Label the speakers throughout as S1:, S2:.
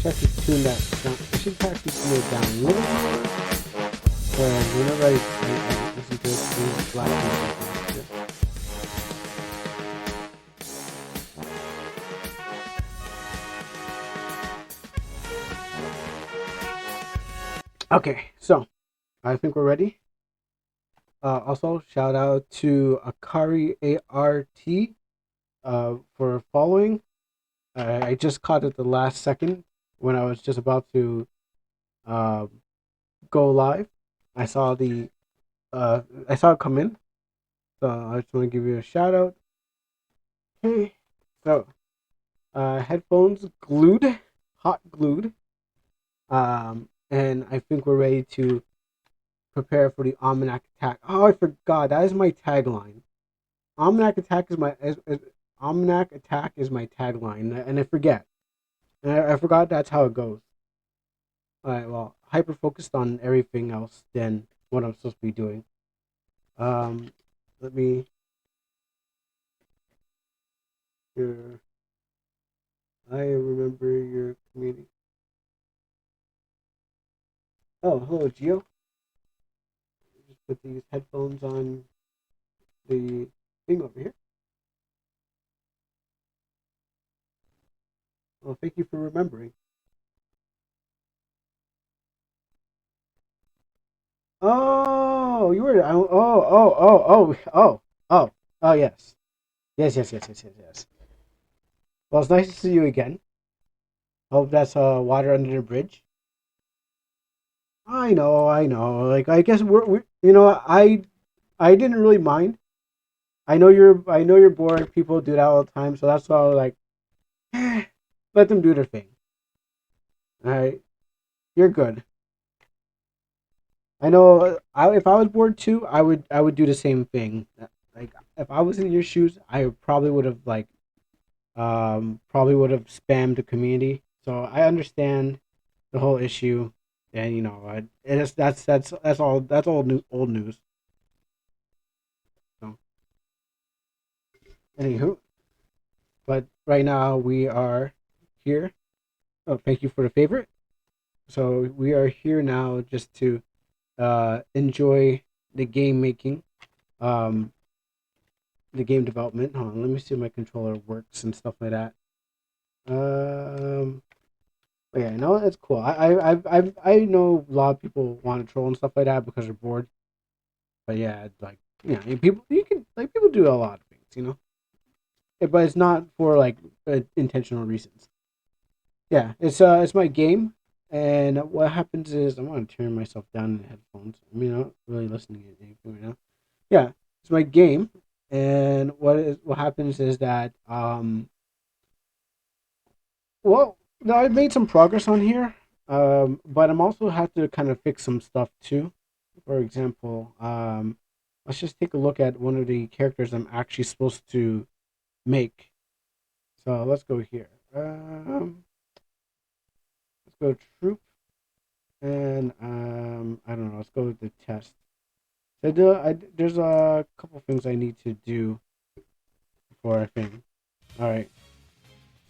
S1: Try to tune that down. I should try to tune it down a little bit. But whenever I listen to it, it's black music. Okay, so I think we're ready. Also, shout out to Akari ART for following. I just caught it the last second when I was just about to uh, go live. I saw the I saw it come in, so I just want to give you a shout out. Okay, so headphones glued, hot glued, and I think we're ready to prepare for the OmanaC attack. Oh, I forgot that is my tagline. OmanaC attack is OmanaC attack is my tagline, and I forget. And I forgot that's how it goes. All right, well, hyper focused on everything else than what I'm supposed to be doing. Um, let me. Your, I remember your community. Oh, hello, Gio. Just put these headphones on the thing over here. Well, thank you for remembering. Oh, you were. Oh, yes. Yes. Well, it's nice to see you again. Hope that's water under the bridge. I know. Like, I guess we I didn't really mind. I know you're bored. People do that all the time, so that's why I was like, let them do their thing. All right, you're good. I know. If I was bored too, I would do the same thing. Like, if I was in your shoes, I probably would have probably would have spammed the community. So I understand the whole issue, and it's that's all old news. So anywho, but right now we are here. Oh, thank you for the favorite. So we are here now just to enjoy the game making, um, the game development. Hold on, let me see if my controller works and stuff like that. Um, but yeah, no, it's cool. I know a lot of people want to troll and stuff like that because they're bored. But yeah, it's like people you can like people do a lot of things, but it's not for like intentional reasons. Yeah, it's my game, and what happens is I'm gonna turn myself down in the headphones. I mean, I'm not really listening to anything right now. Yeah, it's my game, and what happens is that well, no, I've made some progress on here, but I'm also have to kind of fix some stuff too. For example, let's just take a look at one of the characters I'm actually supposed to make. So let's go here. Let's go troop, and I don't know. Let's go with the test. There's a couple things I need to do before I think. All right,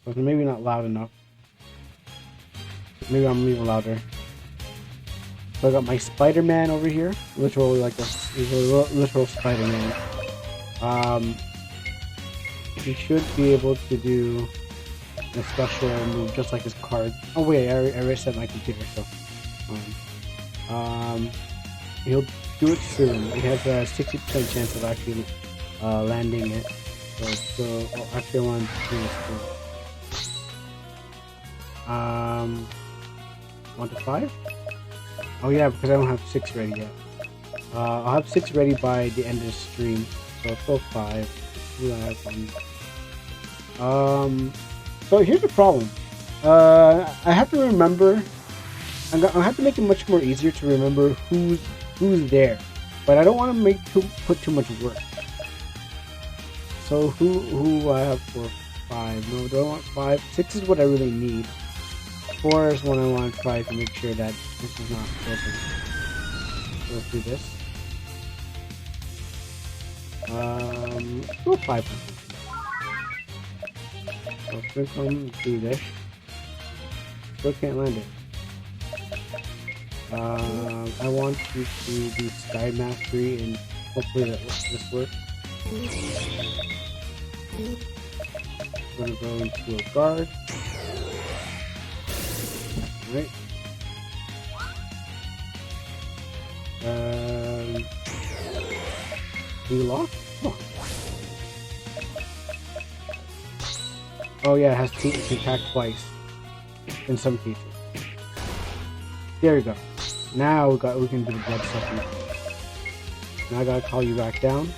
S1: so maybe not loud enough. Maybe I'm even louder. So I got my Spider-Man over here, literally like a literal Spider-Man. Um, he should be able to do a special move just like his card. Oh wait, I reset my computer, so he'll do it soon. He has a 60% chance of actually landing it. Actually, I want to do this too. 1 to 5. Oh yeah, because I don't have 6 ready yet. I'll have 6 ready by the end of the stream. So let's go 5. Ooh, I have fun. So here's the problem. I have to remember. I have to make it much more easier to remember who's there, but I don't want to put too much work. So who I have for 5? No, do I want 5? 6 is what I really need. 4 is what I want to try to make sure that this is not broken. So let's do this. Let's go 500. So click on do this. Still can't land it. I want you to do Sky Mastery and hopefully this works. I'm gonna go into a guard. Alright. We lost? Come on. Oh yeah, it has to attack twice. In some cases. There we go. Now we can do the blood sucking. Now I gotta call you back down.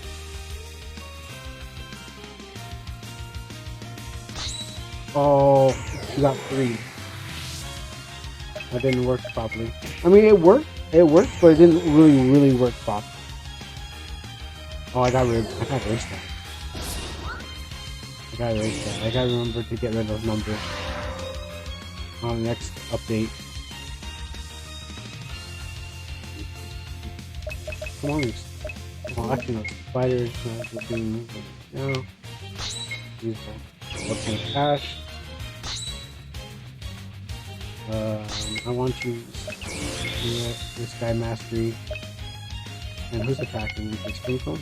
S1: Oh, you got 3. That didn't work properly. I mean, it worked, but it didn't really work properly. Oh, I got erased that. I gotta remember to get rid of those numbers on the next update. Come on, well, actually no, spiders not being no. Useful. What's in cash? I want you to do this guy mastery. And who's attacking? This Sprinkle.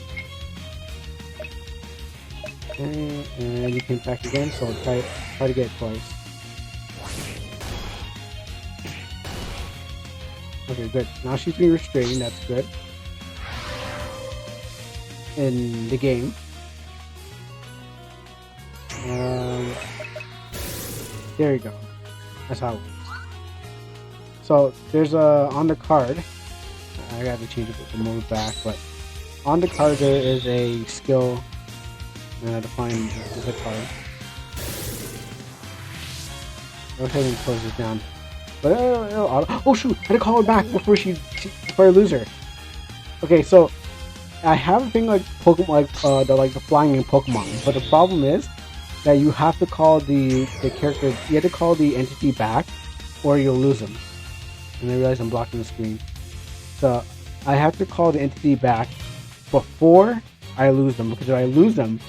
S1: Okay, and you can attack again, so I'll try to get it twice. Okay, good. Now she's being restrained, that's good. In the game. There you go. That's how it works. So there's on the card. I got to change it to move back, but on the card there is a skill. And I have to find the card. Go ahead and close this down. But oh shoot! I had to call her back before I lose her. Okay, so I have a thing like Pokemon, the flying in Pokemon, but the problem is that you have to call the character. You have to call the entity back, or you'll lose them. And I realize I'm blocking the screen, so I have to call the entity back before I lose them, because if I lose them,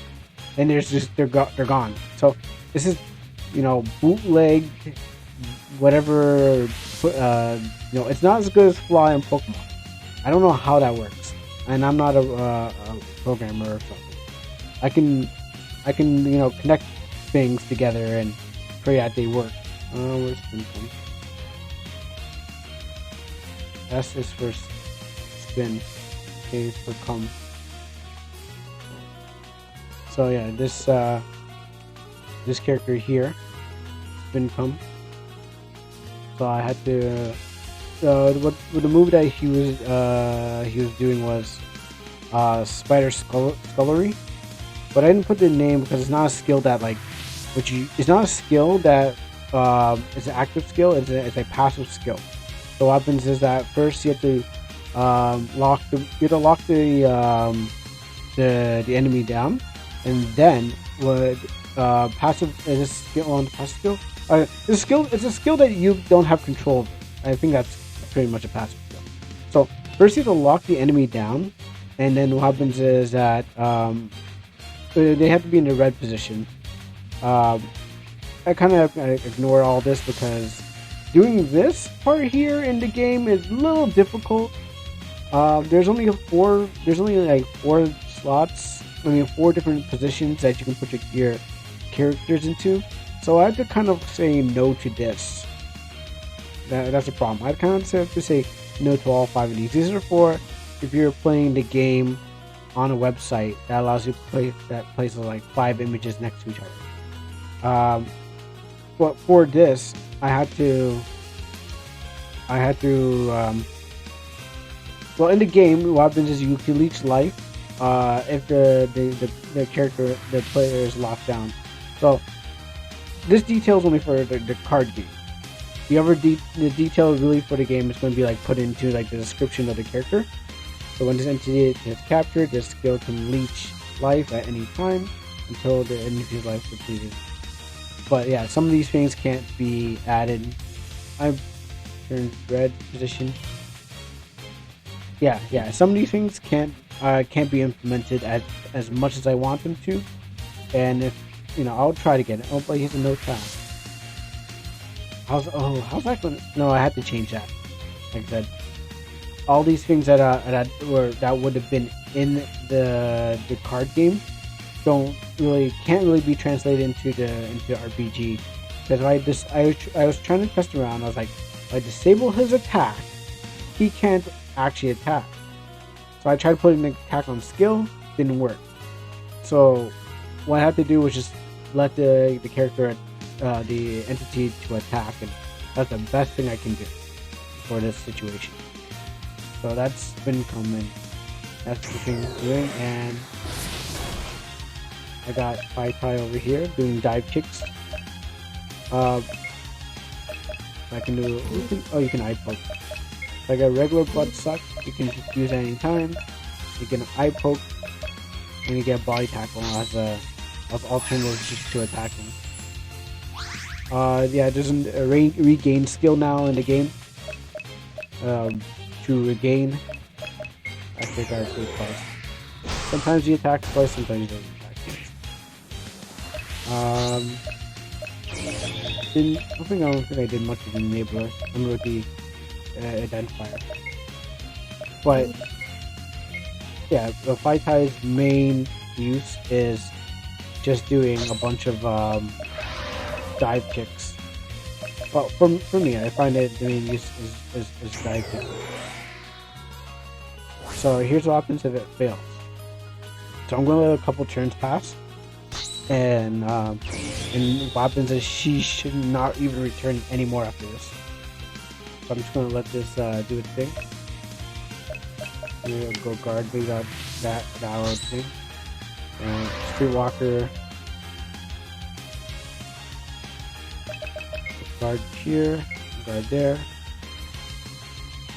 S1: then they're gone. So this is, bootleg, whatever. It's not as good as fly in Pokemon. I don't know how that works, and I'm not a programmer or something. I can connect things together and pray that they work. Where's spin come? S is for spin. K is for come. So yeah, this character here, spin come. So I had to. What the move that he was doing was Spider Scullery, but I didn't put the name because it's not a skill that it's not a skill that is an active skill. It's a passive skill. So what happens is that first you have to lock the enemy down, and then passive is a skill on the passive skill. It's a skill that you don't have control over. I think that's pretty much a passive skill. So first you have to lock the enemy down, and then what happens is that they have to be in the red position. I kind of ignore all this because doing this part here in the game is a little difficult. There's only four slots. I mean, 4 different positions that you can put your characters into. So I have to kind of say no to this. That's a problem. I kind of have to say no to all 5 of these. These are for if you're playing the game on a website that allows you to play that places like 5 images next to each other. But for this, I had to. Well, in the game, what happens is you can leech life if the player is locked down. So this detail is only for the card game. The detail really for the game is going to be put into the description of the character. So when this entity is captured, this skill can leech life at any time until the entity's life is depleted. But yeah, some of these things can't be added. I've turned red position. Yeah. Some of these things can't be implemented as much as I want them to. And if I'll try to get it. Oh, but here's a no task. how's that gonna? No, I had to change that. Like I said, all these things that would have been in the card game can't really be translated into RPG. Because I was trying to test around. I was like, if I disable his attack, he can't actually attack. So I tried putting the attack on skill, didn't work. So what I had to do was just let the character, the entity to attack, and that's the best thing I can do for this situation. So that's been coming. That's the thing I'm doing, and I got Fitai over here doing dive kicks. I can do. You can eye poke. So I got regular blood suck. You can just use it anytime. You can eye poke, and you get body tackle as alternatives just to attacking. Yeah, there's a regain skill now in the game. To regain, I think I play twice. Sometimes you attack twice, sometimes you don't attack twice. I don't think I did much of the enabler. I'm with the identifier. But yeah, the Fightai's main use is just doing a bunch of dive kicks. Well, for me, I find that the main use is dive kicking. So here's what happens if it fails. So I'm going to let a couple turns pass, and what happens is she should not even return anymore after this. So I'm just going to let this do its thing. I'm going to go guard big up that arrow thing. And Streetwalker. Guard here, guard there.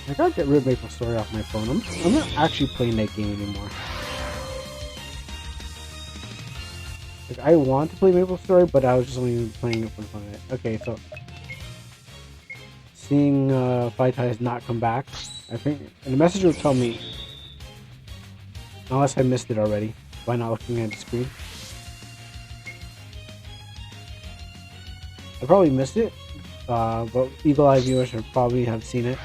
S1: I gotta get rid of Maple Story off my phone. I'm not actually playing that game anymore. Like, I want to play Maple Story, but I was just only playing it for fun of it. Okay, so seeing Fightai has not come back, I think, and the message will tell me, unless I missed it already by not looking at the screen. I probably missed it, but Eagle Eye viewers should probably have seen it.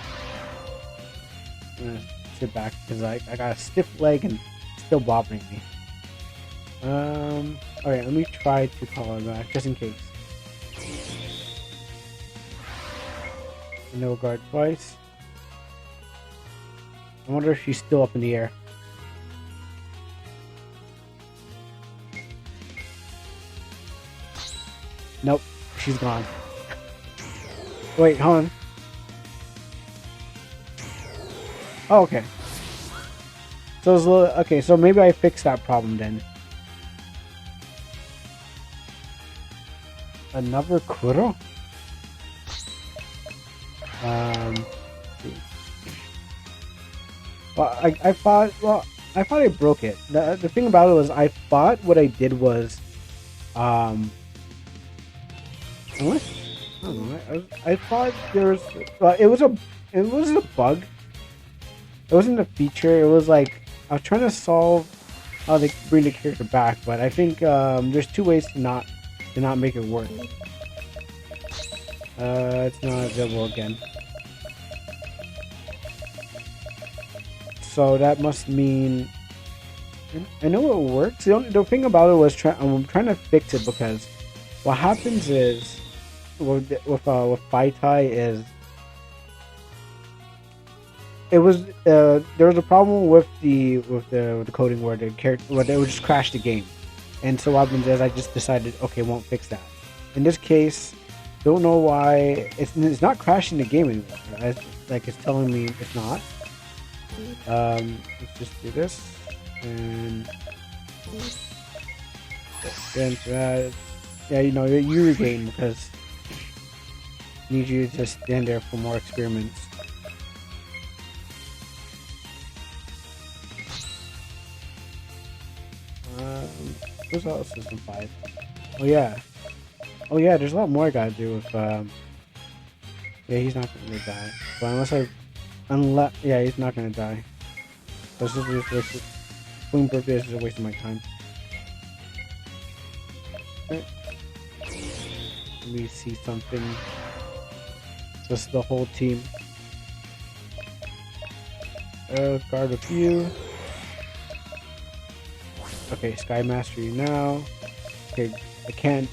S1: I'm gonna sit back because I got a stiff leg and it's still bothering me. Alright, let me try to call her back just in case. No guard twice. I wonder if she's still up in the air. Nope, she's gone. Wait, hold on. Oh, okay. So it's a little, okay, so maybe I fixed that problem then. Another Kuro? See. Well, I thought I broke it. The thing about it was I thought what I did was, unless, I don't know, I thought there was, it wasn't a bug. It wasn't a feature. It was like I was trying to solve how they bring the character back, but I think there's two ways to not make it work. It's not available again. So that must mean I know it works. The thing about it was I'm trying to fix it because what happens is with Fightai is it was there was a problem with the coding where the character it would just crash the game, and so what happens is I just decided okay, won't fix that. In this case, don't know why it's not crashing the game anymore. It's telling me it's not. Let's just do this and then yeah, you know, you regain because I need you to just stand there for more experiments. What's all System 5? Oh yeah, there's a lot more I gotta do with yeah, he's not gonna die. But yeah, he's not gonna die. So this is just Queen Birthday is just a waste of my time. Okay. Let me see something. Just the whole team. Guard a few. Okay, Sky Mastery now. Okay, I can't.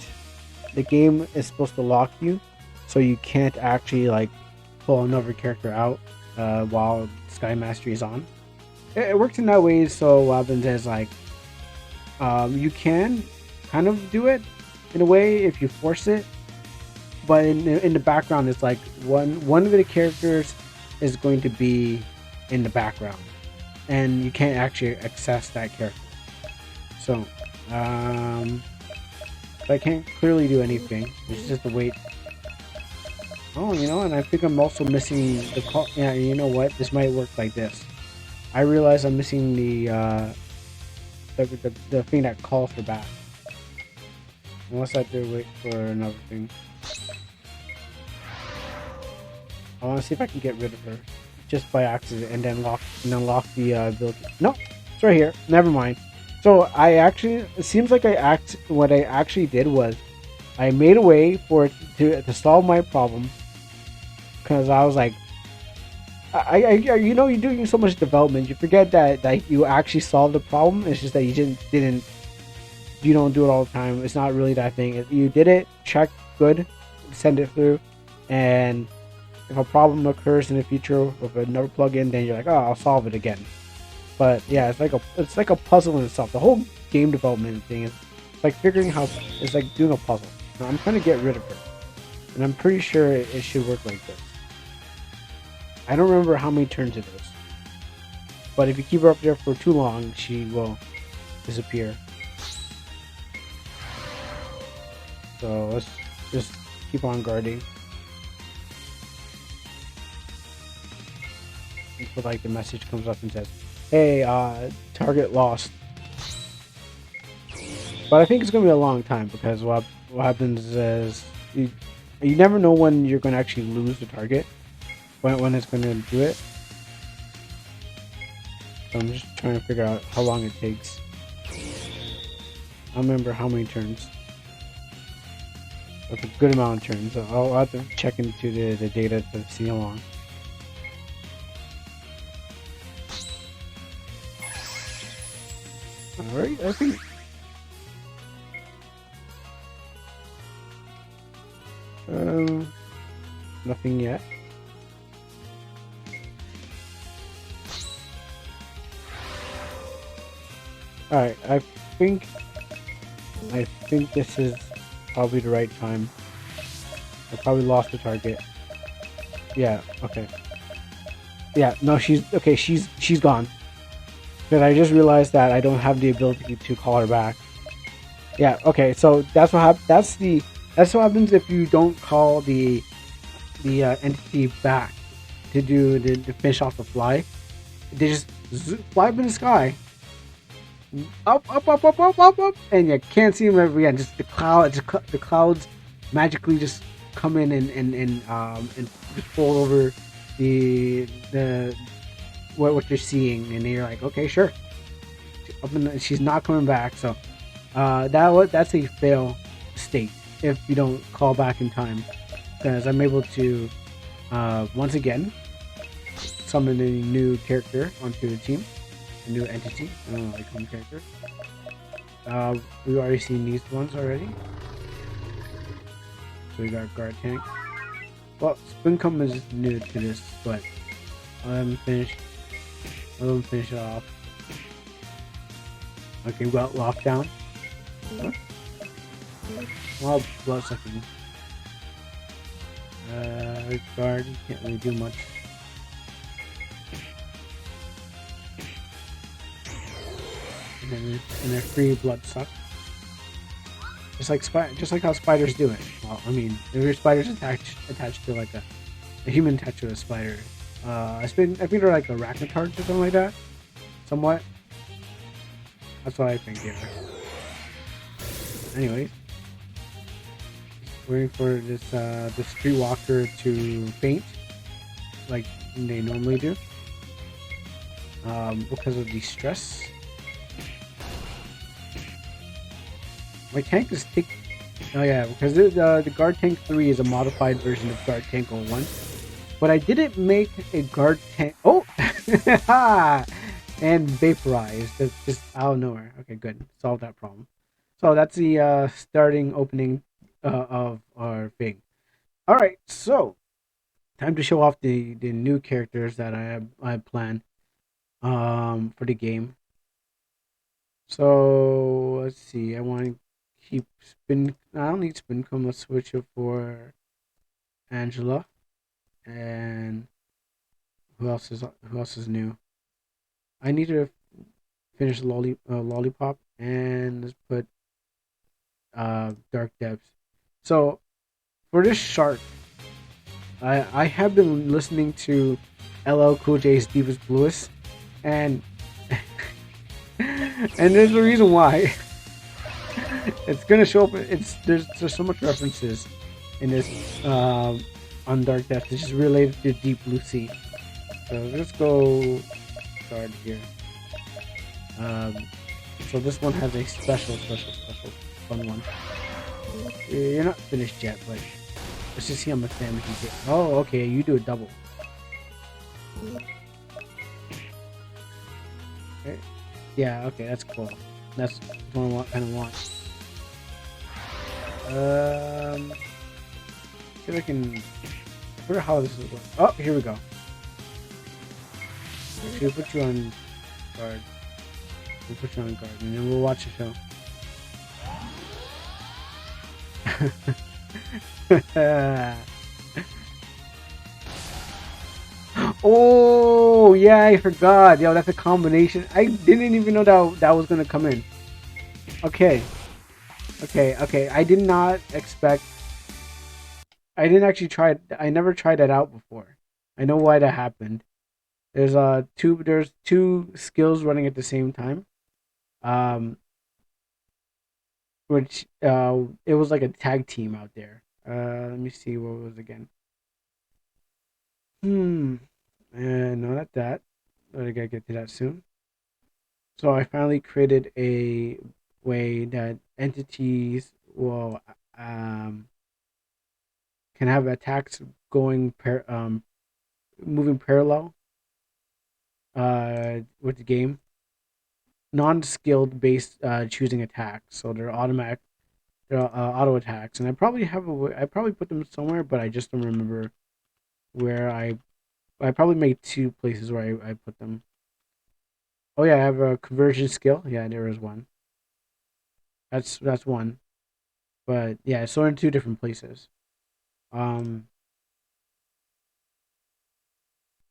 S1: The game is supposed to lock you, so you can't actually like pull another character out while Sky Mastery is on. It works in that way. So what happens is like you can kind of do it in a way if you force it, but in the background it's like one of the characters is going to be in the background, and you can't actually access that character. So I can't clearly do anything. It's just to wait. Oh, you know, and I think I'm also missing the call. Yeah, you know what? This might work like this. I realize I'm missing the thing that calls her back. Unless I have to wait for another thing. I want to see if I can get rid of her just by accident and then lock the ability. No, it's right here. Never mind. So it seems like what I actually did was I made a way for it to solve my problem, because I was like, you know, you're doing so much development, you forget that like you actually solved the problem. It's just that you don't do it all the time. It's not really that thing. You did it, check, good, send it through, and if a problem occurs in the future with another plugin, then you're like, oh, I'll solve it again. But yeah, it's like a puzzle in itself. The whole game development thing is like figuring how it's like doing a puzzle. Now, I'm trying to get rid of her, and I'm pretty sure it should work like this. I don't remember how many turns it is, but if you keep her up there for too long, she will disappear. So let's just keep on guarding until like the message comes up and says, hey, target lost. But I think it's gonna be a long time, because what happens is you never know when you're gonna actually lose the target, when it's gonna do it. So I'm just trying to figure out how long it takes. I don't remember how many turns. That's a good amount of turns. So I'll have to check into the data to see how long. Alright, I think. Nothing yet. Alright, I think this is probably the right time. I probably lost the target. Yeah, okay. Yeah, no, she's gone. Because I just realized that I don't have the ability to call her back. Yeah, okay, so that's what that's what happens if you don't call the entity back to finish off the fly. They just fly up in the sky, up, and you can't see them ever again. Just the clouds magically just come in and just fall over the what you're seeing, and you're like, okay, sure. She's not coming back, so that's a fail state if you don't call back in time, because I'm able to once again summon a new character onto the team, a new entity. I don't know, like home character. We've already seen these ones already. So we got guard tank. Well, Spincum is new to this, but I'll let him finish it off. Okay, we got lockdown. Huh? Well, blood sucking. Guard, can't really do much. And they're free blood suck. Just like how spiders do it. Well, I mean, if your spider's attached to like a human attached to a spider. I think they're like arachnotards or something like that. Somewhat. That's what I think here. Anyways, waiting for the streetwalker to faint, like they normally do, because of the stress. My tank is Oh yeah, because the Guard Tank 3 is a modified version of Guard Tank 01. But I didn't make a Guard Tank. Oh! And vaporized. That's just out of nowhere. Okay, good. Solved that problem. So that's the starting opening of our thing. All right, so time to show off the new characters that I plan for the game. So let's see. I want to keep spin. I don't need spin come. Let's switch it for Angela. And who else is new? I need to finish lollipop, and let's put dark depths. So for this shark, I have been listening to LL Cool J's Deepest Bluest, and and there's a reason why. It's gonna show up. There's so much references in this on Dark Depths. It's just related to Deep Blue Sea. So let's go start here. Um, so this one has a special fun one. You're not finished yet, but let's just see how much damage you get. Oh, okay, you do a double. Okay. Yeah, okay, that's cool. That's what I kind of want. See if I can. I wonder how this is going. Oh, here we go. Actually, we'll put you on guard. We'll put you on guard, and then we'll watch the show. Oh yeah, I forgot. Yo, that's a combination. I didn't even know that was gonna come in. Okay. I did not expect. I didn't actually try it. I never tried that out before. I know why that happened. There's two skills running at the same time. Um, which it was like a tag team out there. Let me see what it was again. No, not that. But I gotta get to that soon. So I finally created a way that entities will can have attacks moving parallel with the game. Non-skilled based choosing attacks, so they're automatic. They're auto attacks, and I probably put them somewhere, but I just don't remember where I probably made two places where I put them. Oh yeah, I have a conversion skill. Yeah, there is one. That's one. But yeah, so in two different places. Um,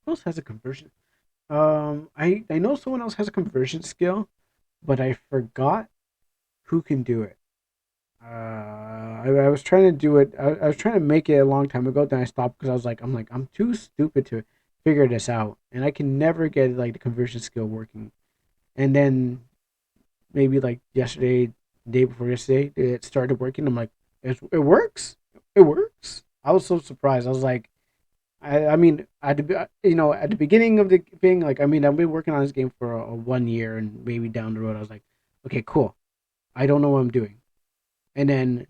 S1: who else has a conversion? I know someone else has a conversion skill, but I forgot who can do it. I was trying to do it. I was trying to make it a long time ago. Then I stopped because I'm too stupid to figure this out, and I can never get like the conversion skill working. And then maybe like yesterday, day before yesterday, it started working. I'm like, it works. It works. I was so surprised. I was like, I mean, at the beginning of the thing, like, I mean, I've been working on this game for a 1 year, and maybe down the road, I was like, okay, cool. I don't know what I'm doing. And then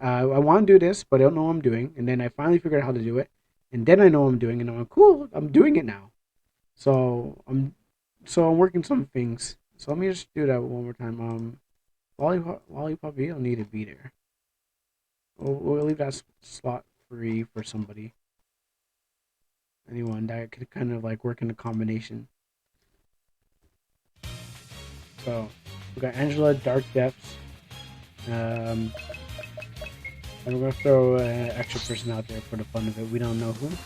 S1: I want to do this, but I don't know what I'm doing. And then I finally figured out how to do it, and then I know what I'm doing, and I'm like, cool. I'm doing it now. So I'm working some things. So let me just do that one more time. Lollipop, you don't need to be there. We'll leave that slot free for somebody. Anyone that could kind of like work in a combination. So we got Angela, Dark Depths. And we're gonna throw an extra person out there for the fun of it. We don't know who. We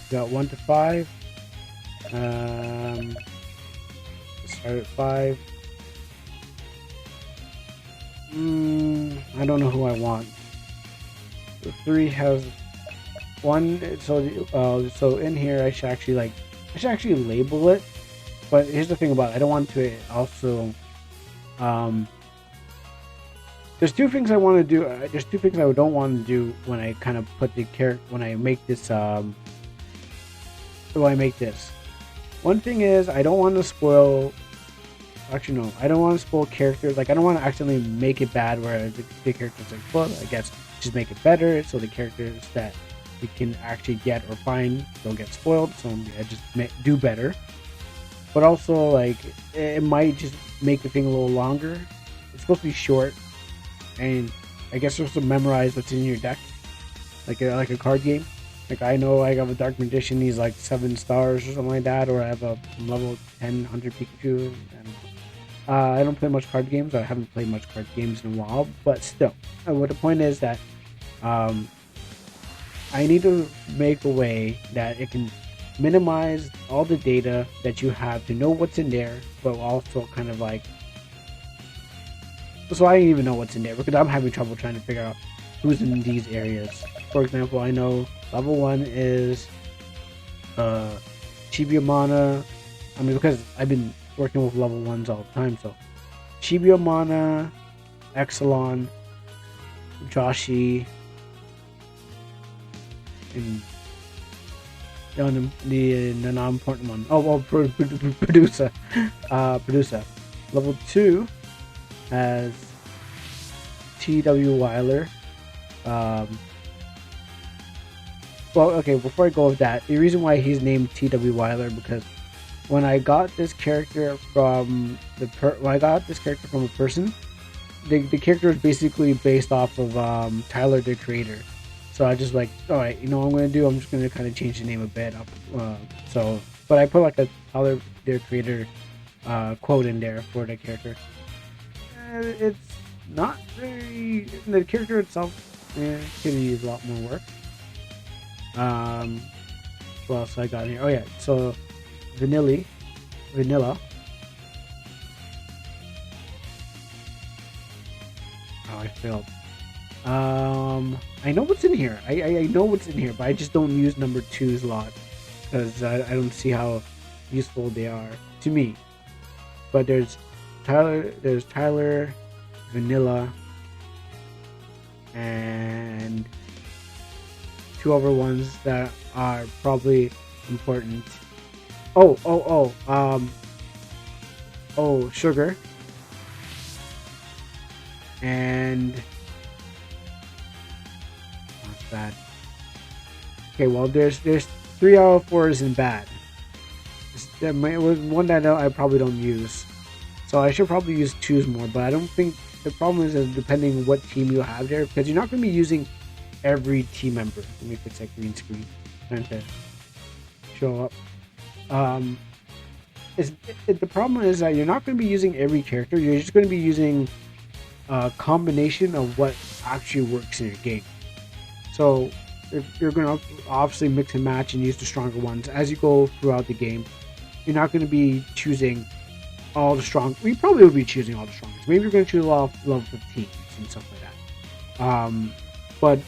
S1: got 1 to 5. Start at 5. I don't know who I want. The 3 has one. So in here I should actually label it. But here's the thing about it. I don't want to also there's two things I want to do. There's two things I don't want to do when I kind of put the character when I make this. When I make this, one thing is I don't want to spoil actually no, I don't want to spoil characters. Like I don't want to accidentally make it bad where the characters like, well, I guess just make it better so the characters that you can actually get or find don't get spoiled. So I just do better. But also like it might just make the thing a little longer. It's supposed to be short, and I guess you're supposed to memorize what's in your deck, like a card game. Like I know I have a Dark Magician, he's like 7 stars or something like that, or I have a level 10 100 Pikachu. And I don't play much card games. I haven't played much card games in a while, but still, what the point is that um, I need to make a way that it can minimize all the data that you have to know what's in there, but also kind of like, so I don't even know what's in there because I'm having trouble trying to figure out who's in these areas. For example, I know level 1 is Chibi Mana. I mean, because I've been working with level 1s all the time, so Chibi Mana, Exelon, Joshi, and the non-important one. Producer. Producer. Level 2 has T.W. Weiler. Well, okay, before I go with that, the reason why he's named T.W. Weiler because when I got this character from a person, the character is basically based off of Tyler the Creator. So I just like, all right, you know what I'm gonna do? I'm just gonna kind of change the name a bit. But I put like a Tyler the Creator quote in there for the character. It's not very. The character itself could use a lot more work. What else I got here? Oh yeah, so Vanilla. Oh, I failed. I know what's in here. I know what's in here, but I just don't use number 2s a lot because I don't see how useful they are to me. But there's Tyler, Vanilla, and 2 other ones that are probably important. Sugar. And that's bad. Okay, well there's 3 out of 4 isn't bad. There was one that I probably don't use. So I should probably use 2s more, but I don't think the problem is depending what team you have there, because you're not going to be using every team member. Let me fix that green screen. Trying to show up. The problem is that you're not going to be using every character. You're just going to be using a combination of what actually works in your game. So if you're going to obviously mix and match and use the stronger ones as you go throughout the game. You're not going to be choosing all the strong. We probably will be choosing all the strongest. Maybe you're going to choose a lot of level 15s and stuff like that. But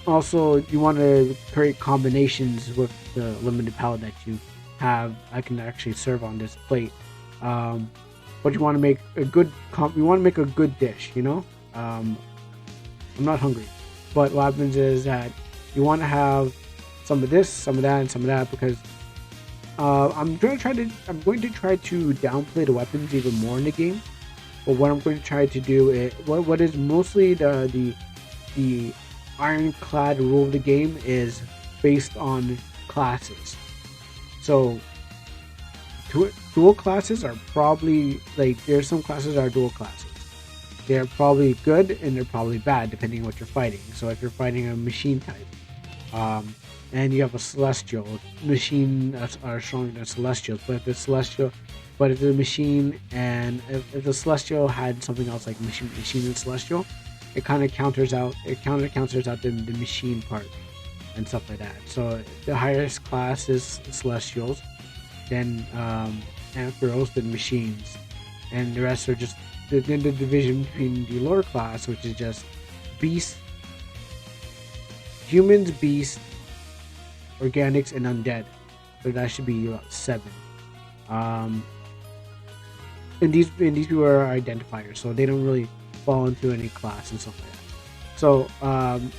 S1: also you want to create combinations with the limited palette that you have. I can actually serve on this plate. But you want to make a good. You want to make a good dish. You know. I'm not hungry, but what happens is that you want to have some of this, some of that, and some of that because. I'm going to try to downplay the weapons even more in the game. But what I'm going to try to do is what is mostly the ironclad rule of the game is based on classes. So dual classes are probably like there's some classes that are dual classes. They're probably good and they're probably bad depending on what you're fighting. So if you're fighting a machine type, and you have a celestial machine are stronger than celestials, but if the machine and if the celestial had something else like machine and celestial, it kind of counters out the machine part and stuff like that. So the highest class is celestials, then amphiros, then machines, and the rest are just the division between the lower class, which is just beasts, humans, beasts, organics, and undead. So that should be about 7. And these people are identifiers, so they don't really fall into any class and stuff like that. So,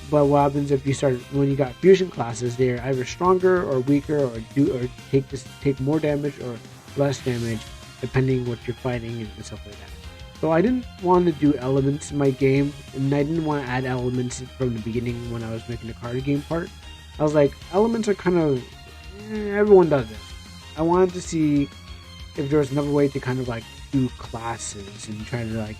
S1: but what happens if you start when you got fusion classes? They're either stronger or weaker, or take more damage or less damage depending what you're fighting and stuff like that. So I didn't want to do elements in my game, and I didn't want to add elements from the beginning when I was making the card game part. I was like, elements are kind of everyone does it. I wanted to see if there was another way to kind of like do classes and try to like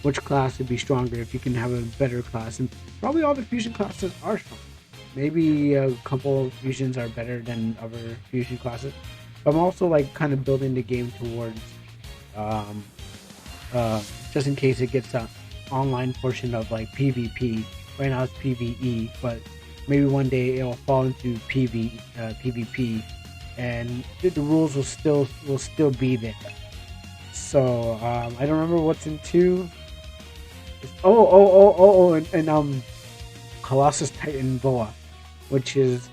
S1: which class would be stronger if you can have a better class. And probably all the fusion classes are strong. Maybe a couple of fusions are better than other fusion classes. But I'm also like kind of building the game towards um, just in case it gets an online portion of like PvP. Right now it's PvE, but maybe one day it'll fall into PvP, and the rules will still be there. So I don't remember what's in 2. And Colossus Titan Boa, which is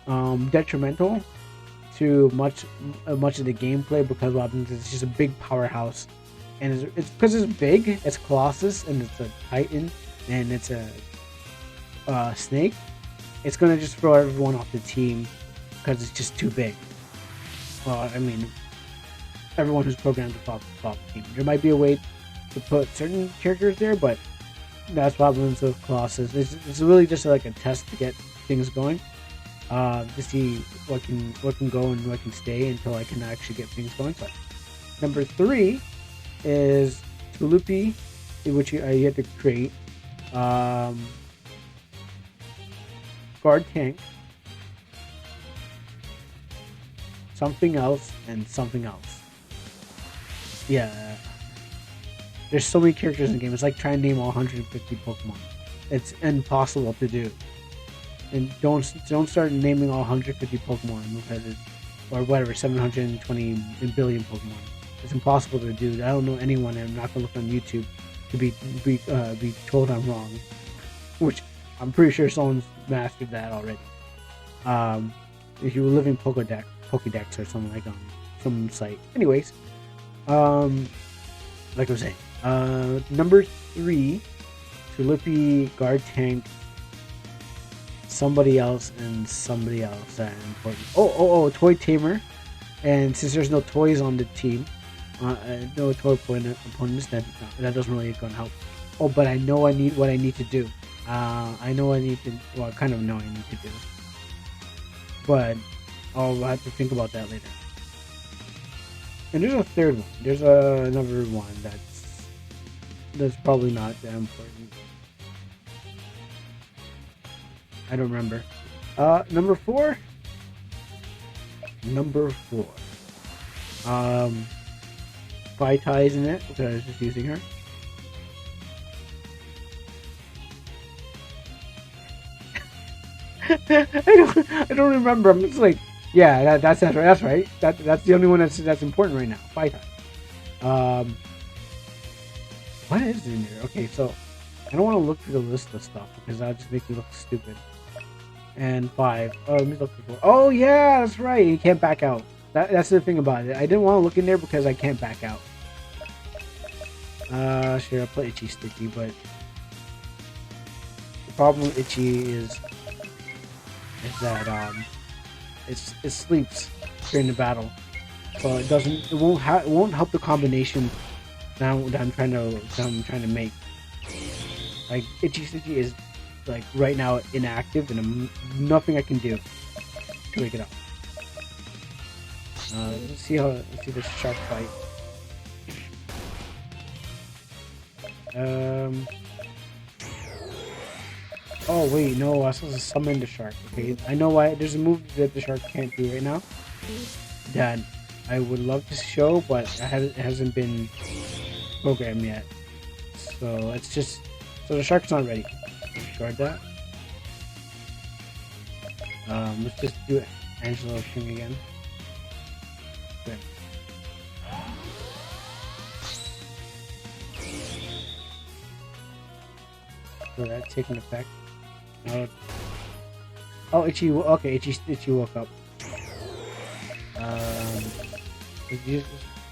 S1: detrimental to much of the gameplay because what happens is it's just a big powerhouse, and it's because it's big. It's Colossus and it's a Titan and it's a snake. It's gonna just throw everyone off the team because it's just too big. Well, I mean, everyone who's programmed to fall off the team. There might be a way to put certain characters there, but that's problems with Colossus. It's really just like a test to get things going, to see what can go and what can stay until I can actually get things going. So, number 3 is Tulupi, which you have to create. Guard tank, something else, and something else. Yeah. There's so many characters in the game. It's like trying to name all 150 Pokemon. It's impossible to do. And don't start naming all 150 Pokemon because or whatever 720 billion Pokemon. It's impossible to do. I don't know anyone, and I'm not gonna look on YouTube to be told I'm wrong. Which I'm pretty sure someone's mastered that already. If you were living Pokédex or something like on some site. Anyways, like I was saying, number 3, Tulipi, Guard Tank, somebody else, and somebody else that are important. Toy Tamer. And since there's no toys on the team, no toy opponents, that doesn't really gonna help. Oh, but I know what I need to do. I kind of know I need to do. But I'll have to think about that later. And there's a third one. There's another one that's probably not that important. I don't remember. Number 4. Vaitai is in it because I was just using her. I don't remember. I'm just like, yeah, that's right. That's right. That's the only one that's important right now. Vaitai. What is in there? Okay, so I don't want to look through the list of stuff because that'll just make me look stupid. And 5. Oh, let me look for 4. Oh yeah, that's right. You can't back out. That's the thing about it. I didn't want to look in there because I can't back out. Sure, I'll play Itchy Sticky, but the problem with Itchy is that it sleeps during the battle, so it won't help the combination that I'm trying to make. Like Itchy Sticky is like right now inactive, and nothing I can do to wake it up. Let's see this shark fight. Oh wait, no, I was supposed to summon the shark. Okay, I know why. There's a move that the shark can't do right now that I would love to show, but it hasn't been programmed yet. So the shark's not ready. Discard that. Let's just do Angelo King again. Good. So that's taking effect. Oh, Itchy. Okay, Itchy woke up.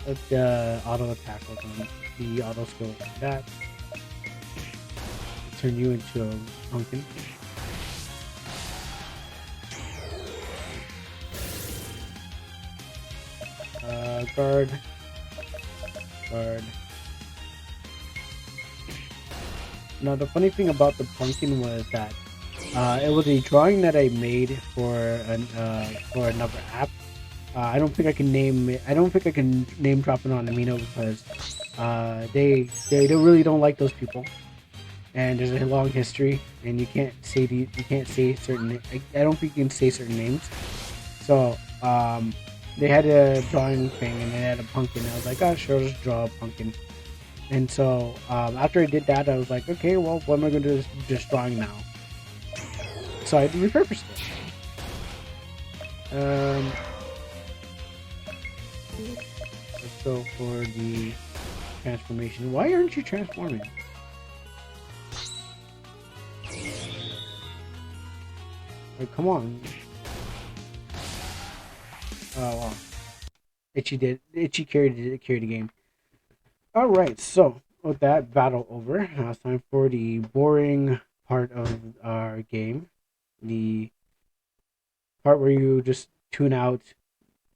S1: Let the auto attack work on the auto skill like that. Turn you into a pumpkin. Guard. card. Now the funny thing about the pumpkin was that it was a drawing that I made for another app. I don't think I can name it. I don't think I can name drop it on Amino because they really don't like those people, and there's a long history, and you can't say certain. I don't think you can say certain names. So they had a drawing thing, and they had a pumpkin. I was like, oh sure, just draw a pumpkin. And so after I did that, I was like, okay, well, what am I going to do? Just drawing now. So I repurposed it. Let's go for the transformation. Why aren't you transforming? Like, come on. Oh, well. Itchy carried the game. Alright, so with that battle over, now it's time for the boring part of our game. The part where you just tune out.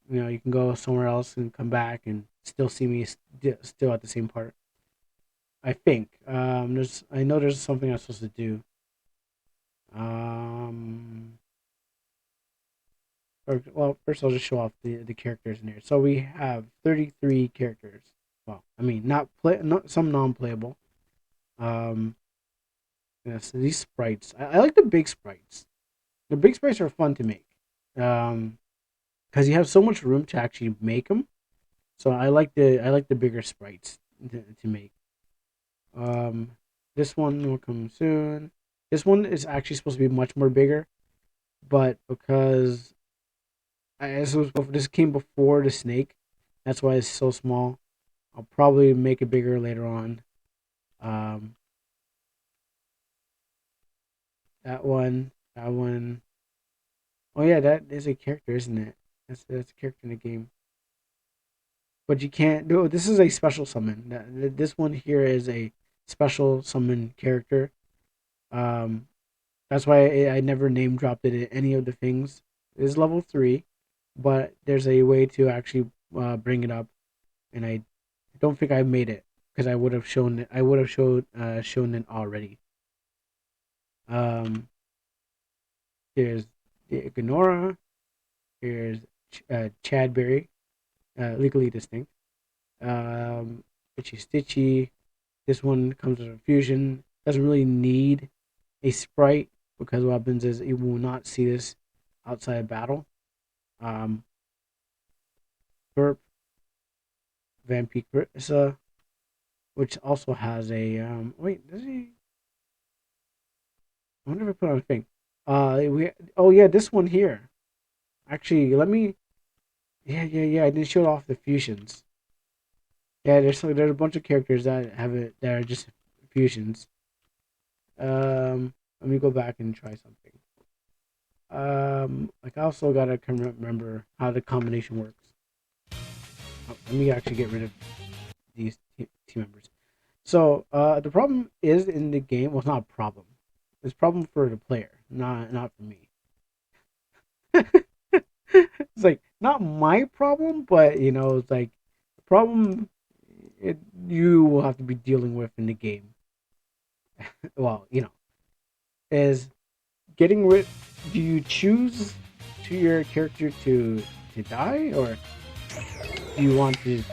S1: You know, you can go somewhere else and come back and still see me still at the same part. I think. I know there's something I'm supposed to do. Well, first I'll just show off the characters in here. So we have 33 characters. Well, I mean, not some non-playable. Um, yeah, so these sprites. I like the big sprites. The big sprites are fun to make. Because you have so much room to actually make them. So I like the bigger sprites to make. This one will come soon. This one is actually supposed to be much more bigger, but because this came before the snake, that's why it's so small. I'll probably make it bigger later on. That one. Oh yeah, that is a character, isn't it? That's a character in the game. But you can't do. This is a special summon. This one here is a special summon character. Um, that's why I never name dropped it in any of the things. It is level 3, but there's a way to actually bring it up, and I don't think I made it because I would have shown it. I would have shown it already. Um, here's the Ignora. Here's Chadberry, legally distinct. Itchy Stitchy. This one comes with a fusion. Doesn't really need a sprite because what happens is you will not see this outside of battle. Burp, Vampirissa, which also has a wait, does he? I wonder if I put on a thing. Oh yeah, this one here. Actually, let me. Yeah. I didn't show off the fusions. Yeah, there's a bunch of characters that have it that are just fusions. Let me go back and try something. Like I also gotta remember how the combination works. Oh, let me actually get rid of these team members. So the problem is in the game. Well, it's not a problem. It's a problem for the player, not for me. It's like not my problem, but it's like the problem you will have to be dealing with in the game. Well, is getting rid. Do you choose to your character to die, or do you want to?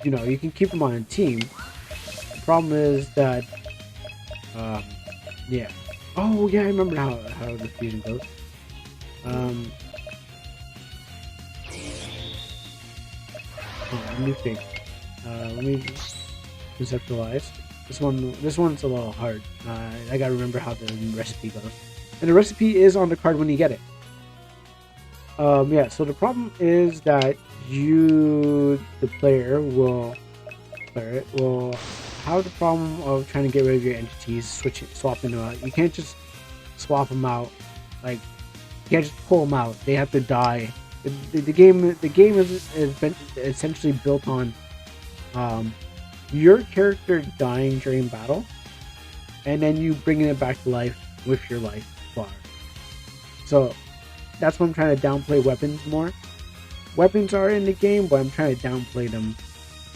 S1: You can keep them on a team. The problem is that, yeah. Oh yeah, I remember how the fusion goes. Let me think. Let me conceptualize. This one's a little hard. I gotta remember how the recipe goes, and the recipe is on the card when you get it. Yeah. So the problem is that the player, will have the problem of trying to get rid of your entities, swapping them out. You can't just swap them out. Like you can't just pull them out. They have to die. The game has been essentially built on your character dying during battle, and then you bringing it back to life with your life bar. So that's why I'm trying to downplay weapons more. Weapons are in the game, but I'm trying to downplay them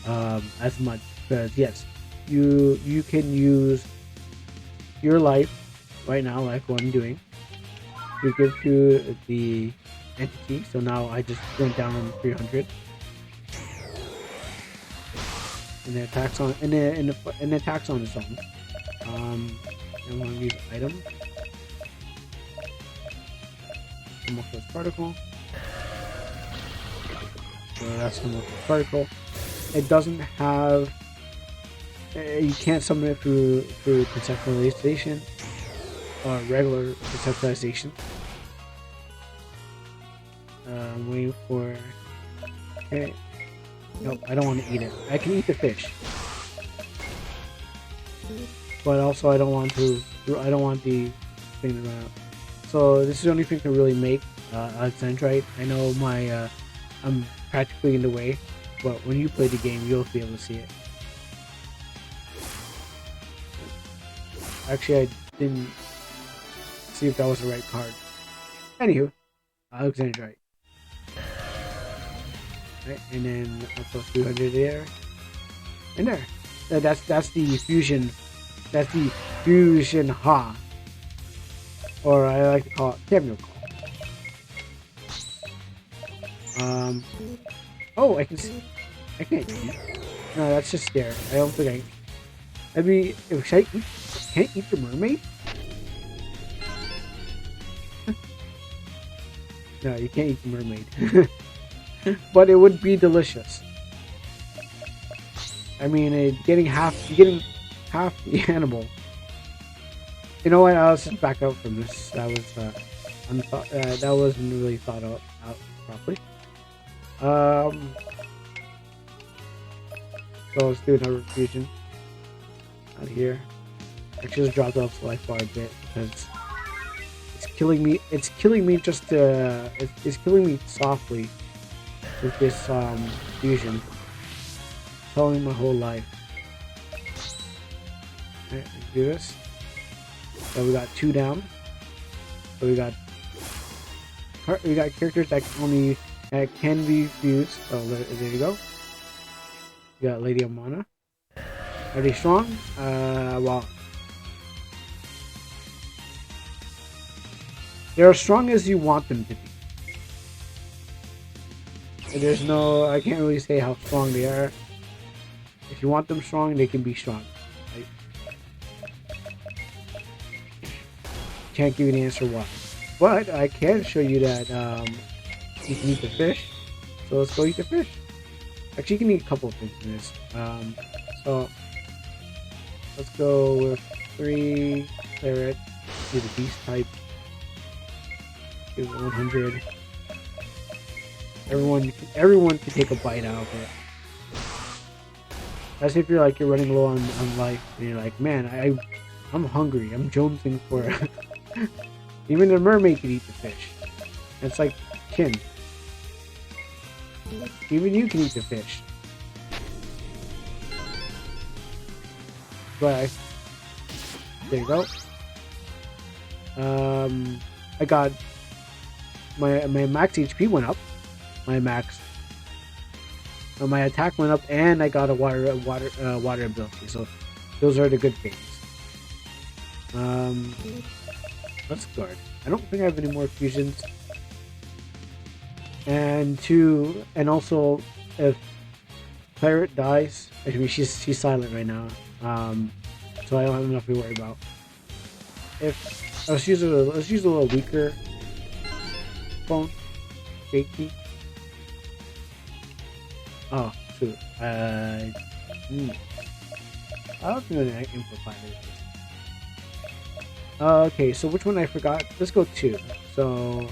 S1: as much, because yes, you can use your life right now, like what I'm doing, to give to the entity. So now I just went down on 300, and it attacks on and attacks on its own. I'm going to use item. Amorphous particle. So that's the amorphous particle. It doesn't have. You can't summon it through conceptualization or regular conceptualization. I'm waiting for. Okay. Nope, I don't want to eat it. I can eat the fish, but also I don't want to. I don't want the thing to run out. So this is the only thing to really make Alexandrite. I know my I'm practically in the way, but when you play the game, you'll be able to see it. Actually, I didn't see if that was the right card. Anywho, Alexandrite. Right, and then I'll put 300 there. And there. That's the fusion. That's the fusion ha. Or I like to call it Cameo Call. Oh, I can see. I can't eat. No, that's just scare. I don't think I mean, if I can't eat the mermaid? No, you can't eat the mermaid. But it would be delicious. I mean, you're getting half the animal. You know what? I'll just back out from this. That was that wasn't really thought out properly. So let's do another fusion out here. I just dropped off the life bar a bit because it's killing me. It's killing me just it's killing me softly with this fusion. Telling my whole life. Alright, let's do this. So we got 2 down. So we got characters that can be fused. So there you go. We got Lady Omana. Are they strong? Well, they're as strong as you want them to be. There's no, I can't really say how strong they are. If you want them strong, they can be strong. Can't give you an answer why, but I can show you that you can eat the fish. So let's go eat the fish. Actually, you can eat a couple of things in this. So let's go with 3 claret. Do the beast type. Give it 100. Everyone can take a bite out of it. As if you're running low on life, and you're like, man, I'm hungry. I'm jonesing for. Even the mermaid can eat the fish. It's like kin. Even you can eat the fish. But there you go. I got my max HP went up. My attack went up, and I got a water ability. So those are the good things. Let's guard. I don't think I have any more fusions. And also if Claret dies, I mean she's silent right now. So I don't have enough to worry about. If let's use a little weaker phone. Shaky. Oh shoot. I don't think I amplify it. Okay, so which one I forgot? Let's go 2. So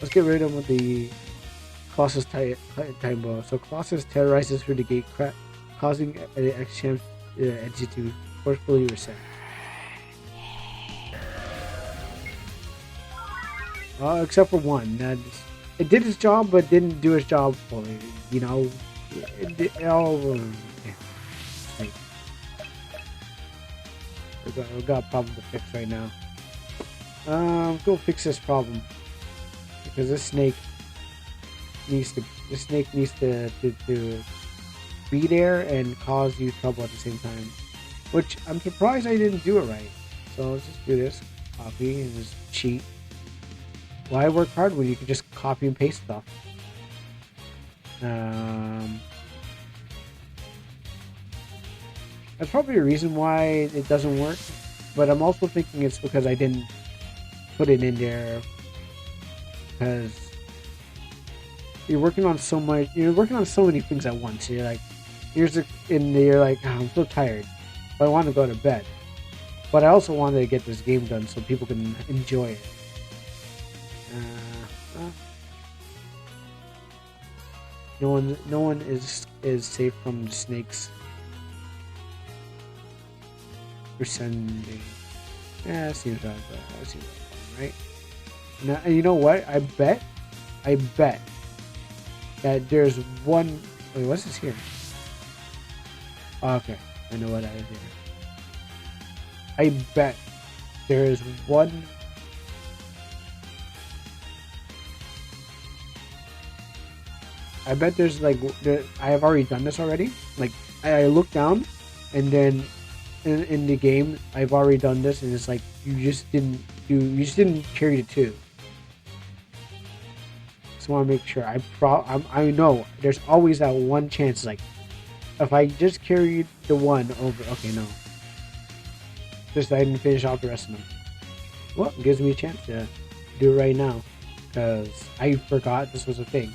S1: let's get rid of the Colossus Titan Bow. So Colossus terrorizes through the gate, causing the X-Champ entity to forcefully reset. Except for one. It did its job, but didn't do its job fully. You know, it all. We've got a problem to fix right now. Go fix this problem because this snake needs to be there and cause you trouble at the same time. Which I'm surprised I didn't do it right. So let's just do this. Copy and just cheat. Why work hard when you can just copy and paste stuff? That's probably a reason why it doesn't work. But I'm also thinking it's because I didn't put it in there. Because you're working on so much. You're working on so many things at once. You're like, you're like, oh, I'm so tired. But I want to go to bed. But I also wanted to get this game done so people can enjoy it. No one is safe from the snakes. Descending. Yeah, that seems right, right? Now, and you know what? I bet that there's one. Wait, what's this here? Oh, okay, I know what that is here. I bet there is one. I bet there's like I have already done this already. Like I look down, and then in the game I've already done this, and it's like you just didn't carry the 2. Just want to make sure. I know there's always that one chance. Like if I just carried the 1 over, okay, no. Just I didn't finish off the rest of them. Well, it gives me a chance to do it right now because I forgot this was a thing.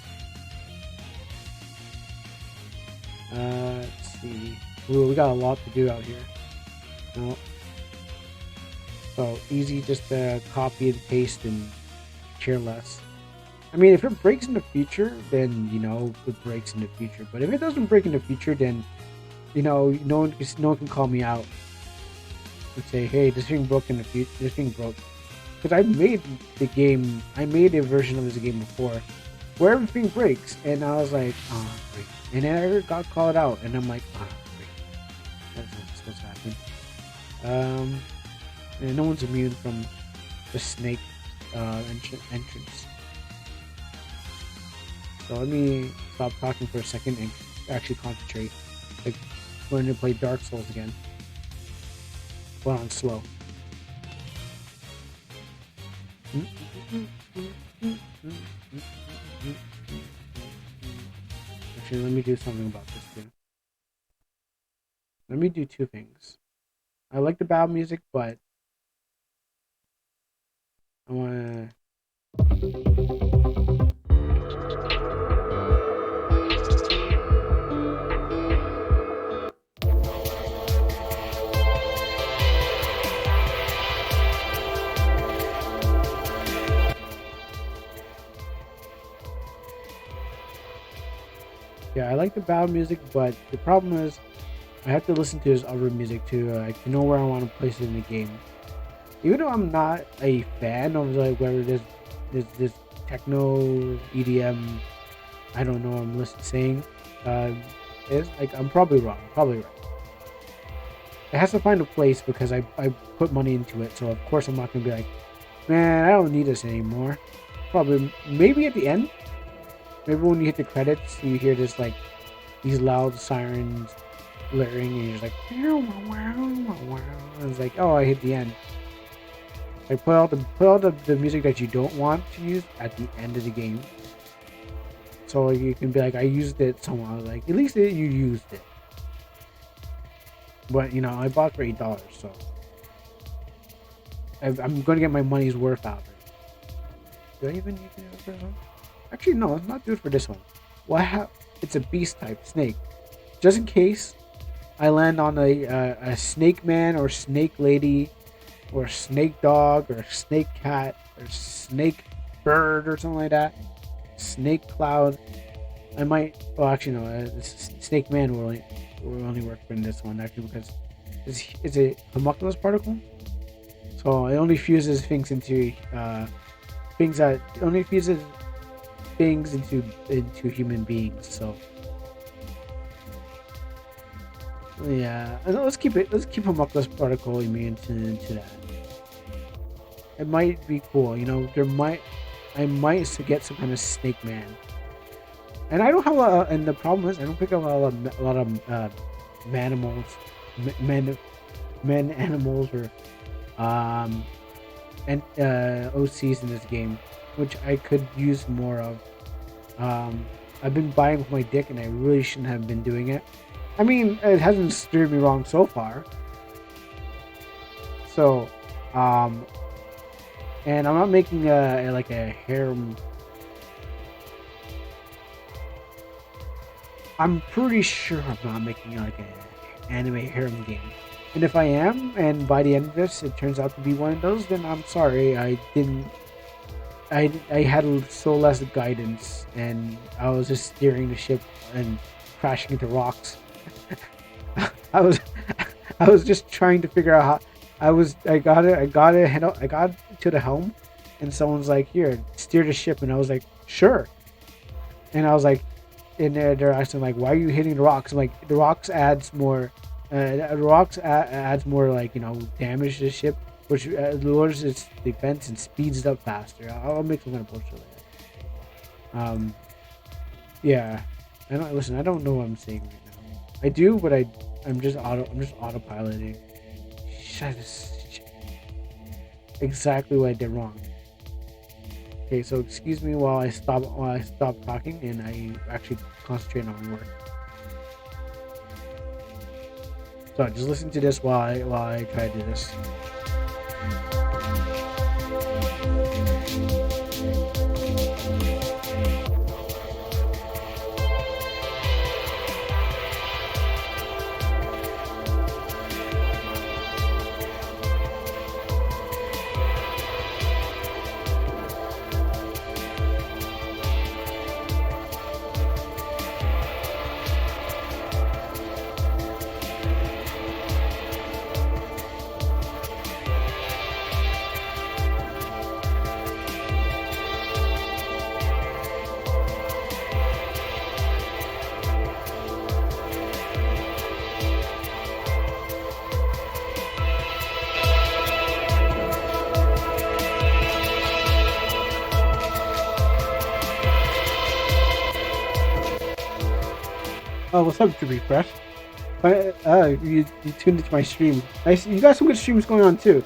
S1: Let's see. Ooh, we got a lot to do out here. No. So easy just to copy and paste and care less. I mean, if it breaks in the future, then it breaks in the future. But if it doesn't break in the future, then no one can call me out and say, "Hey, this thing broke in the future. This thing broke." Because I made a version of this game before, where everything breaks, and I was like, "Oh, great." And then I got called out, and I'm like, "Oh, great. That's not supposed to happen." And no one's immune from the snake entrance. So let me stop talking for a second and actually concentrate. Like, going to play Dark Souls again. But on slow. Actually, let me do something about this too. Let me do 2 things. I like the battle music, but I want to... Yeah, I like the battle music, but the problem is I have to listen to his other music to know where I want to place it in the game. Even though I'm not a fan of like whether this techno EDM, I don't know, I'm saying is like I'm probably wrong. Probably right. It has to find a place because I put money into it, so of course I'm not gonna be like, man, I don't need this anymore. Probably maybe at the end. Maybe when you hit the credits, you hear this like these loud sirens blaring, and you're just like, and it's like, oh, I hit the end. Like put all the music that you don't want to use at the end of the game, so you can be like, I used it somewhere. Like at least you used it. But I bought for $8, so I'm gonna get my money's worth out of it. Do I even need to do it for this one? Actually, no, let's not do it for this one. It's a beast type snake. Just in case I land on a snake man or snake lady or snake dog or snake cat or snake bird or something like that. Snake cloud. I might. Well, actually, no. Snake man will only work for this one actually because it's a homunculus particle. So it only fuses things into into human beings. So yeah, let's keep homunculus particle immune to that. It might be cool, I might get some kind of snake man. And I don't have a. And the problem is, I don't pick up a lot of manimals, men, men animals, or um, and OCs in this game, which I could use more of. Um, I've been buying with my dick, and I really shouldn't have been doing it. I mean, it hasn't steered me wrong so far. So, um, and I'm not making like a harem. I'm pretty sure I'm not making like an anime harem game. And if I am, and by the end of this it turns out to be one of those, then I'm sorry. I didn't. I had so less guidance, and I was just steering the ship and crashing into rocks. I was I was just trying to figure out how. I got it. I got to the helm, and someone's like, "Here, steer the ship," and I was like, "Sure." And I was like, and they're asking like, "Why are you hitting the rocks?" I'm like, "The rocks adds more. Adds more like damage to the ship, which lowers its defense and speeds it up faster." I'll make some kind of post later. Yeah. I don't listen. I don't know what I'm saying right now. I do, but I'm just autopiloting. Shut this. Exactly what I did wrong. Okay, so excuse me while I stop talking and I actually concentrate on work. So just listen to this while I try to do this. Oh, what's up, to refresh? You tuned into my stream. Nice. You got some good streams going on too.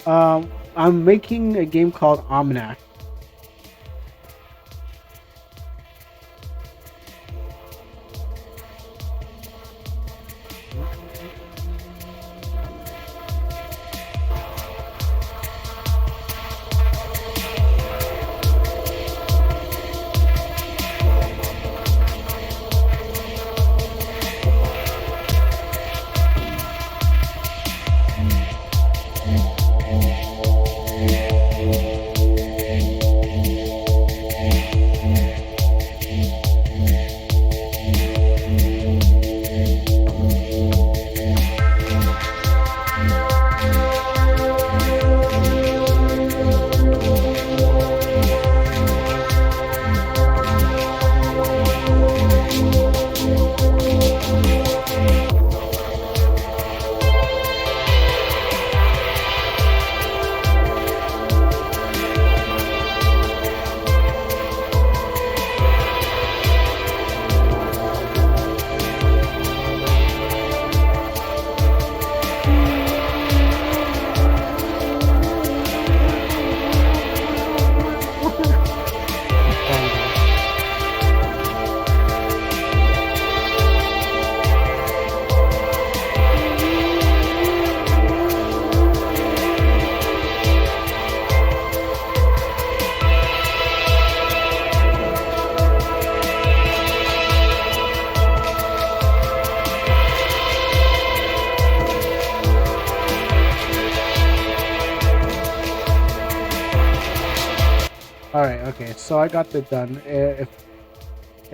S1: I'm making a game called OmanaC. All right, okay. So I got that done. If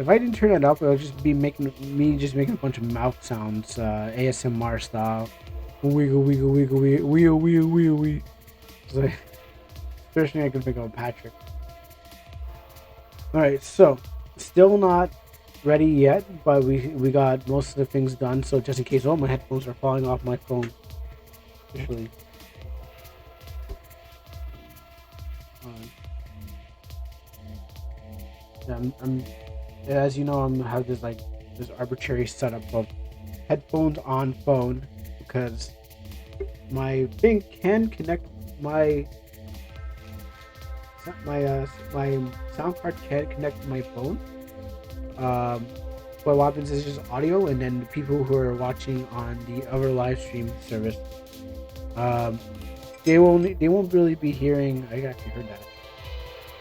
S1: I didn't turn it up, it would just be making a bunch of mouth sounds, ASMR style. Wiggle, wiggle, wiggle, wiggle, wiggle, wiggle, wiggle, wiggle. So, first thing I can think of, Patrick. All right, so still not ready yet, but we got most of the things done. So just in case, my headphones are falling off my phone. Usually. I'm As you know, I'm have this arbitrary setup of headphones on phone because my thing can connect my my sound card can connect to my phone. Um, but what happens is just audio, and then the people who are watching on the other live stream service, um, they won't really be hearing. I actually heard that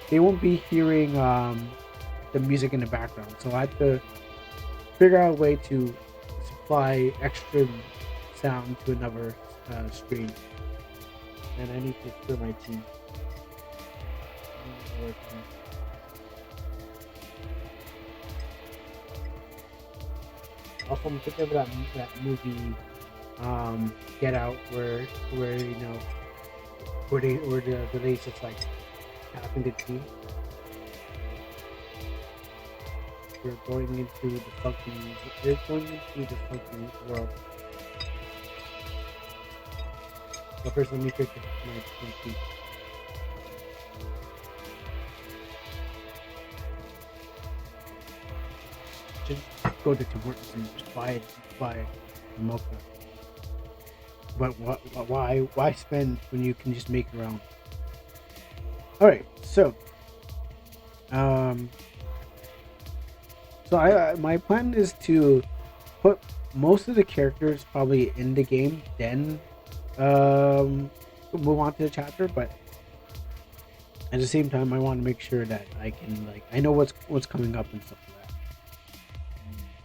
S1: they won't be hearing the music in the background. So I have to figure out a way to supply extra sound to another screen, and I need to clear my team. Also, I'm thinking of that movie, Get Out, where where the lady's just like tapping the tea. You're going into the funky. You're going into the funky world. But first, let me fix my tea. Just go to Tim Hortons and just buy a mocha. But why spend when you can just make your own? All right, so um, my plan is to put most of the characters probably in the game, then move on to the chapter. But at the same time, I want to make sure that I know what's coming up and stuff like that.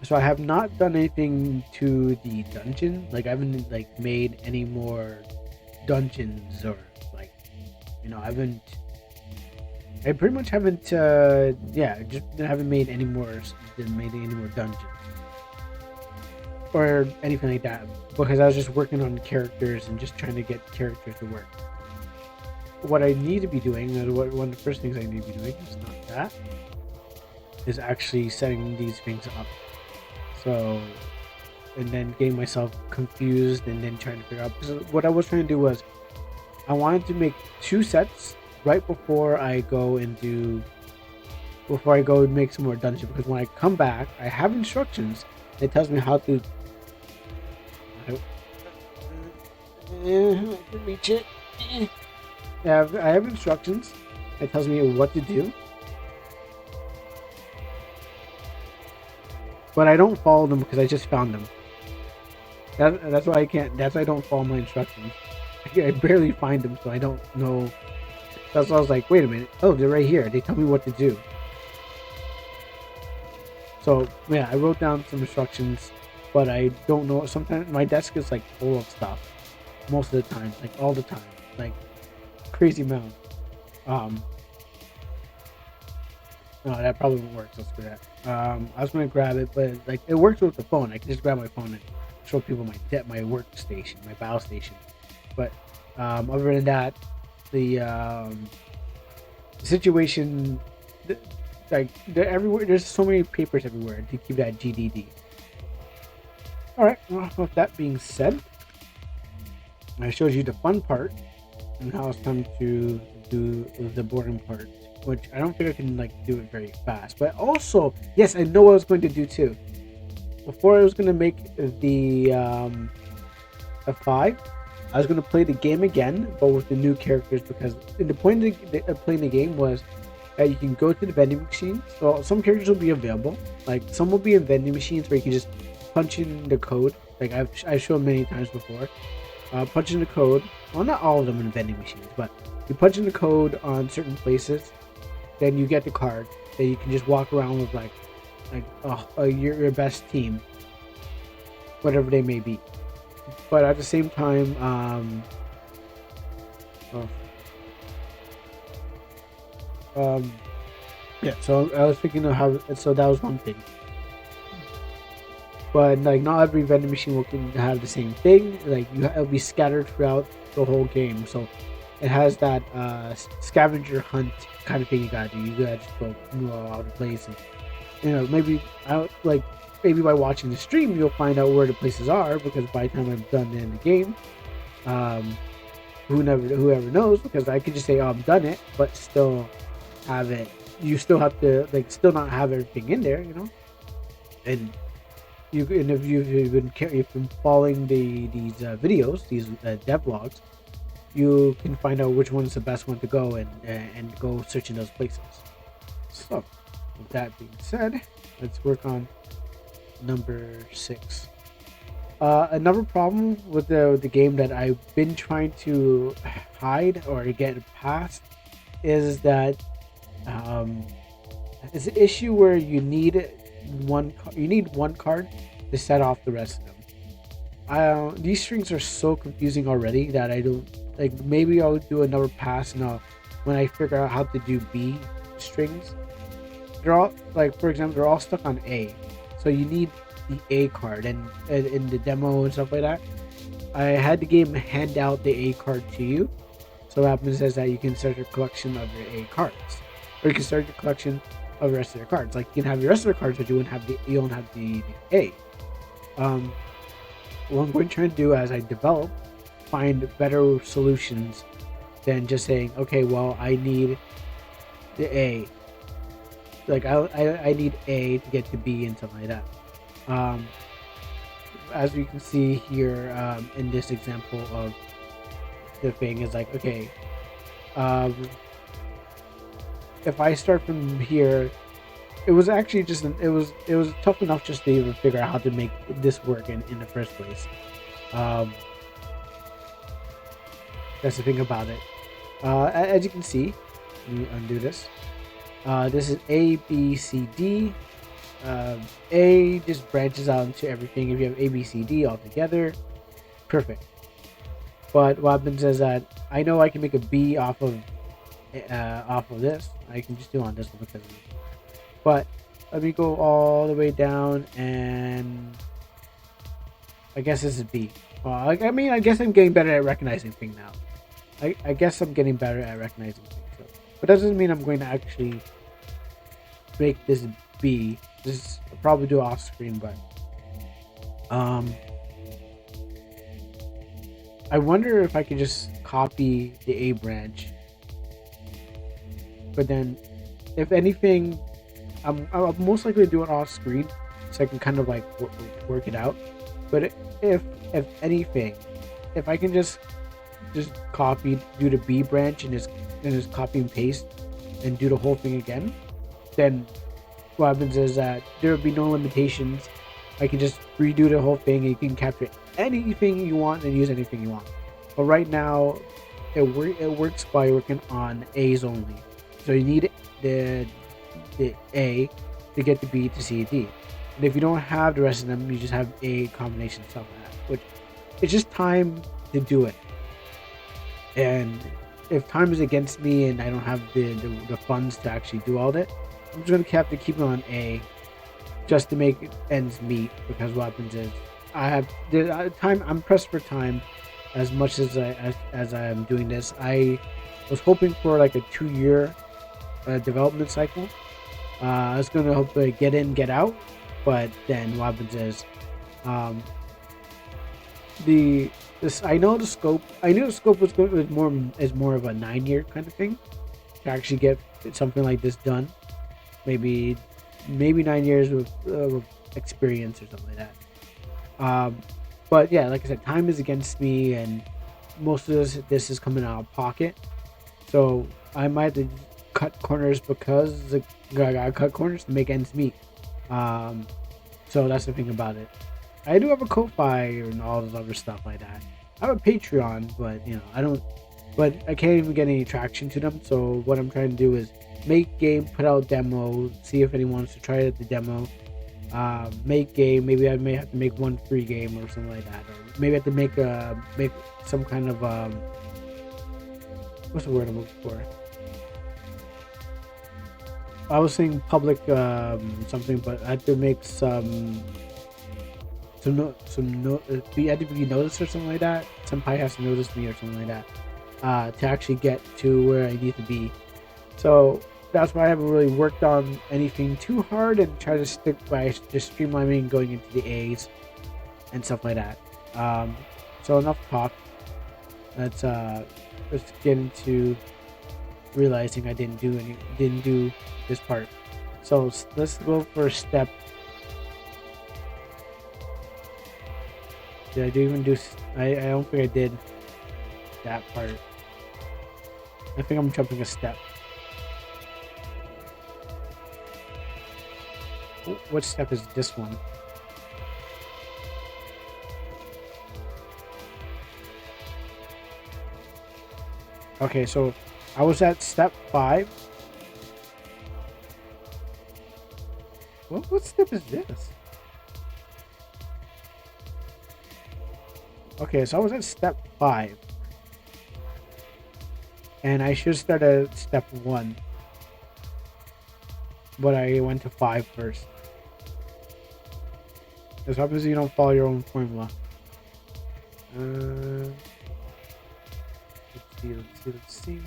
S1: So I have not done anything to the dungeon. Like I haven't made any more dungeons or I pretty much haven't just haven't made any more dungeons or anything like that because I was just working on characters and just trying to get characters to work. What I need to be doing, one of the first things I need to be doing is not that, is actually setting these things up. So, and then getting myself confused and then trying to figure out, because what I was trying to do was I wanted to make 2 sets right before I go and make some more dungeons, because when I come back I have instructions that tells me how to I can reach it. I have instructions that tells me what to do, but I don't follow them because I just found them. That's why I can't. That's why I don't follow my instructions. I barely find them, so I don't know. That's why I was like, wait a minute. Oh, they're right here. They tell me what to do. So yeah, I wrote down some instructions, but I don't know. Sometimes my desk is full of stuff. Most of the time, all the time, crazy amount. No, that probably won't work. So let's do that. I was gonna grab it, but it works with the phone. I can just grab my phone and show people my workstation, my battle station. But other than that, the situation, they're everywhere. There's so many papers everywhere to keep that GDD. All right. Well, with that being said, I showed you the fun part, and now it's time to do the boring part, which I don't think I can do it very fast. But also, yes, I know what I was going to do too. Before I was going to make the F5, I was going to play the game again, but with the new characters, because the point of playing the game was that you can go to the vending machine. So some characters will be available. Some will be in vending machines where you can just punch in the code. I've shown many times before. Punch in the code. Well, not all of them in vending machines, but you punch in the code on certain places, then you get the card. Then you can just walk around with your best team, whatever they may be. But at the same time, yeah. So I was thinking of how. So that was one thing. But not every vending machine will have the same thing. It'll be scattered throughout the whole game. So it has that scavenger hunt kind of thing you gotta do. You gotta just go all over the place, and maybe by watching the stream you'll find out where the places are, because by the time I'm done in the game, whoever knows, because I could just say, oh, I'm done it, but still have it you still have to like still not have everything in there, you know. And if you've been following these videos, these devlogs, you can find out which one's the best one to go and go search in those places. So, with that being said, let's work on number 6. Another problem with the game that I've been trying to hide or get past is that it's an issue where you need one card to set off the rest of them. These strings are so confusing already that I don't like. Maybe I'll do another pass now when I figure out how to do B strings. They're all like, for example, they're all stuck on A, so you need the A card, and in the demo and stuff like that, I had the game hand out the A card to you. So what happens is that you can start your collection of your A cards, or you can start your collection of the rest of your cards. Like you can have the rest of the cards, but you don't have the A. What I'm going to try to do as I develop, find better solutions than just saying, okay, well, I need the A. Like I need A to get to B and something like that. As we can see here in this example of the thing is like, okay, if I start from here, it was actually just it was tough enough just to even figure out how to make this work in the first place. That's the thing about it. As you can see, let me undo this. This is A, B, C, D. A just branches out into everything. If you have A, B, C, D all together, perfect. But what happens is that I know I can make a B off of this. I can just do it on this one because of it. But let me go all the way down, and I guess this is B. Well, I mean, I guess I'm getting better at recognizing things now. I guess I'm getting better at recognizing things. So. But that doesn't mean I'm going to actually make this B. This I'll probably do it off screen, but I wonder if I could just copy the A branch. But then, if anything, I'll most likely do it off screen, so I can kind of like work it out. But if anything, if I can just copy, do the B branch and just copy and paste and do the whole thing again, then what happens is that there will be no limitations. I can just redo the whole thing and you can capture anything you want and use anything you want. But right now, it works by working on A's only. So you need the A to get the B to C, D. And if you don't have the rest of them, you just have A combination stuff like that. Which it's just time to do it. And if time is against me and I don't have the funds to actually do all that, I'm just gonna have to keep it on A just to make ends meet, because what happens is I have the time. I'm pressed for time as much as I am doing this. I was hoping for like a 2-year development cycle. I was gonna hope to get in, get out, but then what happens is I know the scope. I knew the scope was more of a 9-year kind of thing to actually get something like this done. Maybe 9 years with experience or something like that. But yeah, like I said, time is against me, and most of this is coming out of pocket. So I might have to cut corners because I gotta cut corners to make ends meet. So that's the thing about it. I do have a Ko-Fi and all this other stuff like that. I have a Patreon, but I can't even get any traction to them. So what I'm trying to do is make game, put out demo, see if anyone wants to try it at the demo. Make game. Maybe I may have to make one free game or something like that, or maybe I have to make some kind of what's the word I'm looking for? I was saying public something, but I had to make you had to be noticed or something like that. Somebody has to notice me or something like that to actually get to where I need to be. So that's why I haven't really worked on anything too hard and try to stick by just streamlining, going into the A's and stuff like that. So enough talk. Let's get into realizing I didn't do this part. So let's go for step. Did I do even do? I don't think I did that part. I think I'm jumping a step. What step is this one? Okay, so I was at step 5. What step is this? Okay, so I was at step 5. And I should start at step 1. But I went to 5 first. Because obviously you don't follow your own formula. Let's see.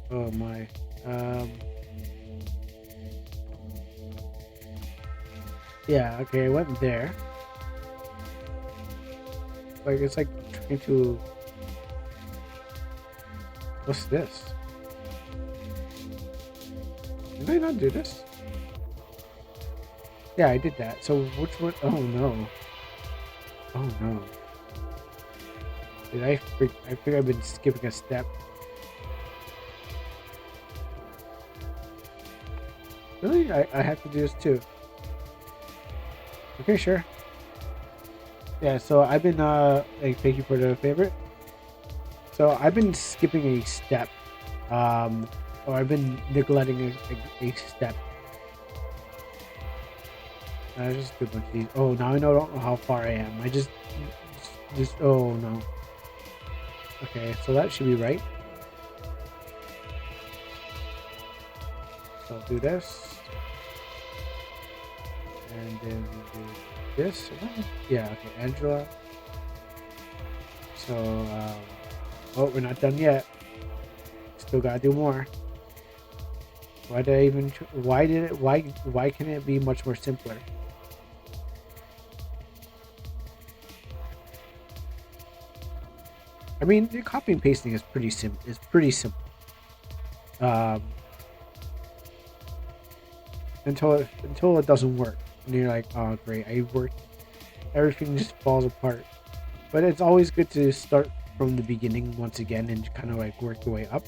S1: Oh my. Yeah, okay, I went there. Like, it's like trying to... What's this? Did I not do this? Yeah, I did that. So which one? Oh no. Oh no. Did I think I've been skipping a step. Really? I have to do this too. Okay, sure. Yeah, so I've been like, thank you for the favorite. So I've been skipping a step. Or I've been neglecting a step. I just do a bunch of these. Oh, now I don't know how far I am. I just oh no. Okay, so that should be right. So I'll do this. And then we do this. Yeah, okay, Angela. So, oh, we're not done yet. Still gotta do more. Why did I even? Why can it be much more simpler? I mean, the copy and pasting is pretty simple. Until it doesn't work, and you're like, oh great, I worked. Everything just falls apart. But it's always good to start from the beginning once again and kind of like work your way up.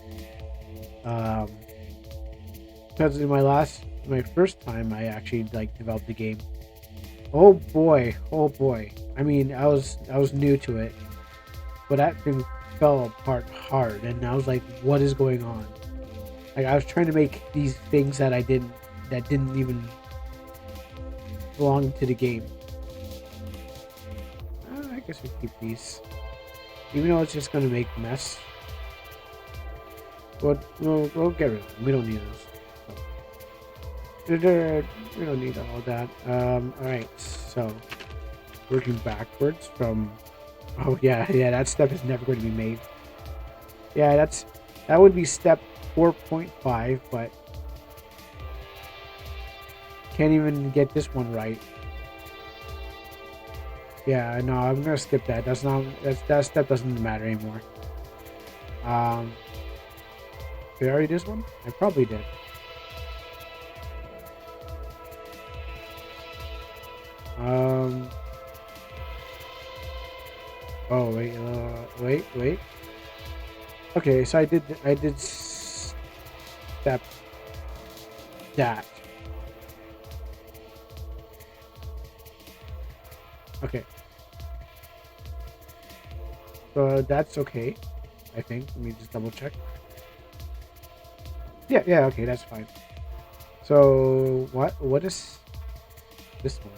S1: Because in my first time, I actually like developed the game. Oh boy. I mean, I was new to it. But that thing fell apart hard, and I was like, what is going on? Like, I was trying to make these things that didn't even belong to the game. I guess we keep these. Even though it's just going to make a mess. But we'll get rid of them. We don't need those. So. We don't need all that. Alright, so working backwards from... Oh yeah, that step is never going to be made. Yeah, that would be step 4.5, but can't even get this one right. Yeah, no, I'm gonna skip that. That step doesn't matter anymore. Did I already do this one? I probably did. Oh wait. Okay, so I did step that. Okay. So that's okay, I think. Let me just double check. Yeah, okay, that's fine. So what is this one?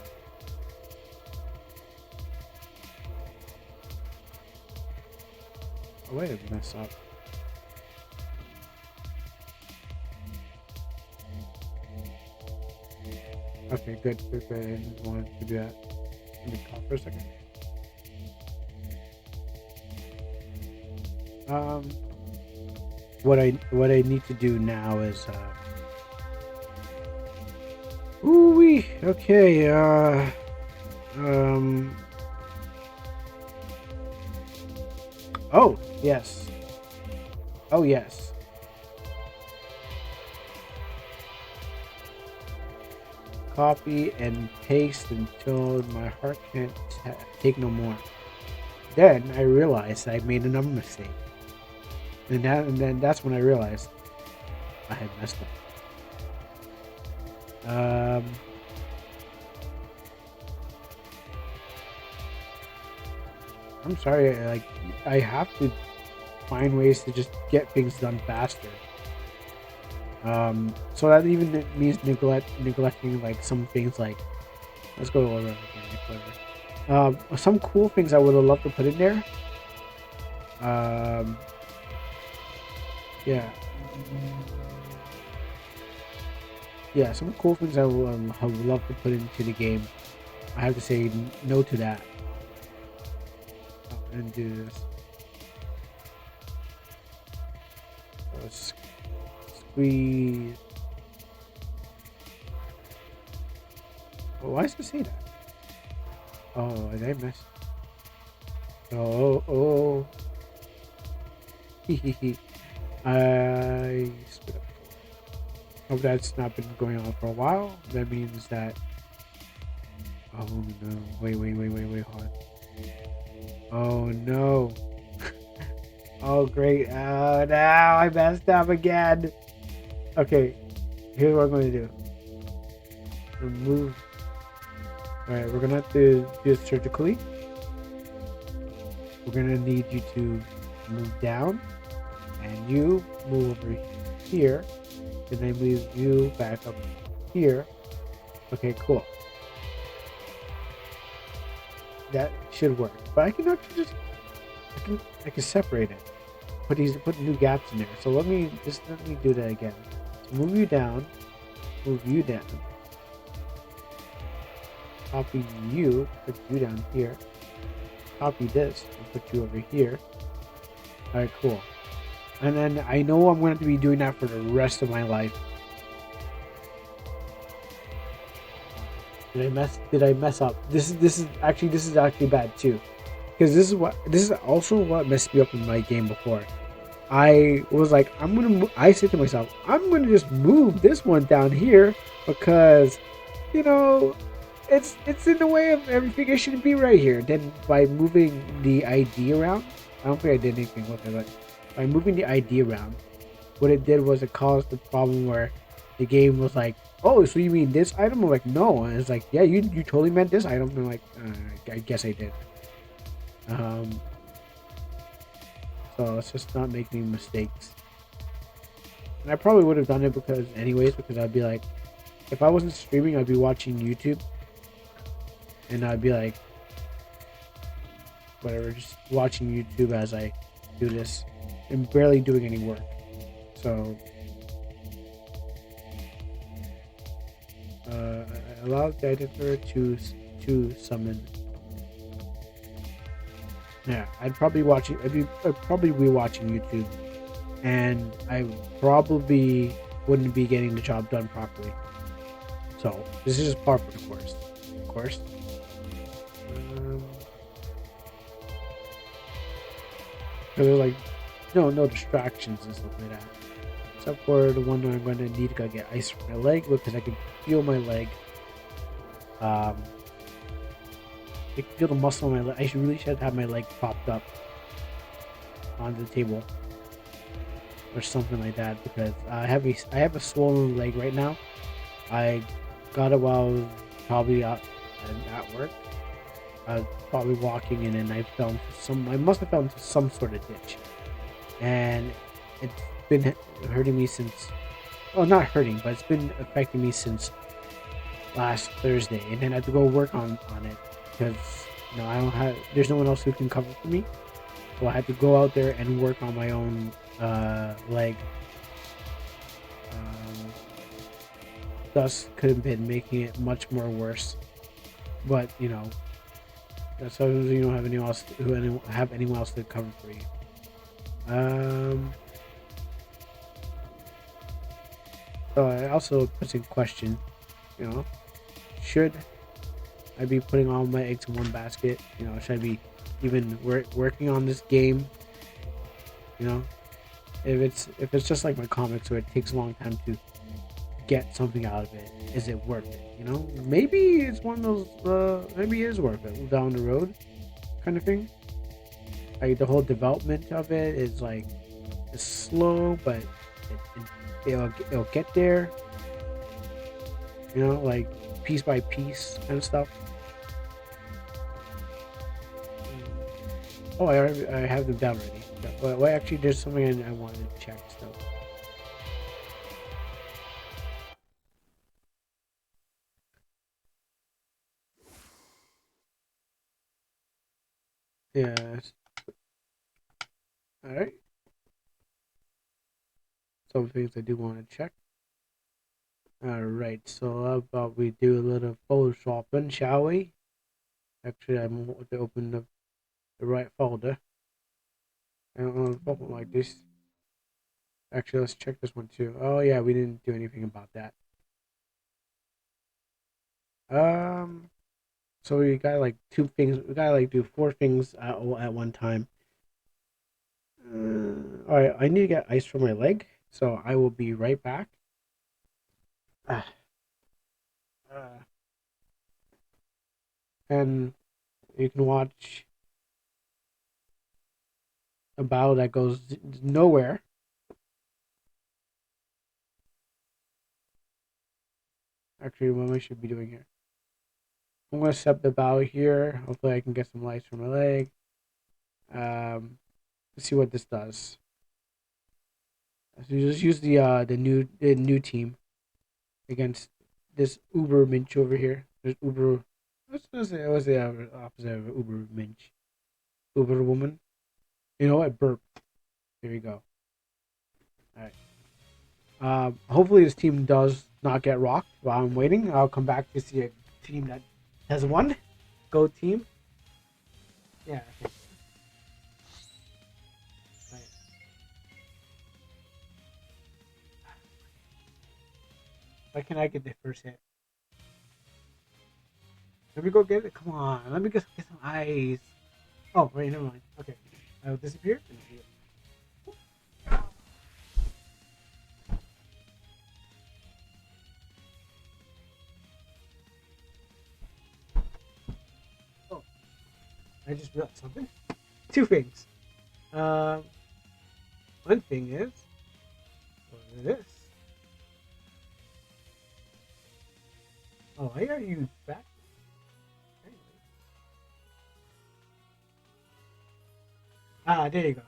S1: Oh, wait, I mess up. Okay, good. I didn't want to do that. Let me cough for a second. What I need to do now is ooh-wee. Okay, Um. Oh yes. Oh yes. Copy and paste until my heart can't take no more. Then I realized I made another mistake, and then that's when I realized I had messed up. I'm sorry. Like I have to find ways to just get things done faster. So that even means neglecting like some things like let's go over again. Some cool things I would have loved to put in there. Um, yeah, yeah, some cool things I would love to put into the game. I have to say no to that and do this. Squeeze. Oh, why does it say that? Oh, did I miss? Oh. I spit up. Hope that's not been going on for a while. That means that. Oh no! Wait! Hold on. Oh no! Oh great! Oh no! I messed up again. Okay, here's what I'm going to do. Remove. All right, we're gonna have to do it surgically. We're gonna need you to move down, and you move over here, and then move you back up here. Okay, cool. That should work. But I can actually just I can separate it. Put new gaps in there. So let me do that again. So move you down, copy you, put you down here, copy this and put you over here. Alright, cool. And then I know I'm going to be doing that for the rest of my life. Did I mess up? This is actually bad too. Because this is also what messed me up in my game before. I was like, I said to myself, I'm gonna just move this one down here because, you know, it's in the way of everything. It shouldn't be right here. Then by moving the ID around, I don't think I did anything with it, but by moving the ID around, what it did was it caused the problem where the game was like, oh, so you mean this item? I'm like, no. And it's like, yeah, you totally meant this item. And I'm like, I guess I did. So let's just not make any mistakes. And I probably would have done it because I'd be like, if I wasn't streaming, I'd be watching YouTube, and I'd be like, whatever, just watching YouTube as I do this, and barely doing any work. So, I allowed the editor to summon. Yeah, I'd probably be watching YouTube, and I probably wouldn't be getting the job done properly. So this is just par for the course. Of course. Because there's like no distractions and stuff like that, except for the one where I'm going to need to go get ice for my leg because I can feel my leg. I can feel the muscle on my leg. I really should have my leg propped up on the table or something like that because I have a swollen leg right now. I got it while I was probably out at work. I was probably walking and then I must have fell into some sort of ditch, and it's been hurting me since. Well, not hurting, but it's been affecting me since last Thursday, and then I have to go work on it because there's no one else who can cover for me, so I had to go out there and work on my own leg. Thus could have been making it much more worse, but that's why you don't have anyone else to cover for you. So I also put in question, should I'd be putting all my eggs in one basket. You know, should I be even working on this game? You know, if it's just like my comics where it takes a long time to get something out of it, is it worth it? You know, maybe it's one of those. Maybe it is worth it down the road, kind of thing. Like the whole development of it is like it's slow, but it'll get there. You know, like piece by piece kind of stuff. Oh, I have them down already. Well, actually, there's something I wanted to check still. Yes. All right. Some things I do want to check. All right. So how about we do a little photoshopping, shall we? Actually, I'm going to open the right folder. I don't want to open like this. Actually, let's check this one too. Oh yeah, we didn't do anything about that. Um. So we got like two things. We gotta like do four things at one time. All right, I need to get ice for my leg, so I will be right back. Ah, uh, and you can watch a battle that goes nowhere. Actually, what I should be doing here. I'm gonna set up the battle here. Hopefully, I can get some lights for my leg. Let's see what this does. So you just use the new team against this Uber Minch over here. There's Uber. What's the opposite of Uber Minch? Uber woman. You know what? Burp. There you go. All right. Hopefully this team does not get rocked while I'm waiting. I'll come back to see a team that has won. Go team. Yeah. Okay. Right. Why can't I get the first hit? Let me go get it. Come on. Let me get some ice. Oh, wait, never mind. Okay. I'll disappear. Oh, I just realized something. Two things. Um, one thing is, what is this? Oh, why are you back? Anyway. Ah, there you go.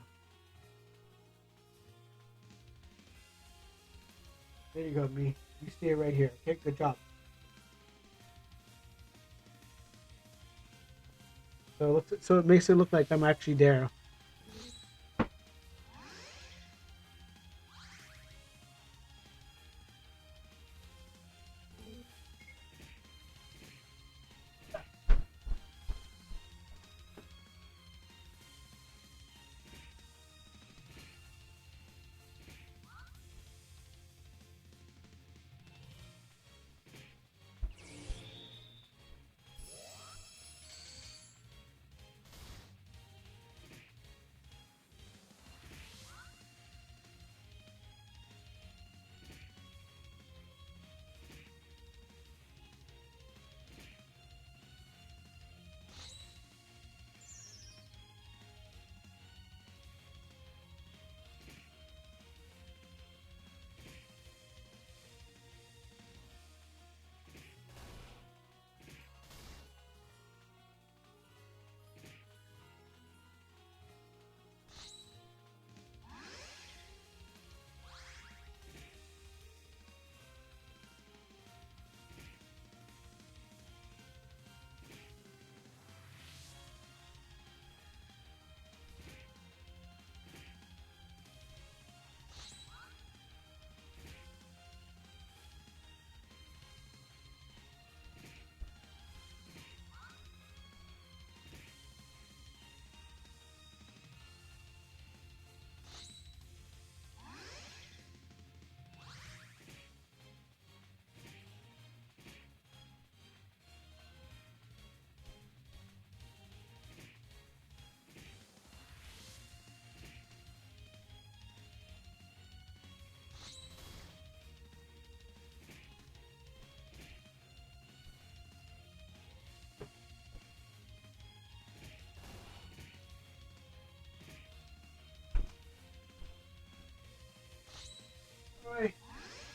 S1: There you go, me. You stay right here. Okay, good job. So it makes it look like I'm actually there.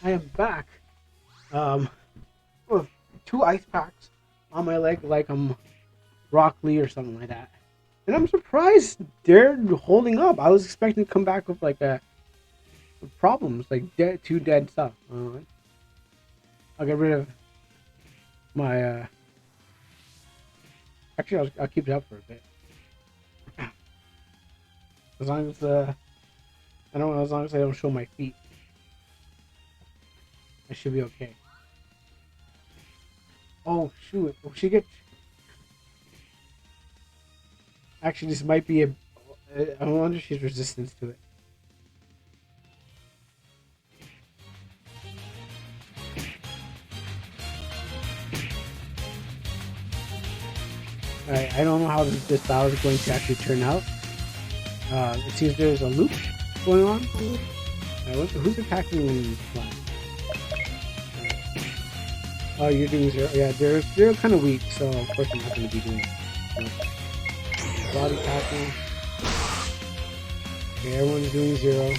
S1: I am back. With 2 ice packs on my leg, like I'm Rock Lee or something like that. And I'm surprised they're holding up. I was expecting to come back with like problems, like two dead stuff. I'll get rid of my. Actually, I'll keep it up for a bit. As long as as long as I don't show my feet, I should be okay. Oh shoot! Will she get? Actually, this might be a. I wonder if she's resistant to it. Alright, I don't know how this battle is going to actually turn out. It seems there's a loop going on. Who's attacking flying? Oh, you're doing 0. Yeah, they're kind of weak, so of course I'm not going to be doing body tackle. Okay, everyone's doing 0.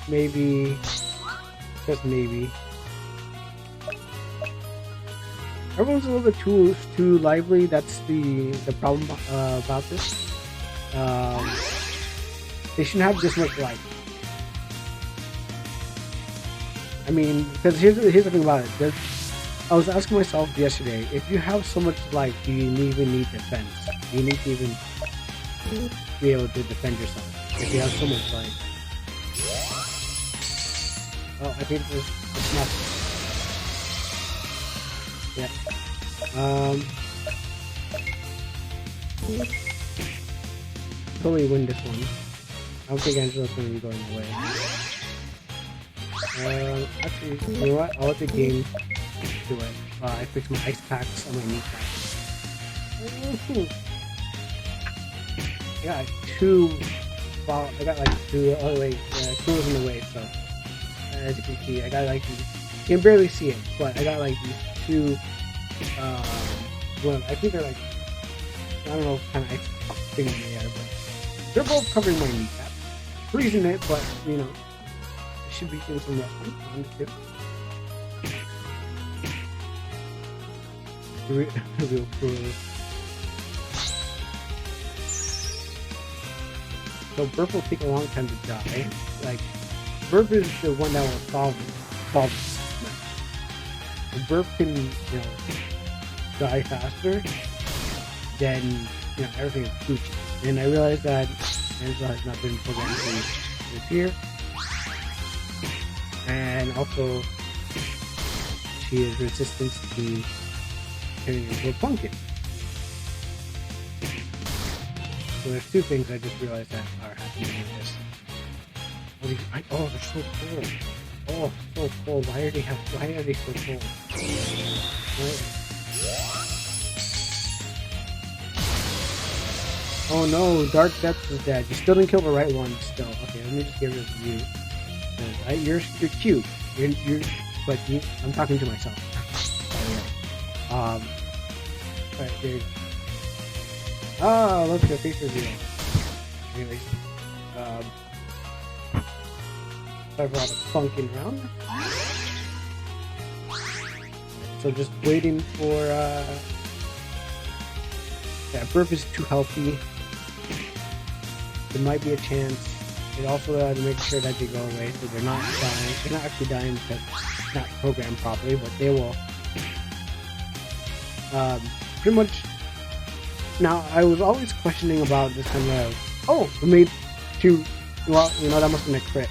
S1: Maybe, just maybe. Everyone's a little bit too lively. That's the problem about this. They shouldn't have this much life. I mean, because here's the thing about it. I was asking myself yesterday, if you have so much life, do you even need defense? Do you need to even be able to defend yourself if you have so much life? Oh, I think it's not. Yeah. Totally win this one. I don't think Angela's going to be going away. Actually, you know what? I'll let the game do it. I fixed my ice packs on my knee packs. I got 2. Well, I got like 2. Oh wait, 2 was in the way. So as you can see, I got like these. You can barely see it, but I got like these 2. Well, I think they're like, I don't know what kind of ice things they are, but they're both covering my kneecap. Freezing it, but you know, I should be doing some wrestling on the tip. Real cool. So Burp will take a long time to die. Like, Burp is the one that will solve this. If Burp can, you know, die faster, then you know everything is Gucci. And I realized that Angela has not been programmed to appear, and also she is resistant to turning into a pumpkin. So there's 2 things I just realized that are happening with this. Oh, they're so cold. Oh, so cold. Why are they so cold? Right. Oh no, Dark Depths is dead. You still didn't kill the right one still. Okay, let me just get rid of you. You're cute. But I'm talking to myself. Alright, there you go. Ah, look, the face reveal. Anyways, sorry for all the funking around. So just waiting for, yeah, Burp is too healthy. There might be a chance. It also to make sure that they go away so they're not dying. They're not actually dying because it's not programmed properly, but they will. Pretty much. Now, I was always questioning about this kind of. Oh, we made 2. Well, you know, that must have been a crit.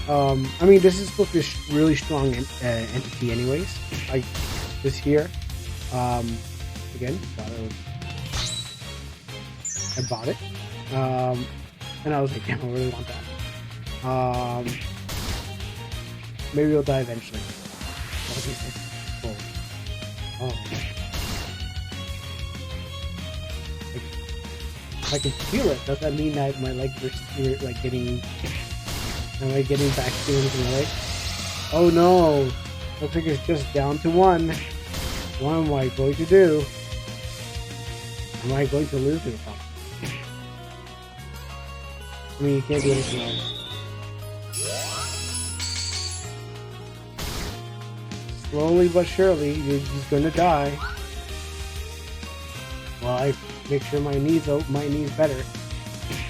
S1: I mean, this is supposed to be a really strong entity, anyways. Like this here. Again, I bought it. And I was like, damn, I really want that. Maybe it'll die eventually. Oh. If I can feel it, does that mean that my legs are like getting... Am I getting back feelings in my legs? Oh no! Looks like it's just down to 1. What am I going to do? Am I going to lose it? I mean, you can't do anything else. slowly but surely, he's gonna die. Well, I make sure my knees better.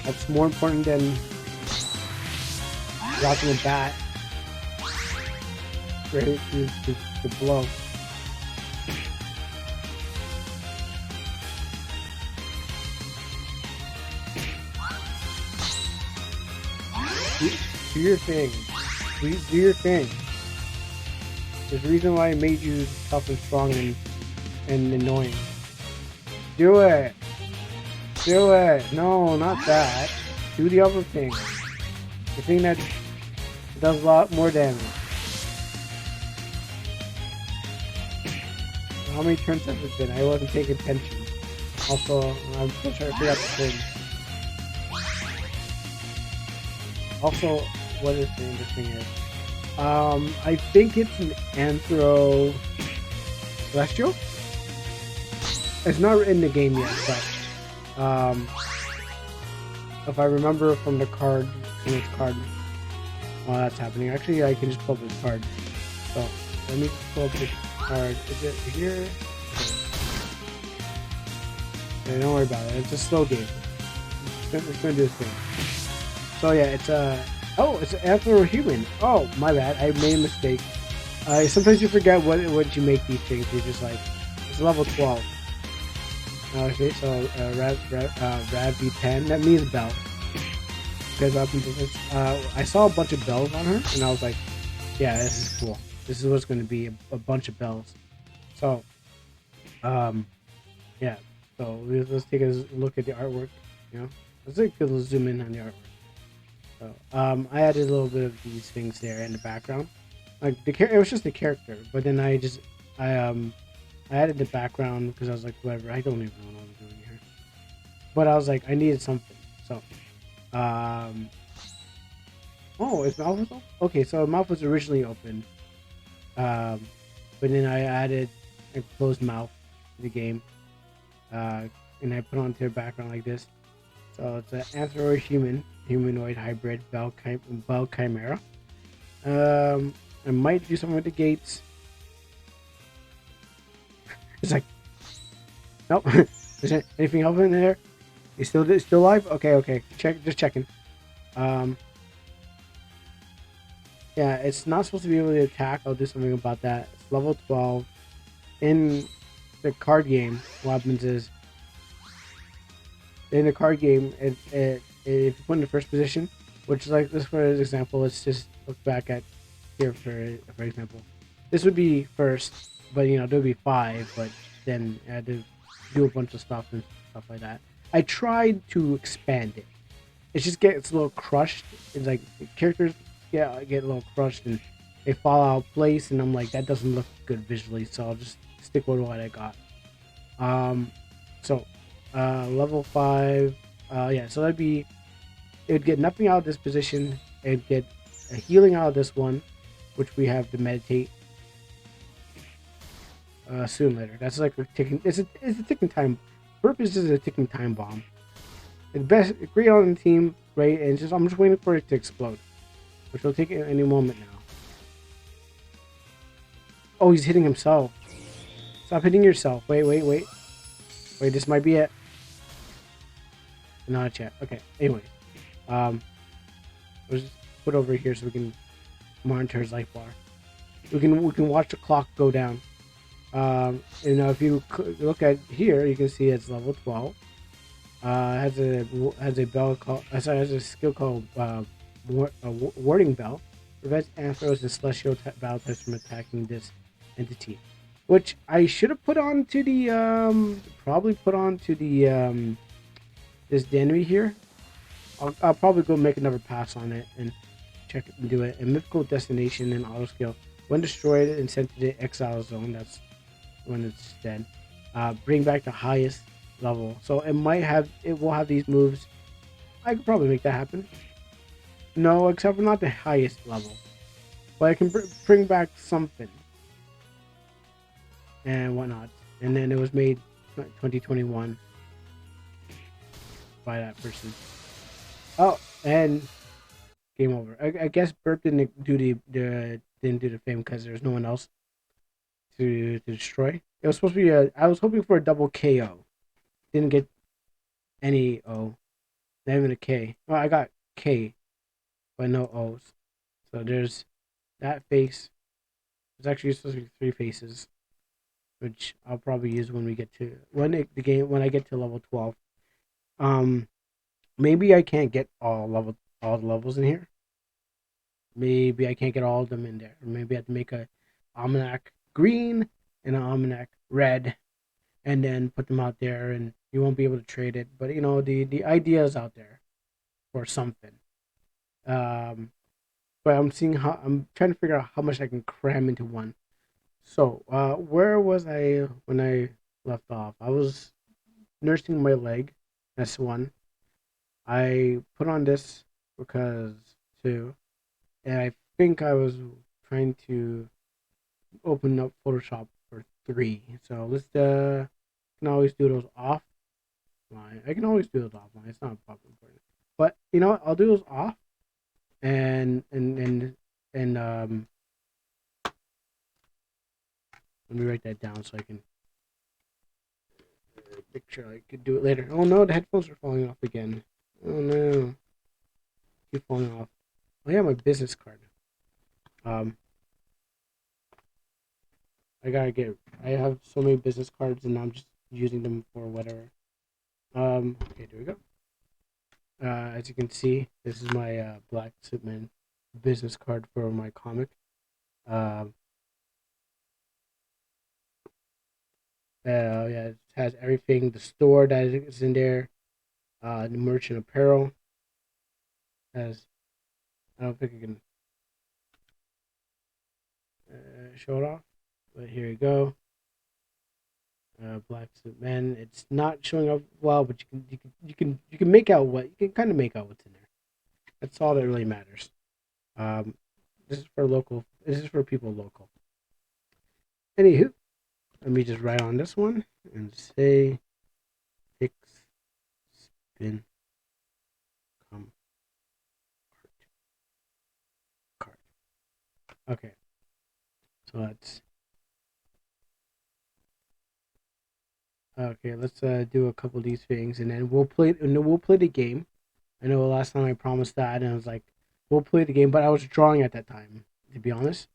S1: That's more important than watching a bat ready to blow. Do your thing. Please do your thing. There's a reason why I made you tough and strong and annoying. Do it. Do it. No, not that. Do the other thing. The thing that does a lot more damage. How many turns has it been? I wasn't paying attention. Also, I'm still trying to figure out the thing. Also, what is the thing is? I think it's an Anthro Celestial. It's not in the game yet, but if I remember from the card, while that's happening, actually I can just pull up this card. So let me pull up this card. Is it here? Okay, don't worry about it. It's a slow game. It's gonna do its thing. So yeah, it's an Anthro human. Oh, my bad. I made a mistake. Sometimes you forget what you make these things. You're just like, it's level 12. Okay, so Rav V10. That means bell. Because I saw a bunch of bells on her, and I was like, yeah, this is cool. This is what's going to be a bunch of bells. So, yeah. So let's take a look at the artwork. You know, let's zoom in on the artwork. So, I added a little bit of these things there in the background. Like it was just a character, but then I added the background because I was like, whatever. I don't even know what I'm doing here. But I was like, I needed something. So, oh, his mouth was open? Okay, so his mouth was originally open. But then I added a closed mouth to the game. And I put onto a background like this. So it's an humanoid hybrid Bell Chimera. I might do something with the gates. It's like, nope. Is there anything else in there? You still alive? Okay. Just checking. Yeah, it's not supposed to be able to attack. I'll do something about that. It's level 12. In the card game, what happens is, in the card game, if you put in the first position, which is like this for example, let's just look back at here for example. This would be first, but you know, there would be 5, but then I had to do a bunch of stuff and stuff like that. I tried to expand it. It just gets a little crushed. It's like the characters get a little crushed and they fall out of place, and I'm like, that doesn't look good visually, so I'll just stick with what I got. Level 5, yeah, so that'd be, it would get nothing out of this position. It'd get a healing out of this one, which we have to meditate soon later. That's like a ticking, it's a ticking time. Purpose is a ticking time bomb. It's best, great on the team, right? And just I'm just waiting for it to explode, which will take any moment now. Oh, he's hitting himself. Stop hitting yourself. Wait, this might be it. Not yet. Okay. Anyway, let's just put over here so we can monitor his life bar. We can watch the clock go down. If you look at here, you can see it's level 12. Has a skill called warding bell. Prevents Anthros and celestial battle types from attacking this entity, which I should have put onto the this Danry here. I'll probably go make another pass on it and check it and do it. A mythical destination and auto skill. When destroyed and sent to the exile zone, that's when it's dead. Bring back the highest level. So it will have these moves. I could probably make that happen. No, except for not the highest level. But I can bring back something. And whatnot. And then it was made 2021 by that person. Oh, and game over. I guess Burp didn't do the fame because there's no one else to destroy. It was supposed to be a. I was hoping for a double KO. Didn't get any O. Not even a K. Well, I got K, but no O's. So there's that face. There's actually supposed to be three faces, which I'll probably use when we get to the game when I get to level 12. Um, maybe I can't get all the levels in here. Maybe I can't get all of them in there. Or maybe I have to make a OmanaC green and an OmanaC red, and then put them out there, and you won't be able to trade it. But the idea is out there for something. Um, but I'm trying to figure out how much I can cram into one. So, where was I when I left off? I was nursing my leg. That's one. I put on this because two, and I think I was trying to open up Photoshop for three. So let's can always do those offline. I can always do those offline. It's not a problem for me. But you know what? I'll do those off and let me write that down so I can make sure I could do it later. Oh no, the headphones are falling off again. Oh no, keep falling off. Oh yeah, my business card. Um, I gotta get. I have so many business cards, and I'm just using them for whatever. Okay, there we go. As you can see, this is my Black Superman business card for my comic. Um, yeah, it has everything. The store that is in there. The merchant apparel has. I don't think I can show it off, but here you go. Black Superman. It's not showing up well, but you can make out what you can kind of make out what's in there. That's all that really matters. Um, this is for local. This is for people local. Anywho, let me just write on this one and say fix spin come card. Okay, so let's let's do a couple of these things and then we'll play the game. I know last time I promised that and I was like, we'll play the game, but I was drawing at that time. To be honest,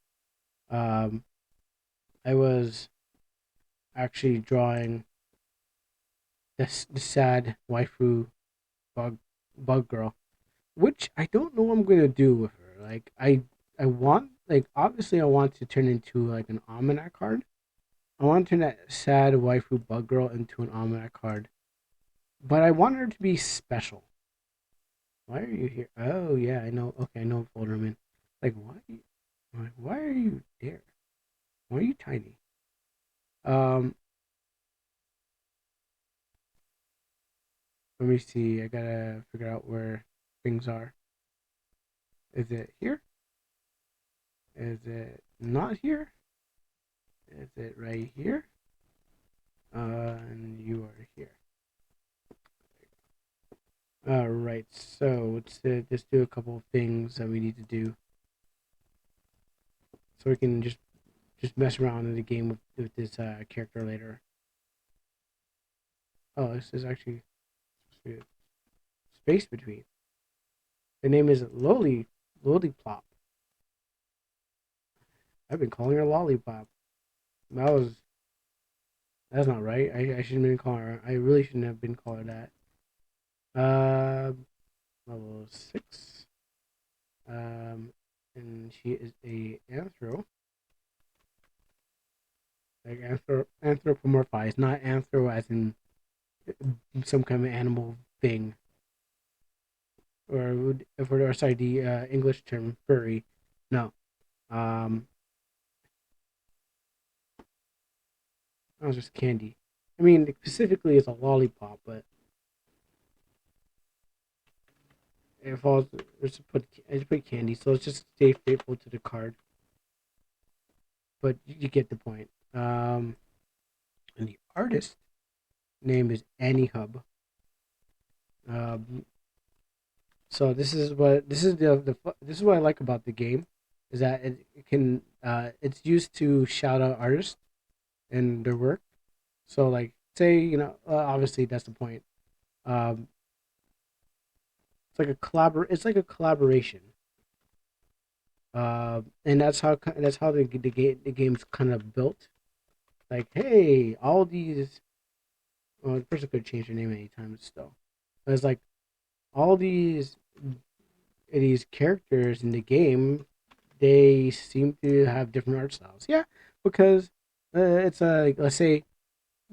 S1: um, I was actually drawing the sad waifu bug bug girl, which I don't know what I'm gonna do with her. Like I want like obviously I want to turn into like an almanac card. I want to turn that sad waifu bug girl into an almanac card, but I want her to be special. Why are you here? Oh yeah, I know. Okay, I know what folder I'm in. Like why are you there? Why are you tiny? Um, let me see. I gotta figure out where things are. Is it here? Is it not here? Is it right here? And you are here. All right. So let's just do a couple of things that we need to do, so we can just mess around in the game with this character later. Oh, this is actually space between. The name is Lollipop. I've been calling her Lollipop. That was that's not right. I shouldn't have been calling her. I really shouldn't have been calling her that. Level 6. And she is a like anthropomorphized, not anthro as in some kind of animal thing, or sorry, the English term furry. No, um, that was just candy. I mean, specifically, it's a lollipop, but it falls. I just put candy, so let's just stay faithful to the card. But you get the point. And the artist name is Annie Hub. Um, so this is what I like about the game, is that it can it's used to shout out artists. in their work. So like, say obviously that's the point. Um, it's like a collabor. It's like a collaboration. And that's how the game's kind of built. Like, hey, all these. Well, the person could change their name anytime still. But it's like all these characters in the game, they seem to have different art styles. Yeah, because it's like, let's say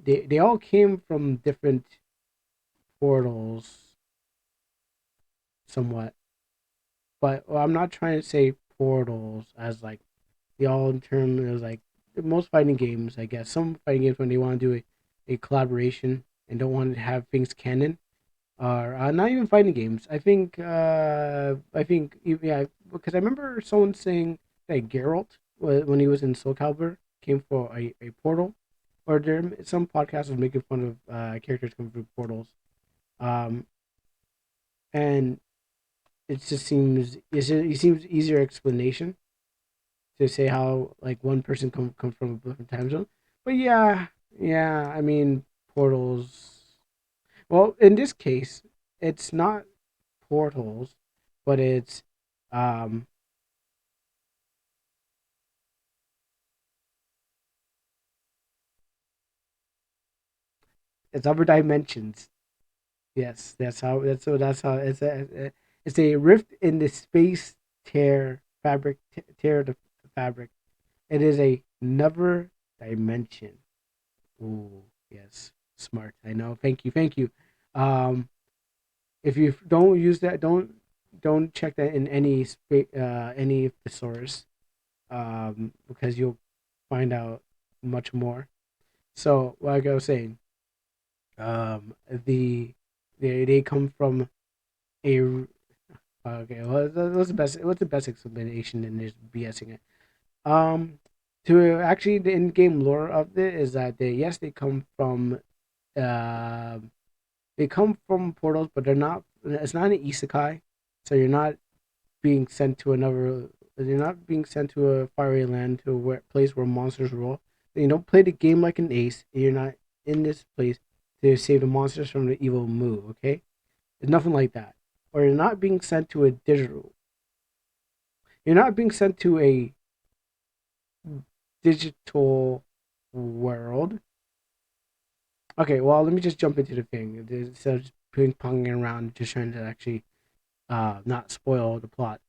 S1: they all came from different portals, somewhat. But well, I'm not trying to say portals as like the all in term is like most fighting games. I guess some fighting games when they want to do a collaboration and don't want to have things canon are not even fighting games. I think yeah, because I remember someone saying that Geralt when he was in Soul Calibur came for a portal, or there some podcasters making fun of characters coming through portals. Um, and it seems easier explanation to say how like one person comes from a different time zone. But yeah, yeah, I mean portals. Well, in this case, it's not portals, but um it's other dimensions. Yes, that's how it's a rift in the space tear the fabric. It is a another dimension. Ooh, yes, smart. I know. Thank you, thank you. Um, if you don't use that, don't check that in any thesaurus, because you'll find out much more. So, like I was saying, they come from a okay. Well, what's the best explanation in this BSing it? Um, to actually the in-game lore of it is that they come from uh they come from portals, but they're not. It's not an isekai, so you're not being sent to another. You're not being sent to a faraway land to a place where monsters rule. You don't play the game like an ace. And you're not in this place to save the monsters from the evil move. Okay, it's nothing like that. Or you're not being sent to a digital. You're not being sent to a digital world. Okay, well, let me just jump into the thing instead of just ping ponging around, just trying to actually not spoil the plot.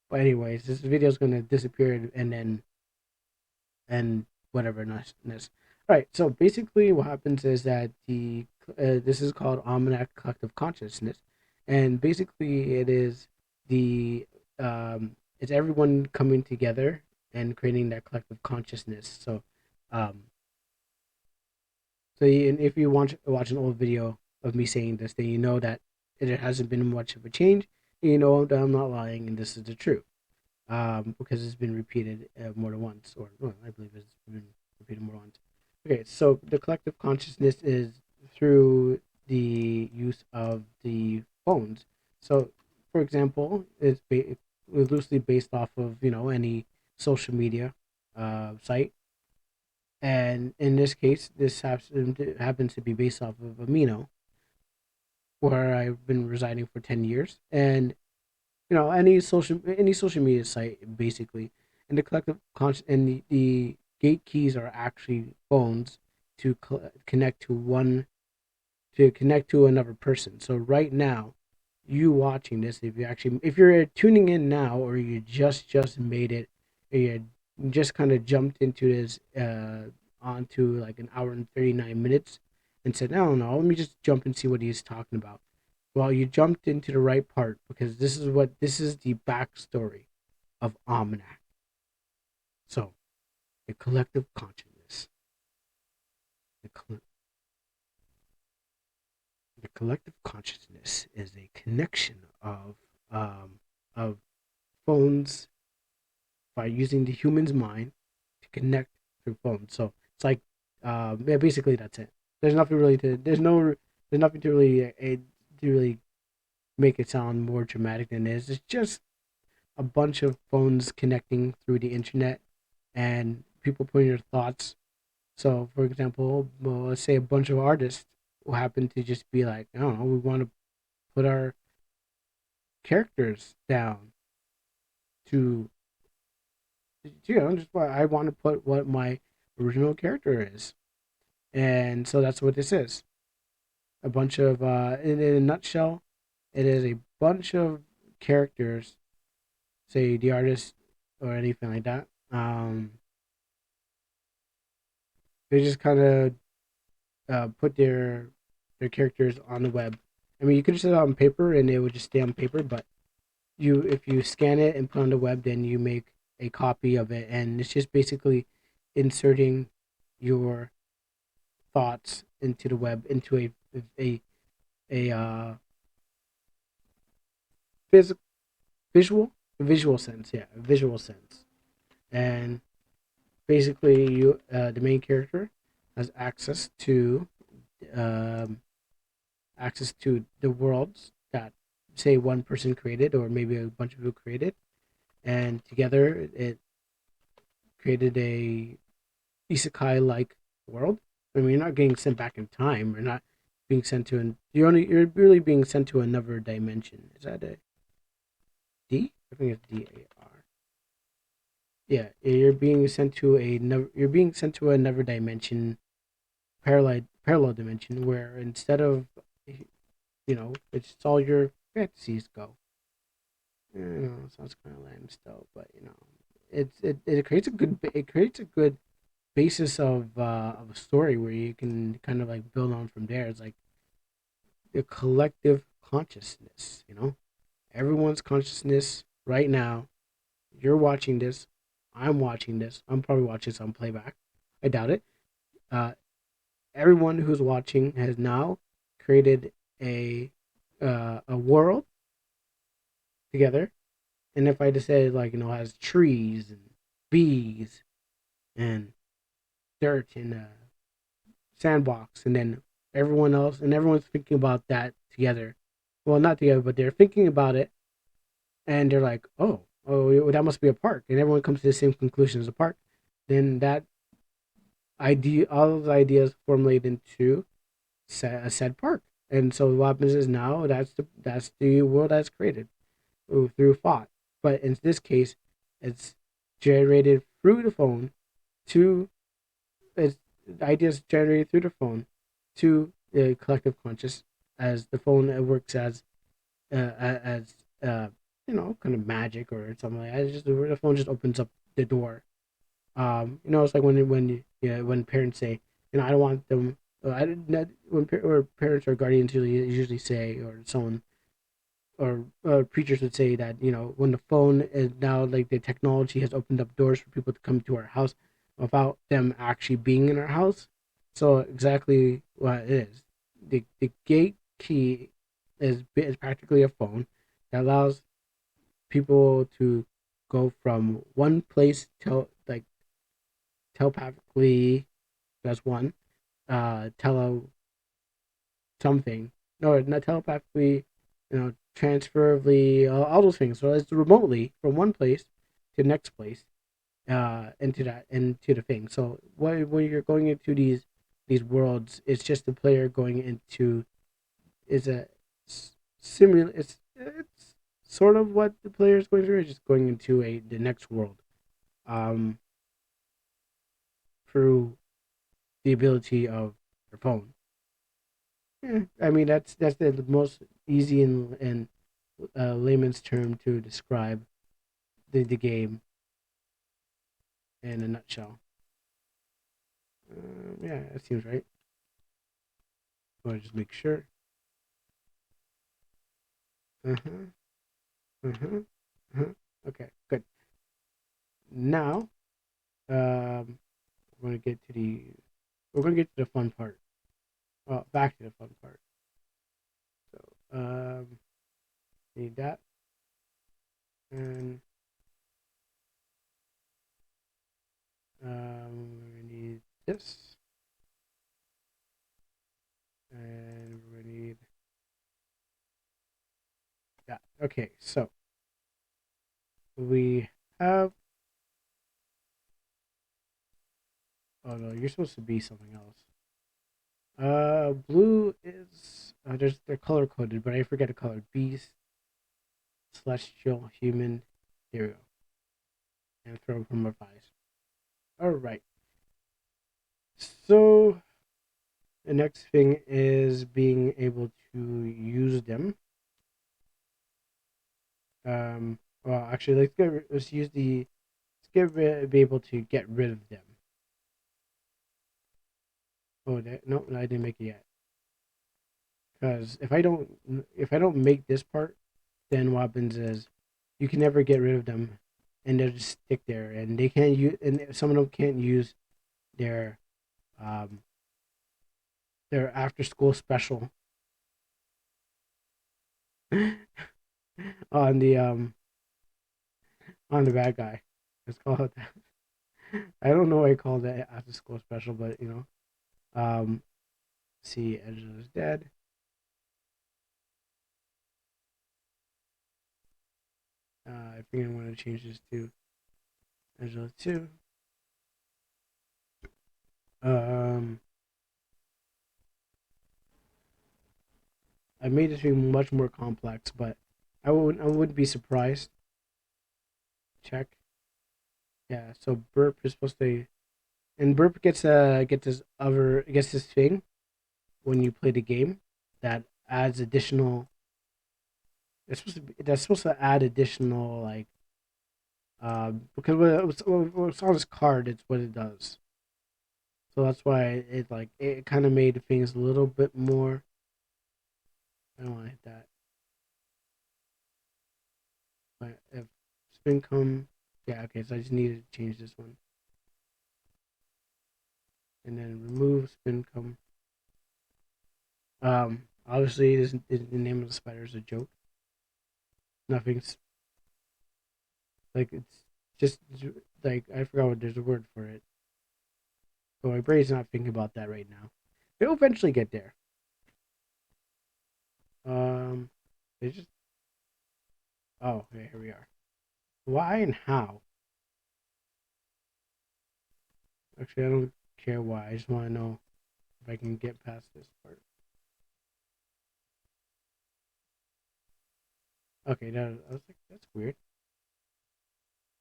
S1: But anyways, this video is gonna disappear and then and whatever niceness. All right, so basically, what happens is that the this is called OmanaC collective consciousness, and basically, it is the it's everyone coming together and creating that collective consciousness. Um, and if you watch an old video of me saying this, then you know that it hasn't been much of a change. You know that I'm not lying, and this is the truth. Because it's been repeated more than once, or well, I believe it's been repeated more than once. Okay, so the collective consciousness is through the use of the phones. So, for example, it's loosely based off of any social media site, and in this case, this happens to be based off of Amino, where I've been residing for 10 years, and any social media site basically, and the collective and the gate keys are actually phones to connect to one to connect to another person. So right now, you watching this, if you're tuning in now, or you just made it, or you just kind of jumped into this onto like an hour and 39 minutes, and said, I don't know, let me just jump and see what he's talking about. Well, you jumped into the right part, because this is the backstory of OmanaC. So the collective consciousness, the, the collective consciousness is a connection um, of phones by using the human's mind to connect through phones. So it's like, yeah, basically that's it. There's nothing really to. There's nothing to really make it sound more dramatic than it is. It's just a bunch of phones connecting through the internet, and people putting their thoughts So, for example, well, let's say a bunch of artists will happen to just be like, I don't know, we want to put our characters down to, just what I want to put what my original character is. And so that's what this is. A bunch of, in a nutshell, it is a bunch of characters, say the artist or anything like that. They just kind of put their characters on the web. I mean, you could just set it on paper and it would just stay on paper, but you if you scan it and put it on the web, then you make a copy of it, and it's just basically inserting your thoughts into the web into a a physical visual visual sense, yeah, a visual sense, and basically you the main character has um, access to the worlds that say one person created or maybe a bunch of people created, and together it created a isekai like world. I mean, you're not getting sent back in time. You're not being sent to you're really being sent to another dimension. Is that a D? I think it's DAR. Yeah, you're being sent to another dimension, parallel dimension where instead of it's all your fantasies go. Sounds kind of lame still, but it creates a good basis of a story where you can kind of like build on from there. It's like the collective consciousness, everyone's consciousness right now. You're watching this, I'm watching this. I'm probably watching this on playback. I doubt it. Uh, Everyone who's watching has now created a world together. And if I just said like has trees and bees and dirt and sandbox, and then everyone's thinking about that together. Well, not together, but they're thinking about it, and they're like, oh, that must be a park, and everyone comes to the same conclusion as a park. Then that idea, all those ideas formulate into a said park, and so what happens is now that's the world that's created through thought. But in this case, it's generated through the phone to it's ideas generated through the phone to the collective conscious, as the phone works as kind of magic or something like that. It's just the phone just opens up the door. It's like when parents say, I don't want them. I didn't or parents or guardians usually say, or someone or preachers would say that when the phone is now, like, the technology has opened up doors for people to come to our house without them actually being in our house. So exactly what it is. The gate key is practically a phone that allows people to go from one place to, like, telepathically. That's one. Tele something. No, not telepathically, transferably, all those things. So it's remotely from one place to the next place, into the thing. So when you're going into these worlds, it's just the player going into is a simul. It's sort of what the player is going through. Is just going into the next world, um, through the ability of your phone. Yeah, I mean that's the most easy and layman's term to describe the game in a nutshell. Yeah, that seems right. I want to just make sure. Uh huh. Uh huh. Uh-huh. Okay, good. Now, we're gonna get to the fun part. Well, back to the fun part. So, need that, and we need this, and we need that. Okay, so we have Oh no, you're supposed to be something else. Blue is they're color coded, but I forget a color. Beast, celestial, human, hero, anthropomorphized. All right. So the next thing is being able to use them. Well, actually, let's use the be able to get rid of them. Oh, no, I didn't make it yet. Because if I don't make this part, then what happens is you can never get rid of them, and they'll just stick there, and they can't use, and some of them can't use their um their after school special on the bad guy. It's called I don't know why I called it after school special, but see, Angela's dead. I think I'm gonna change this to Angela 2. Um, I made this thing much more complex, but I wouldn't be surprised. Check. Yeah, so Burp is supposed to, and Burp gets this thing when you play the game that adds additional. That's supposed to add additional like because what's on this card, it's what it does. So that's why it kind of made things a little bit more. I don't want to hit that. But if spin come, yeah, okay. So I just needed to change this one, and then remove spin come. Obviously, the name of the spider is a joke. Nothing's like it's just like I forgot what there's a word for it. But my brain's not thinking about that right now. It'll eventually get there. They just oh, okay, here we are. Why and how? Actually, I don't care why. I just want to know if I can get past this part. Okay, I was like, that's weird.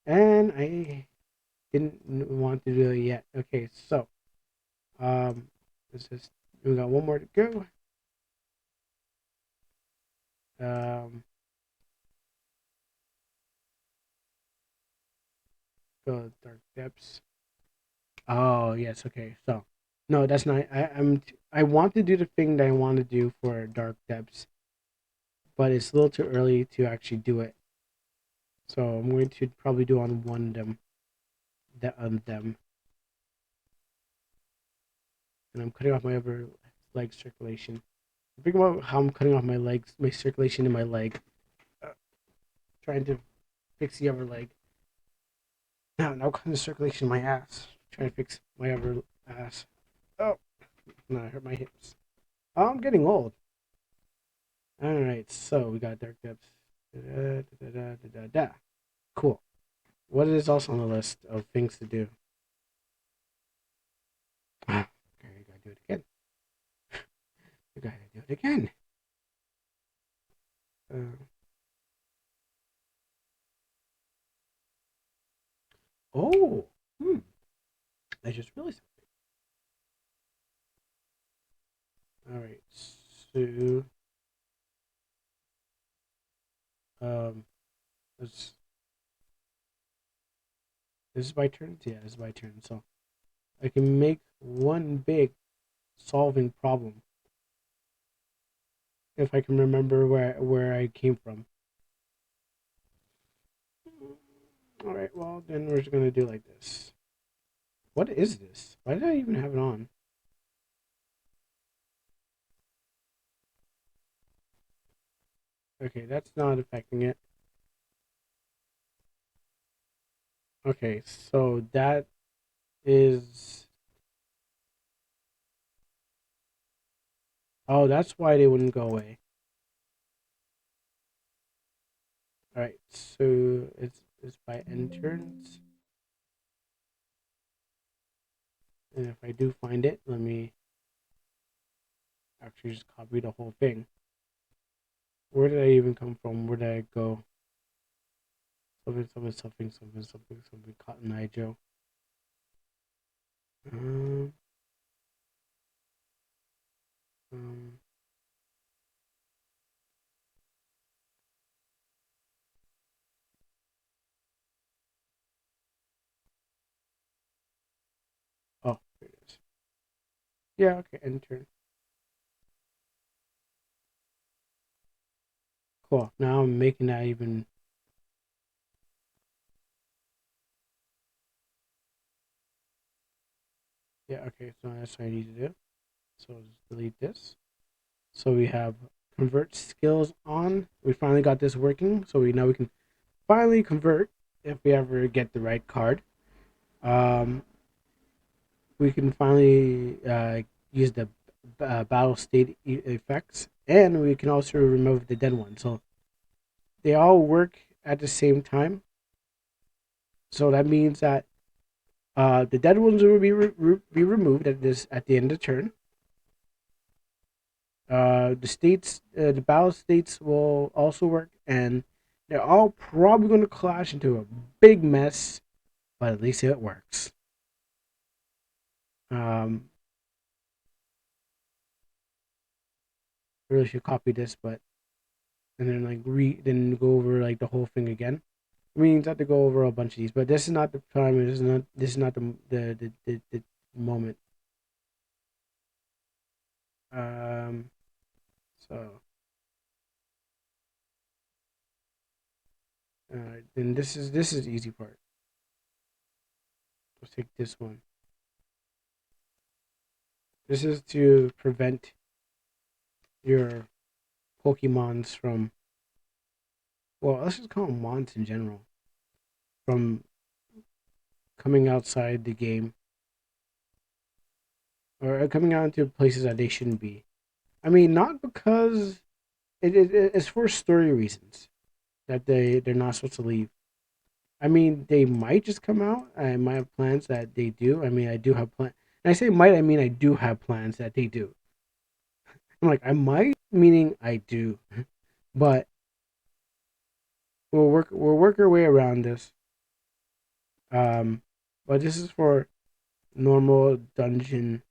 S1: And I didn't want to do it yet. Okay, so um, this is we got one more to go. Go dark depths. Oh yes, okay. So no, that's not. I want to do the thing that I want to do for dark depths, but it's a little too early to actually do it. So I'm going to probably do on one of them, them, and I'm cutting off my upper leg circulation. Think about how I'm cutting off my circulation in my leg, uh, trying to fix the upper leg. Now cutting the circulation in my ass, trying to fix my upper ass. Oh, no, I hurt my hips. Oh, I'm getting old. All right, so we got dark depths. Da, da, da, da, da, da. Cool. What is also on the list of things to do? Okay, you gotta do it again. You gotta do it again. Uh, oh, hmm. I just realized something. All right, so um, this this is my turn. Yeah, this is my turn. So I can make one big solving problem if I can remember where I came from. All right, well then we're just gonna do like this. What is this? Why did I even have it on? Okay, that's not affecting it. Okay, so that is. Oh, that's why they wouldn't go away. All right, so it's by end turns. And if I do find it, let me actually just copy the whole thing. Where did I even come from? Where did I go? Something. Cotton Eye Joe. Um, um, oh, here it is. Yeah, okay, enter. Cool. Now I'm making that even. Yeah, okay, so that's what I need to do. So just delete this. So we have convert skills on. We finally got this working. So we can finally convert if we ever get the right card. Um, we can finally use the battle state effects, and we can also remove the dead one. So they all work at the same time. So that means that the dead ones will be removed at the end of the turn. The battle states will also work, and they're all probably going to clash into a big mess, but at least it works. Um, really should copy this, but and then then go over like the whole thing again. I mean, you have to go over a bunch of these, but this is not the time. This is not the moment. Um, so then this is the easy part. Let's take this one. This is to prevent your Pokemons from, well, let's just call them mons in general, from coming outside the game or coming out into places that they shouldn't be. I mean, not because it's for story reasons that they're not supposed to leave. I mean, they might just come out. I might have plans that they do. I mean, I do have plans. And I say might, I mean I do have plans that they do. I'm like, I might, meaning I do, but we'll work our way around this. Um, but this is for normal dungeon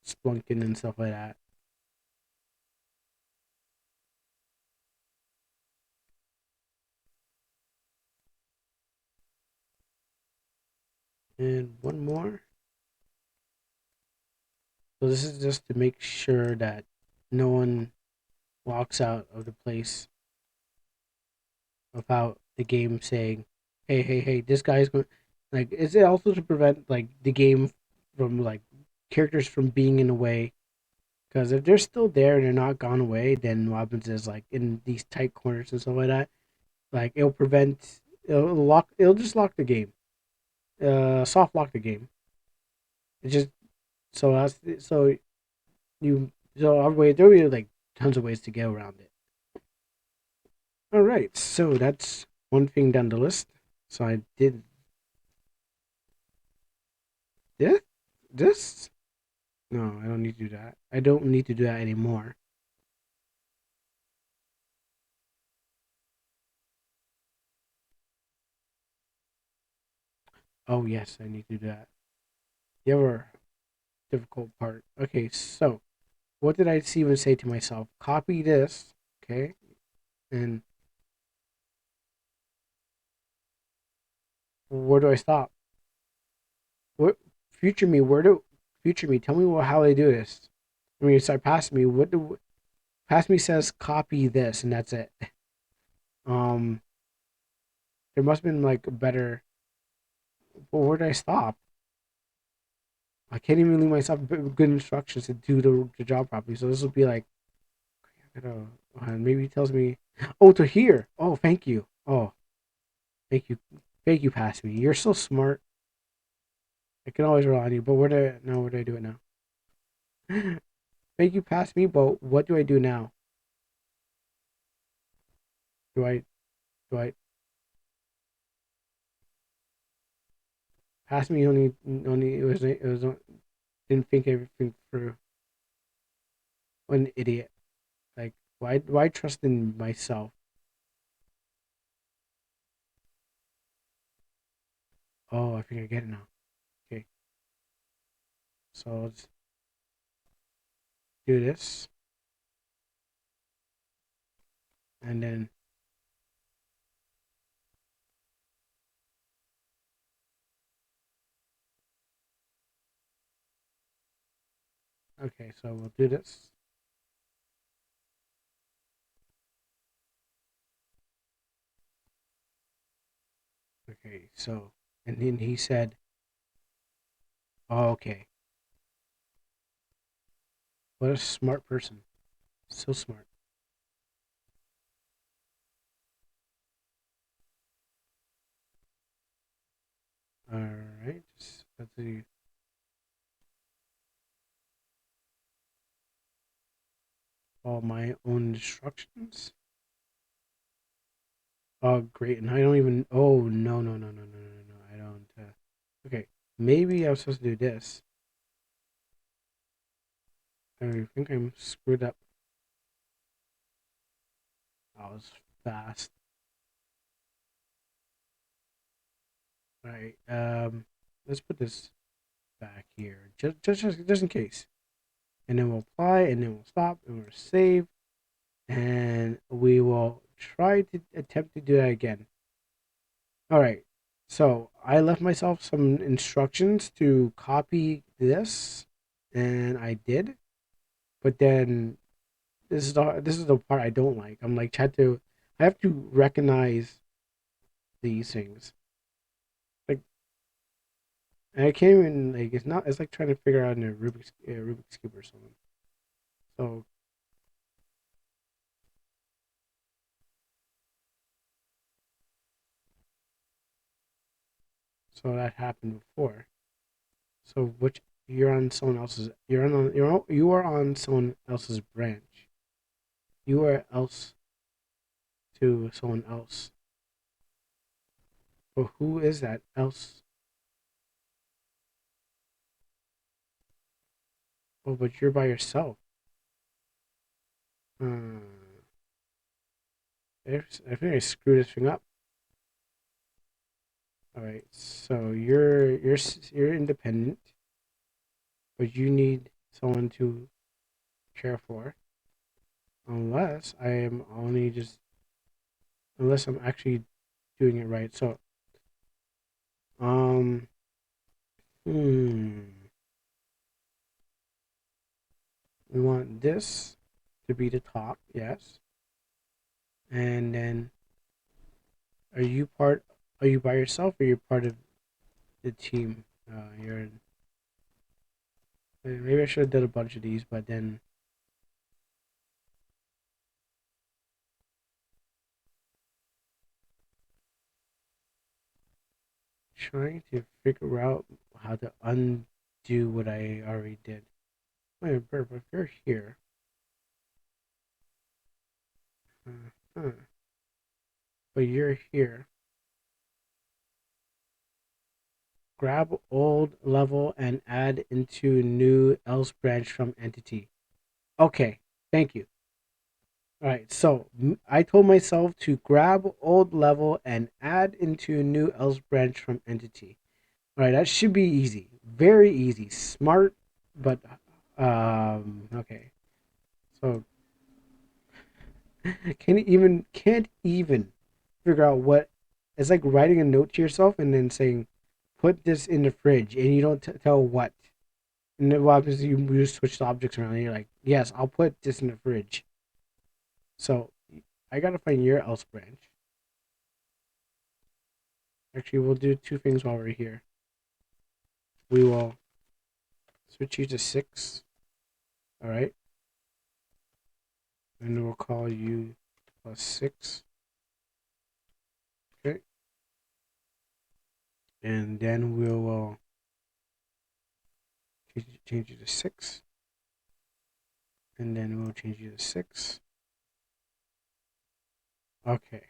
S1: splunking and stuff like that. And one more. So this is just to make sure that no one walks out of the place without the game saying, "Hey, hey, hey, this guy's going." Like, is it also to prevent like the game from like characters from being in the way? Because if they're still there and they're not gone away, then what happens is like in these tight corners and stuff like that, like it'll just lock the game, soft lock the game. It just so as so you so our way there'll be like tons of ways to get around it. All right, so that's one thing down the list. So I did this. This? No, I don't need to do that. I don't need to do that anymore. Oh yes, I need to do that. The other difficult part. Okay, so what did I even say to myself? Copy this, okay, and where do I stop? What future me? Where do future me? Tell me how they do this. I mean, sorry, past me. What do past me says? Copy this, and that's it. Um, there must have been like a better. Well, where did I stop? I can't even leave myself good instructions to do the job properly. So this will be like, I don't know, maybe he tells me, oh, to here. Oh, thank you. Oh, thank you. Thank you, pass me. You're so smart. I can always rely on you. But where do I do it now? Thank you, pass me. But what do I do now? Do I, do I pass me only, it was didn't think everything through. What an idiot. Like, why trust in myself? Oh, I think I get it now. Okay, so let's do this, and then okay, so we'll do this. Okay, so and then he said, oh, okay, what a smart person, so smart. All right, let's see. All my own instructions. Oh, great, and I don't even. Oh, no! I don't. Okay, maybe I was supposed to do this. I think I'm screwed up. I was fast. All right. Let's put this back here, just in case. And then we'll apply, and then we'll stop, and we'll save, and we will try to attempt to do that again. All right. So I left myself some instructions to copy this, and I did. But then this is the part I don't like. I'm like I have to recognize these things. Like and I can't even like it's not. It's like trying to figure out in a Rubik's cube or something. So so that happened before. So which you're on someone else's. You are on someone else's branch. You are else to someone else. But who is that else? Oh, but you're by yourself. Hmm. I think I screwed this thing up. All right, so you're independent, but you need someone to care for. Unless I am only just unless I'm actually doing it right. So um hmm, we want this to be the top, yes. And then are you part? Are you by yourself or you're part of the team? You're maybe I should have done a bunch of these, but then trying to figure out how to undo what I already did. Wait, Bert, if you're here, huh, but you're here, grab old level and add into new else branch from entity. Okay, thank you. All right, so I told myself to grab old level and add into new else branch from entity. All right, that should be easy. Very easy. Smart, but okay. So can't even figure out what it's like writing a note to yourself and then saying put this in the fridge and you don't tell what. And then what happens is you just switch the objects around and you're like, yes, I'll put this in the fridge. So I gotta find your else branch. Actually, we'll do two things while we're here. We will switch you to 6. All right. And we'll call you +6. Okay. And then we'll change you to 6. And then we'll change you to 6. Okay.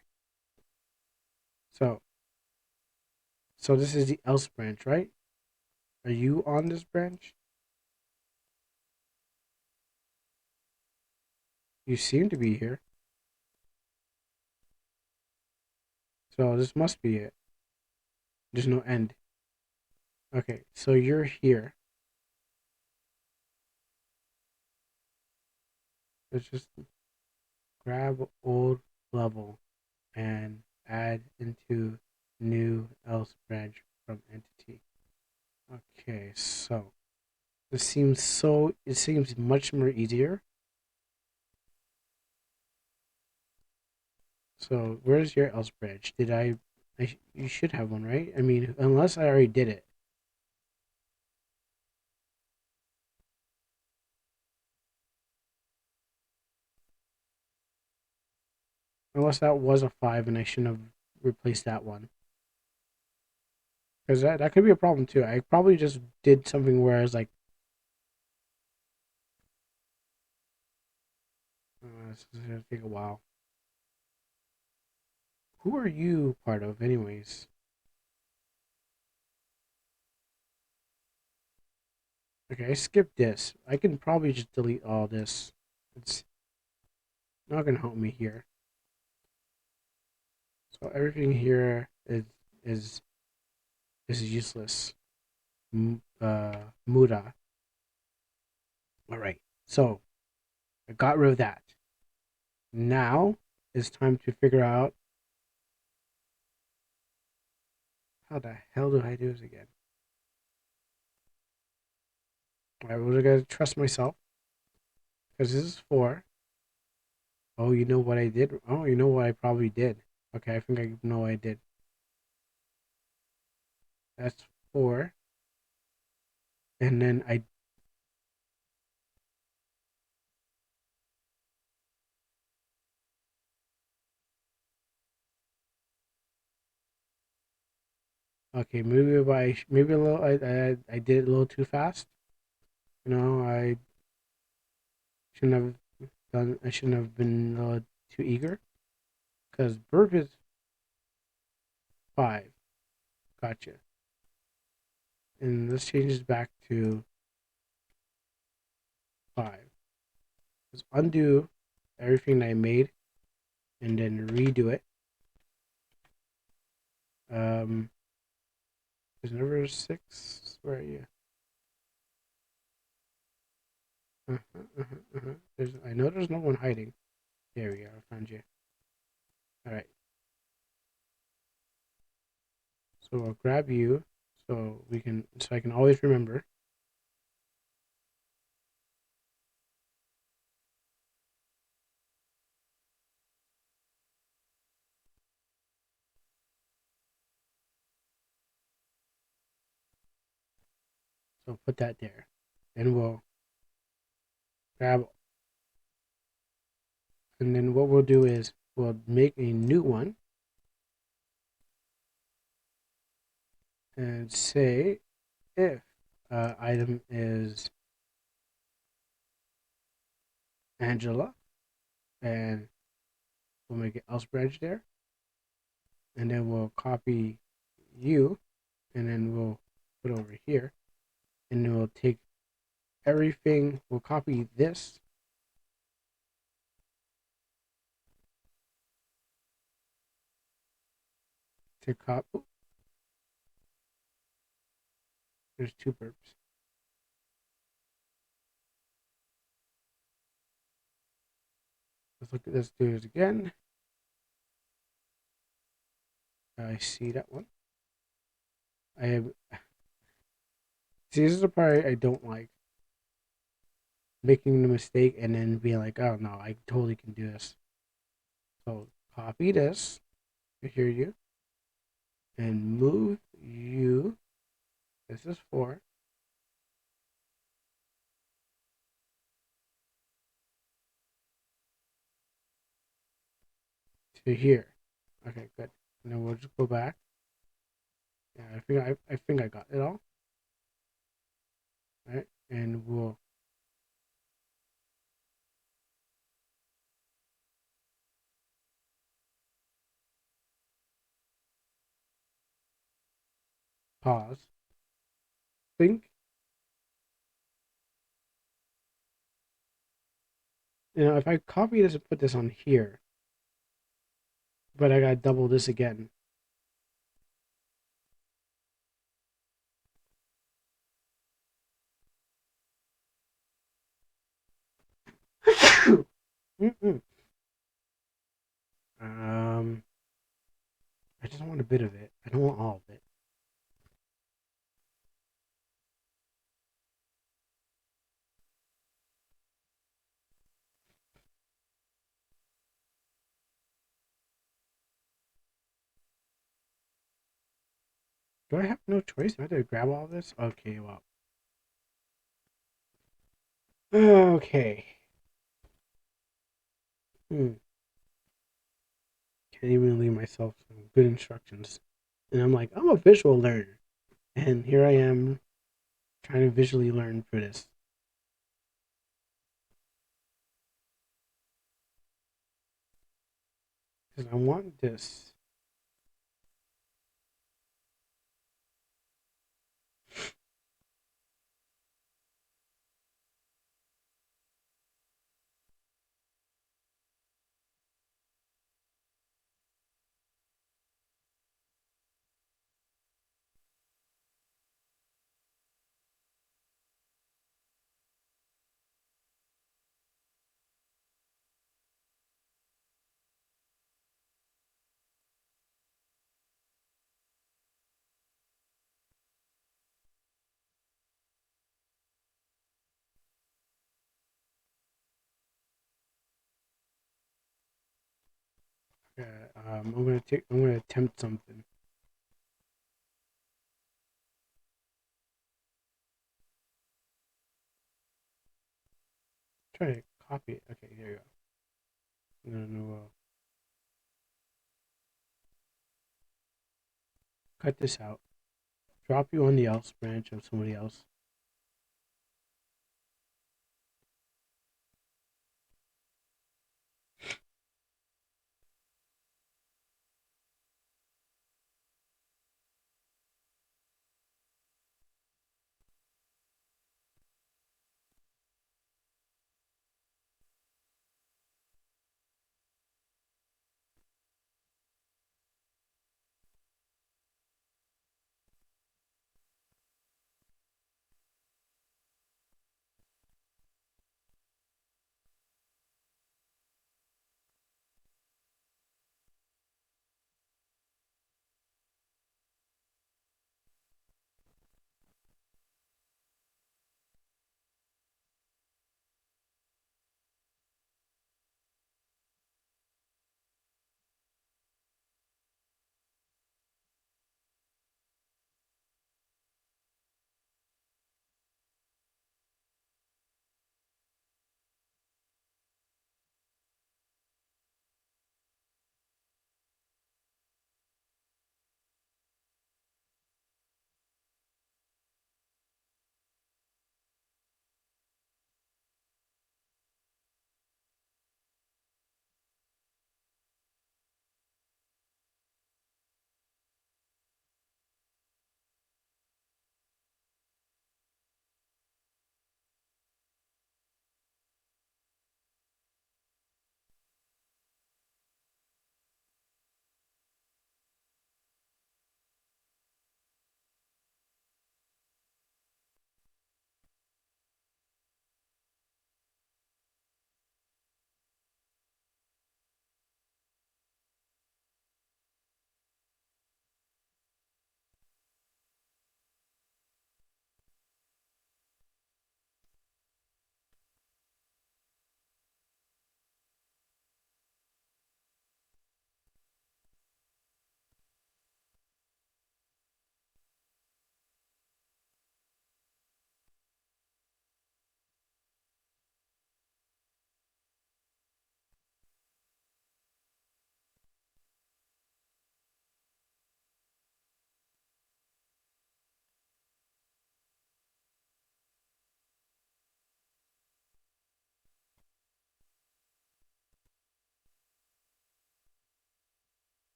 S1: So so this is the else branch, right? Are you on this branch? You seem to be here. So this must be it. There's no end. Okay, so you're here. Let's just grab old level and add into new else branch from entity. Okay, so it seems much more easier. So where's your else branch? You should have one, right? I mean, unless I already did it. Unless that was a 5 and I shouldn't have replaced that one. Because that could be a problem too. I probably just did something where I was like, this is going to take a while. Who are you part of, anyways? Okay, I skipped this. I can probably just delete all this. It's not going to help me here. So everything here is is useless. Muda. All right. So I got rid of that. Now it's time to figure out how the hell do I do this again. I was gonna trust myself because this is 4. Oh, you know what I did? Oh, you know what I probably did. Okay, I think I know what I did. That's 4, and then I okay maybe a little I did it a little too fast. You know I shouldn't have I shouldn't have been too eager because burp is 5. Gotcha. And this changes back to 5. Let's undo everything I made and then redo it. Um, there's never 6. Where are you? I know there's no one hiding. There we go. I found you. All right. So I'll grab you so I can always remember. So put that there. And we'll grab and then what we'll do is we'll make a new one and say if item is Angela and we'll make an else branch there and then we'll copy you and then we'll put over here and then we'll take everything, we'll copy this to copy. There's 2 burps. Let's look at this, do it again. I see that one. I have, see, this is the part I don't like. Making the mistake and then being like, oh no, I totally can do this. So copy this, I hear you, and move you, this is 4, to here. Okay, good. And then we'll just go back. Yeah, I think I got it all. All right, and we'll pause. Think If I copy this and put this on here, but I gotta double this again. um, I just want a bit of it. I don't want all of it. Do I have no choice? Do I have to grab all of this? Okay, well. Okay. Hmm. Can't even leave myself some good instructions. And I'm like, I'm a visual learner. And here I am trying to visually learn for this. Because I want this. I'm gonna attempt something. Try to copy it. Okay, there you go. No, cut this out. Drop you on the else branch of somebody else.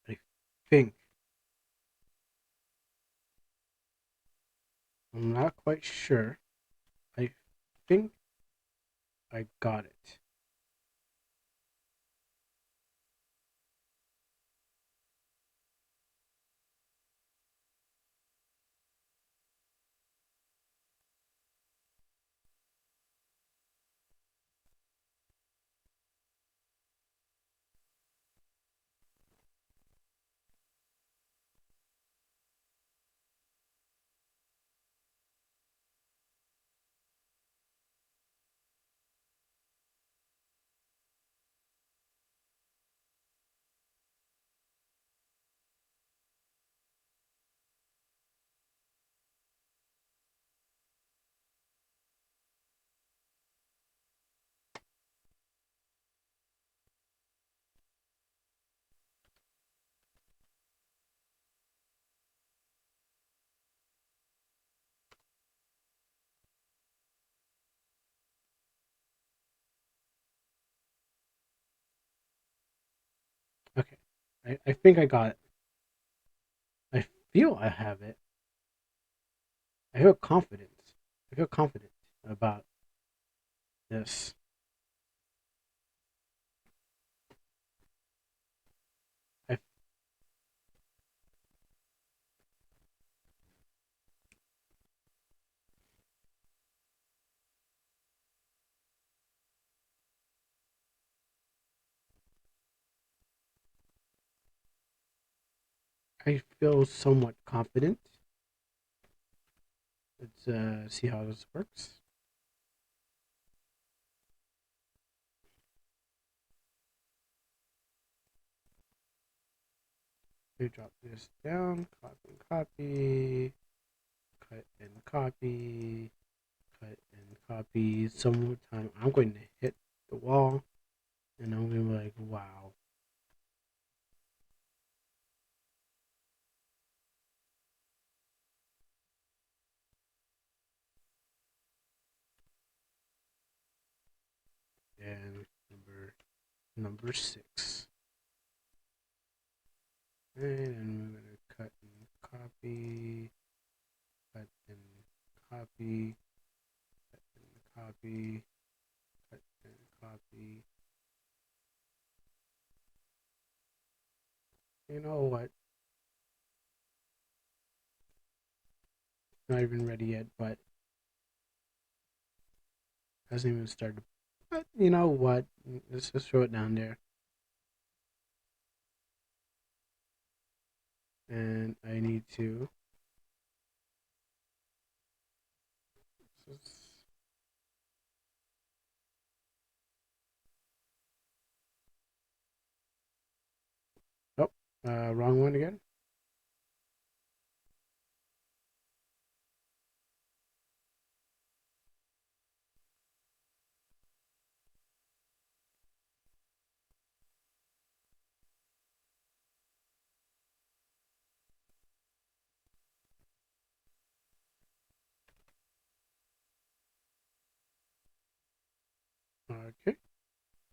S1: I think. I'm not quite sure. I think I got it. Okay. I think I got it. I feel I have it. I feel confident. I feel confident about this. I, I feel somewhat confident. Let's see how this works. We drop this down, copy, cut and copy, cut and copy. Some more time, I'm going to hit the wall, and I'm going to be like, wow. And number 6. And we're going to cut and copy, cut and copy, cut and copy, cut and copy. You know what? Not even ready yet, but hasn't even started. But you know what? Let's just throw it down there. And I need to. Oh, wrong one again. Okay.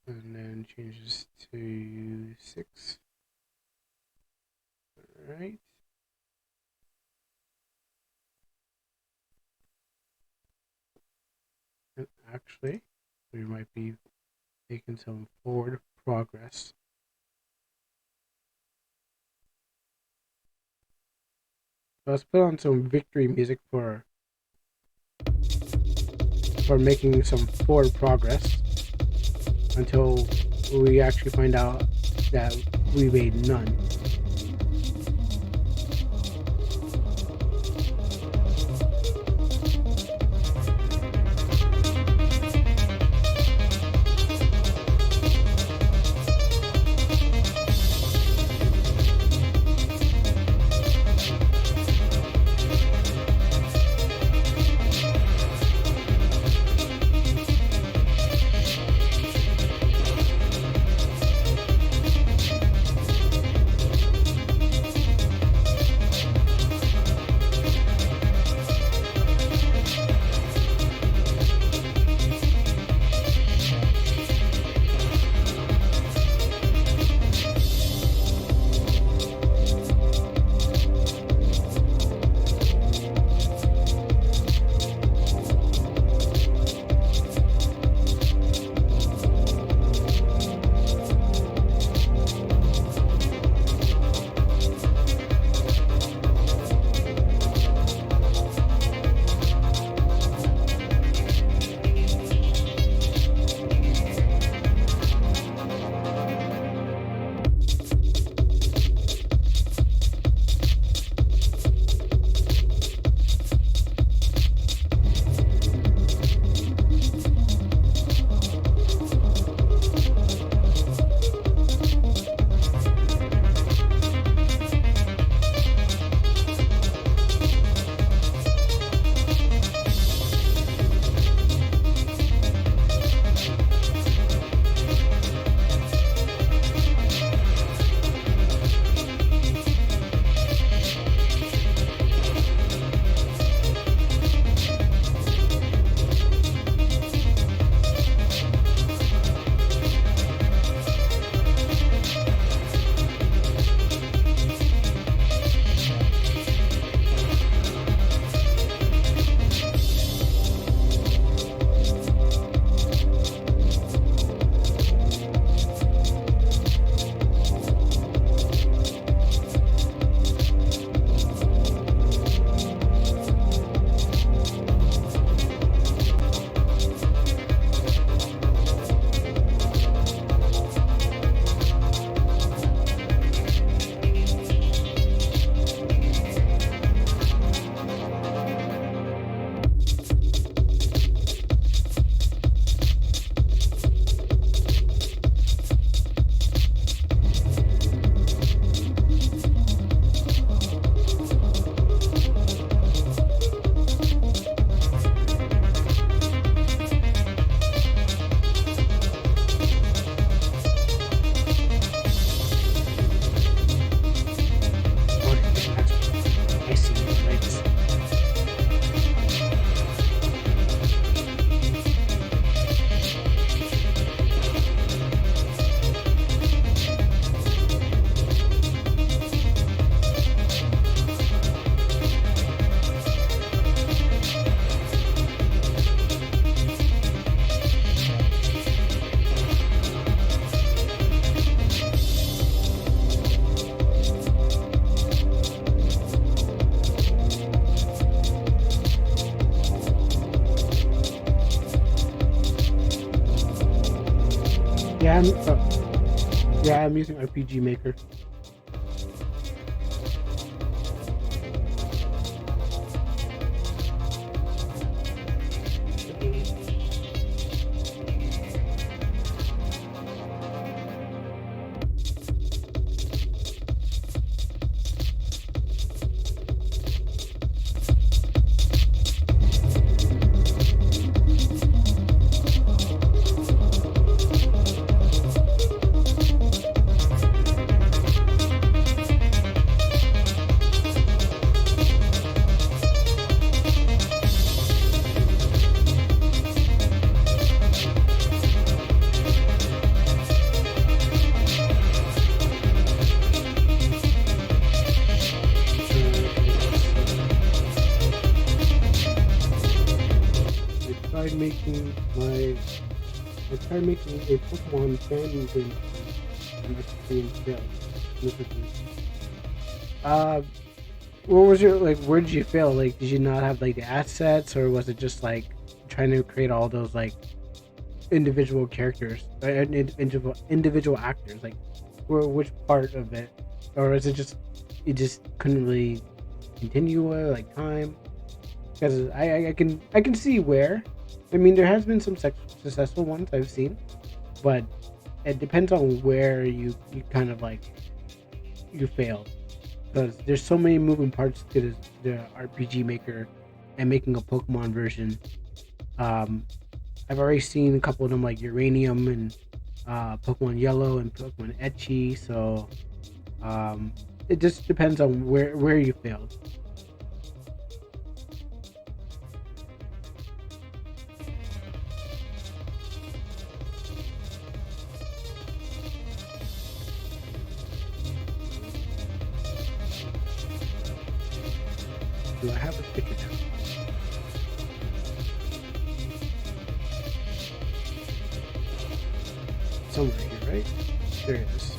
S1: And then change this to 6. All right. And actually, we might be making some forward progress. Let's put on some victory music for making some forward progress until we actually find out that we made none. Yeah, I'm using RPG Maker. Okay, let's see. I tried making my I tried making a Pokemon fan game and extreme failed miserably. Uh, what was your like? Where did you fail? Like, did you not have like the assets, or was it just like trying to create all those like individual characters, individual actors? Like, which part of it, or is it just you just couldn't really continue like time? Because I can see where. I mean, there has been some successful ones I've seen, but it depends on where you kind of like you failed because there's so many moving parts to the RPG Maker and making a Pokemon version. Um, I've already seen a couple of them like Uranium and Pokemon Yellow and Pokemon Etchy. So um, it just depends on where you failed. Do I have a picture now? Somewhere here, right? There it is.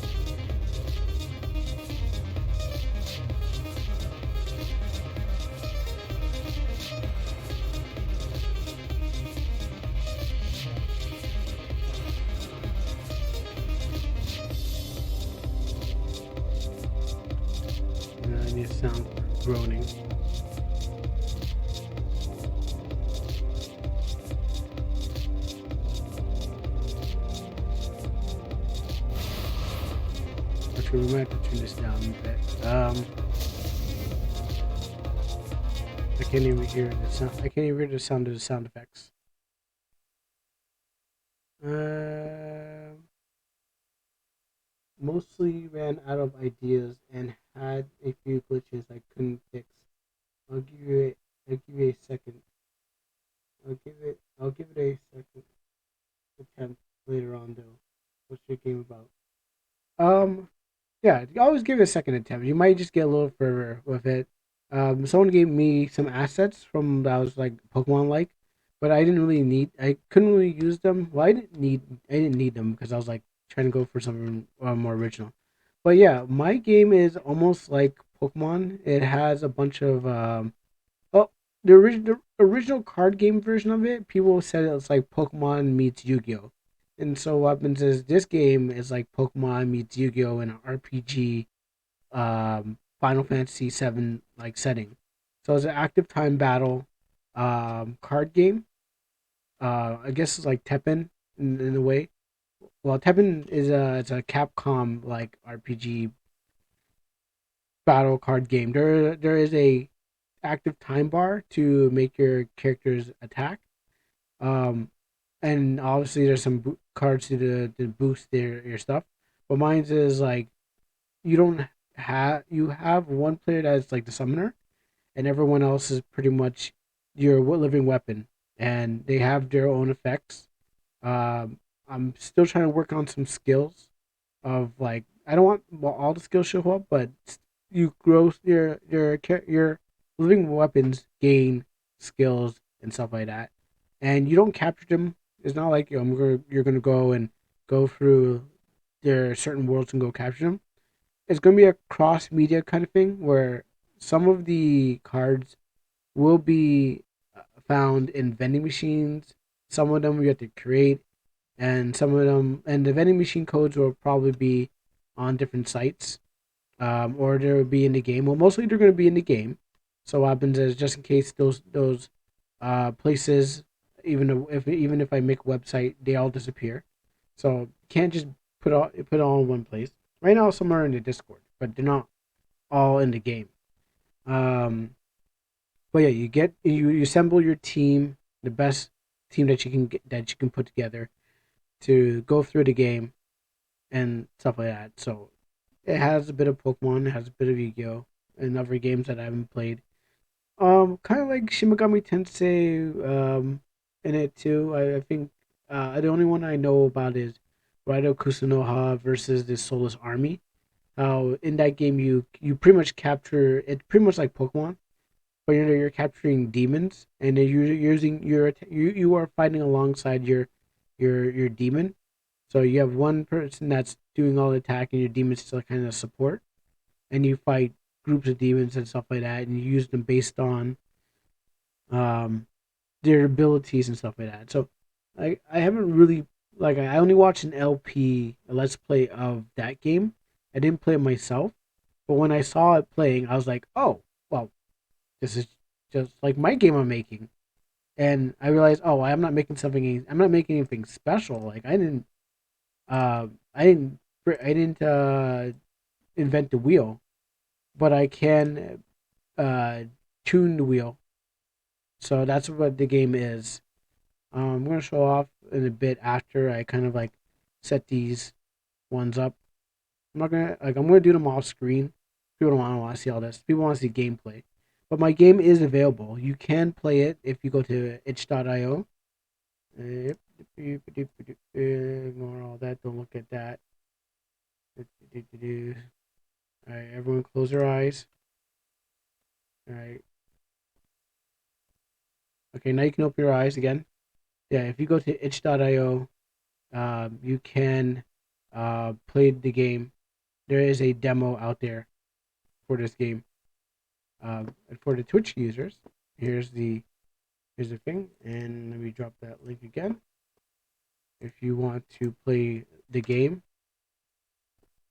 S1: I need a sound for groaning. Actually, we might have to turn this down a bit. I can't even hear the sound. I can't even hear the sound of the sound effects. Uh, Mostly ran out of ideas and had a few glitches I couldn't fix. I'll give you a second. I'll give it a second attempt later on though. What's your game about? Um, Yeah, you always give it a second attempt. You might just get a little further with it. Someone gave me some assets from that was like Pokemon like, but I didn't really need. I couldn't really use them. Well, I didn't need them because I was like trying to go for something more original. But yeah, my game is almost like Pokemon. It has a bunch of well, the original card game version of it. People said it's like Pokemon meets Yu-Gi-Oh. And so what happens is this game is like Pokemon meets Yu-Gi-Oh in an RPG Final Fantasy VII like setting. So it's an active time battle card game. I guess it's like Tekken in a way. Well, Tekken is it's a Capcom like RPG battle card game. There is a active time bar to make your characters attack. Um, and obviously there's some cards to boost your stuff. But mine's is like you don't you have one player that's like the summoner, and everyone else is pretty much your living weapon, and they have their own effects. I'm still trying to work on some skills of like I don't want all the skills show up, but you grow your living weapons gain skills and stuff like that, and you don't capture them. It's not like you're gonna go and go through their certain worlds and go capture them. It's gonna be a cross media kind of thing where some of the cards will be found in vending machines. Some of them you have to create, and some of them, and the vending machine codes will probably be on different sites, or they'll be in the game. Well, mostly they're going to be in the game. So what happens is, just in case those places, even if I make a website, they all disappear. So you can't just put it all in one place. Right now, some are in the Discord, but they're not all in the game. Um, but yeah, you assemble your team, the best team that you can put together to go through the game and stuff like that. So it has a bit of Pokemon, it has a bit of Yu-Gi-Oh, and other games that I haven't played. Kind of like Shimigami Tensei, in it too. I think the only one I know about is Raido Kusunoha versus the Soulless Army. How in that game you pretty much capture it's pretty much like Pokemon, but you're capturing demons, and then you're using you are fighting alongside your demon. So you have one person that's doing all the attack, and your demon's still kind of support, and you fight groups of demons and stuff like that, and you use them based on um their abilities and stuff like that. So I haven't really like I only watched an LP, a let's play of that game. I didn't play it myself, but when I saw it playing, I was like, oh well, this is just like my game I'm making. And I realized, oh, I'm not making anything special. Like uh, I didn't, I didn't invent the wheel, but I can uh, tune the wheel. So that's what the game is. I'm gonna show off in a bit after I kind of like set these ones up. I'm gonna do them off screen. People don't want to see all this. People want to see gameplay. But my game is available. You can play it if you go to itch.io. Ignore all that. Don't look at that. All right, everyone, close your eyes. All right. Okay, now you can open your eyes again. Yeah, if you go to itch.io, you can play the game. There is a demo out there for this game. And for the Twitch users, here's the here's the thing, and let me drop that link again. If you want to play the game,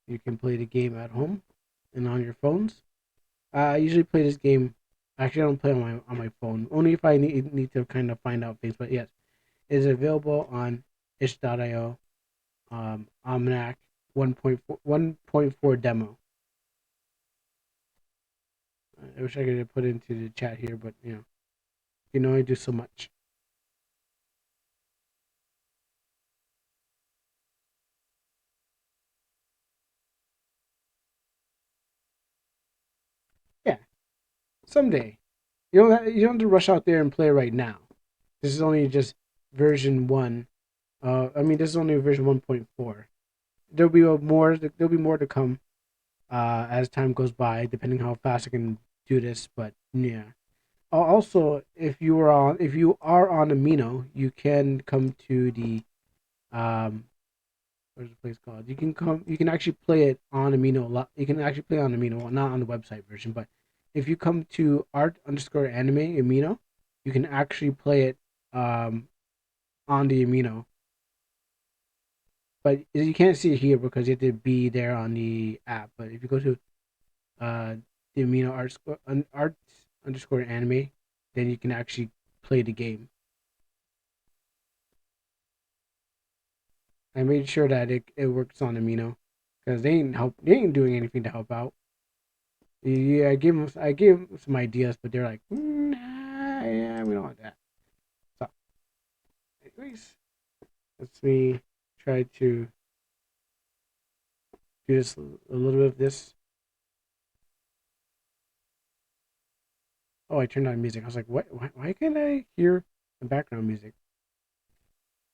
S1: you can play the game at home and on your phones. I usually play this game. Actually, I don't play on my phone. Only if I need to kind of find out things. But yes, it is available on itch.io. OmanaC 1.4 demo. I wish I could put it into the chat here, but you can only do so much. Yeah, someday. You don't have to rush out there and play right now. This is only just version one. This is only version 1.4. There'll be more to come as time goes by, depending how fast I can do this. But yeah. Also, if you are on Amino, you can come to the um where's the place called? You can actually play it on Amino. You can actually play on Amino, not on the website version, but if you come to art_anime Amino, you can actually play it um on the Amino. But you can't see it here because you have to be there on the app. But if you go to uh the Amino art_anime, then you can actually play the game. I made sure that it works on Amino because they ain't doing anything to help out. Yeah, I gave them some ideas, but they're like, nah, yeah, we don't want that. So, anyways, let's me try to do this a little bit of this. Oh, I turned on music. I was like, what? Why can't I hear the background music?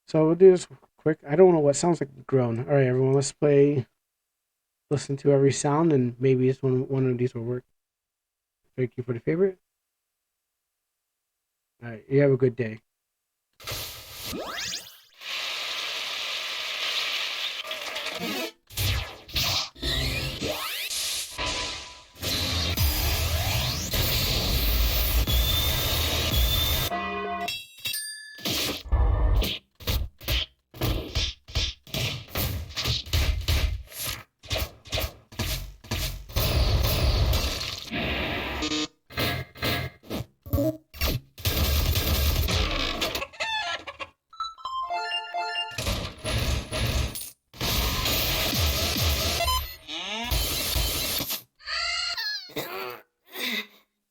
S1: So we'll do this quick. I don't know what sounds like a groan. All right, everyone, let's play. Listen to every sound, and maybe this one of these will work. Thank you for the favorite. All right, you have a good day.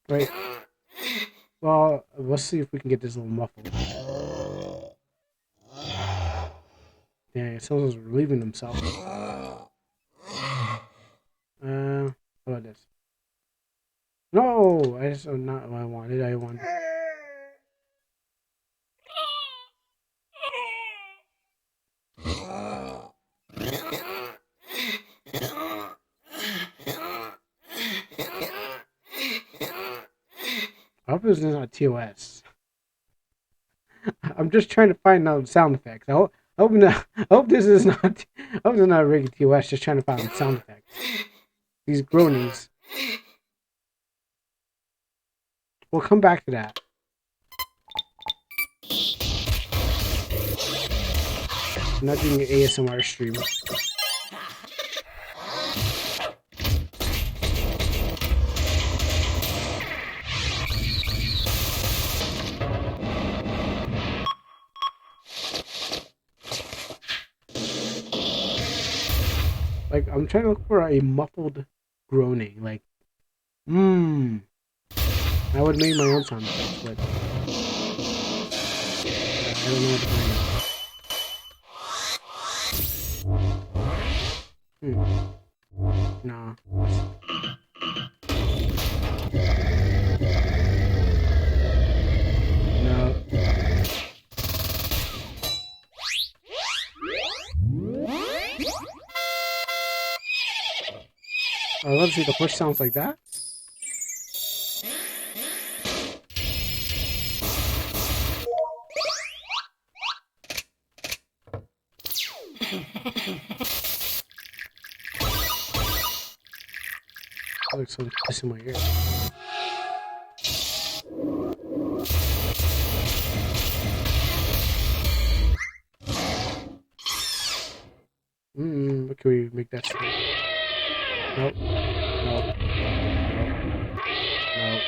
S1: Right. Well, let's see if we can get this little muffled. Yeah, someone's relieving themselves. How about this? No, I just not what I wanted. I wanted. I hope this is not TOS. I'm just trying to find out sound effects. I hope this is not. I hope this is not a regular TOS. Just trying to find sound effects. These groanings. We'll come back to that. I'm not doing an ASMR stream. Like, I'm trying to look for a muffled groaning. Like, I would make my own sound effects, but I don't know what to find. Nah. No. Oh, let's see. The push sounds like that. Like some piss in my ear. What can we make that sound? Nope. Nope. Nope.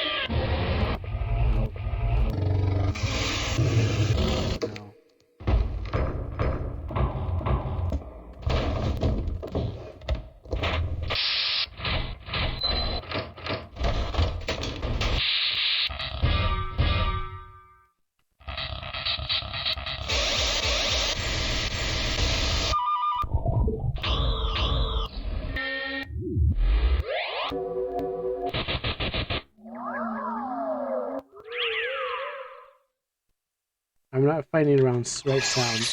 S1: Nope. Nope. No. I'm not finding around right sound.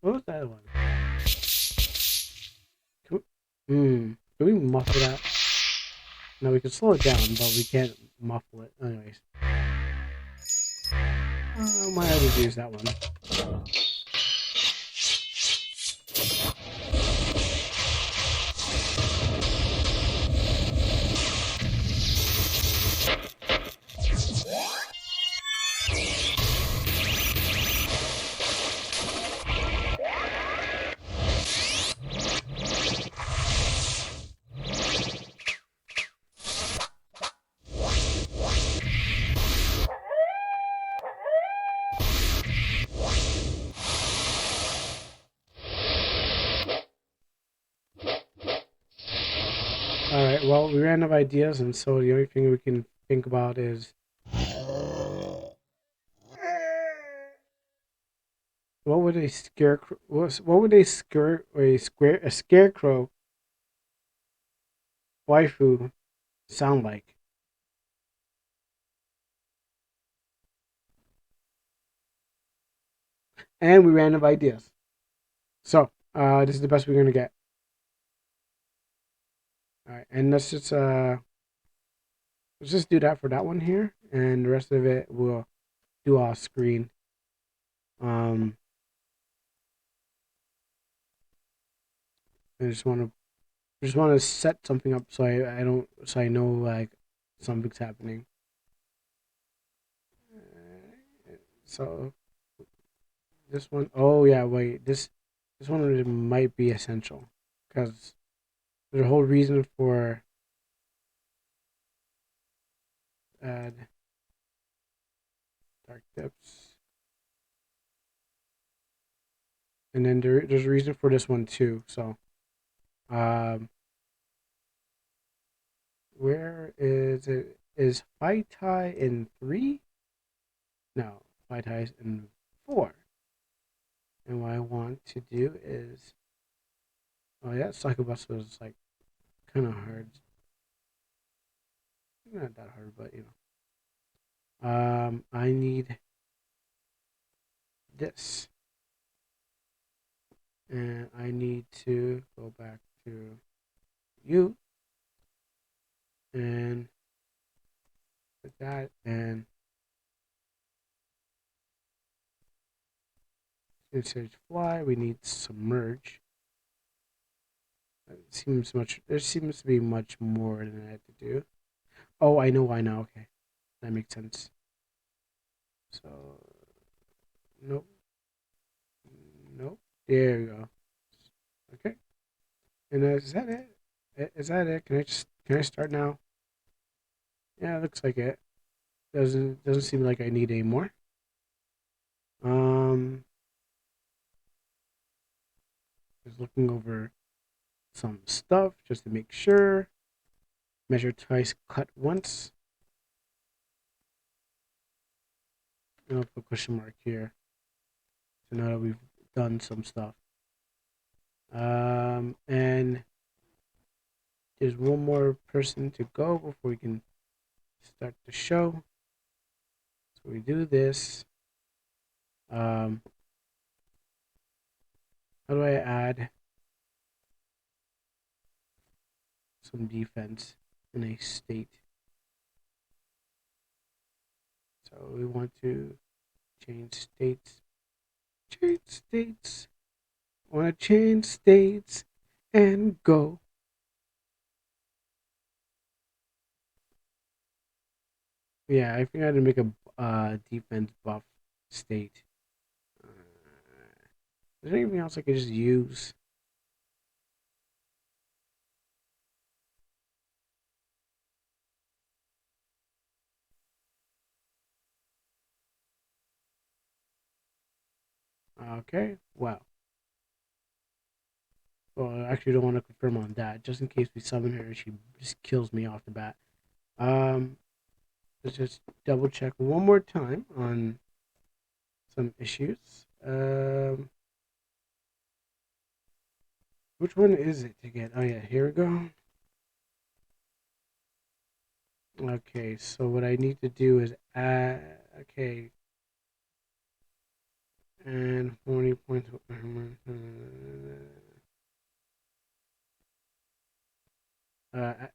S1: What was that one? Can we muffle that? No, we can slow it down, but we can't muffle it. Anyways. Might have to use that one. Alright, well, we ran out of ideas, and so the only thing we can think about is what would a scarecrow a scarecrow waifu sound like? And we ran out of ideas. So, this is the best we're gonna get. Alright, and let's just do that for that one here, and the rest of it we'll do off screen. I just want to set something up so I know like something's happening. So This one, oh yeah, wait, this one might be essential because there's a whole reason for add dark depths, and then there's a reason for this one too. So, um, where is it? Is Phi Tai in 3? No, Phi Tai is in 4. And what I want to do is, oh yeah, Succubus was like kind of hard. Not that hard, but you know. I need this, and I need to go back to you and put that, and it says fly. We need submerge. It seems much. There seems to be much more than I have to do. Oh, I know. I know. Okay, that makes sense. So nope, nope. There you go. Okay, and is that it? Is that it? Can I start now? Yeah, it looks like it. Doesn't seem like I need any more. Um, just looking over some stuff just to make sure. Measure twice, cut once. And I'll put a question mark here. So now that we've done some stuff. And there's one more person to go before we can start the show. So we do this. Um, how do I add some defense in a state? So we want to change states. Change states. Want to change states and go. Yeah, I think I had to make a defense buff state. Is there anything else I could just use? Okay, well, I actually don't want to confirm on that, just in case we summon her and she just kills me off the bat. Um, let's just double check one more time on some issues. Which one is it again? Oh yeah, here we go. Okay, so what I need to do is add. Okay, and 40 points of armor.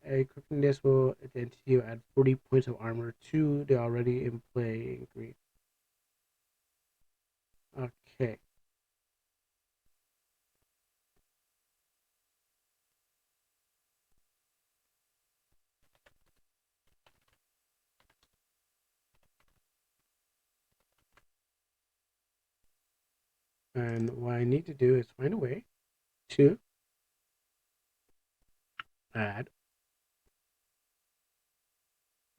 S1: Equipping this will the entity will add 40 points of armor to the already in play in green. Okay. And what I need to do is find a way to add.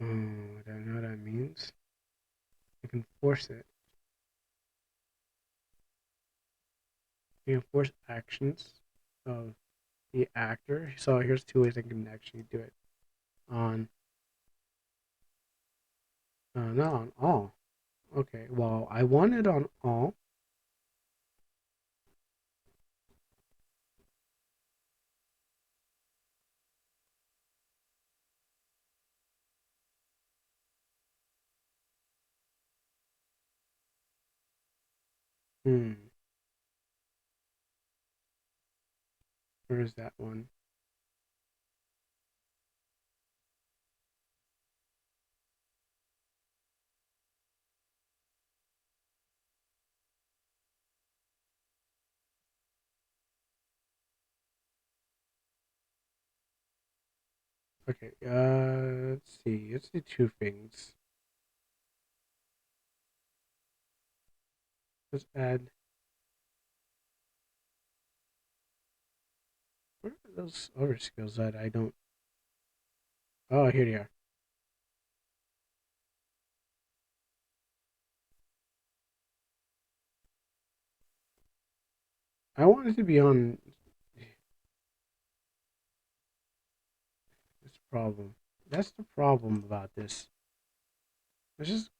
S1: Oh, I don't know what that means. I can force it. You can force actions of the actor. So here's two ways I can actually do it. On not on all. Okay, well I want it on all. Hmm. Where is that one? Okay. Let's see. Let's do two things. Let's add those other skills that I don't? Oh, here they are. I wanted to be on this problem. That's the problem about this. It's just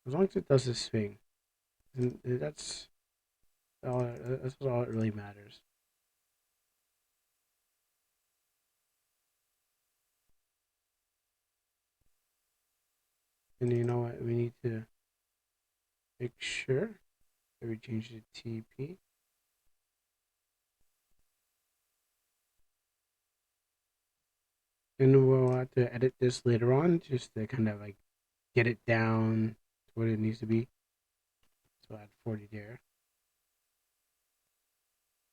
S1: as long as it does this thing, and all. That's all it really matters. And you know what? We need to make sure that we change the TP. And we'll have to edit this later on just to kind of like get it down to what it needs to be. So add 40 there.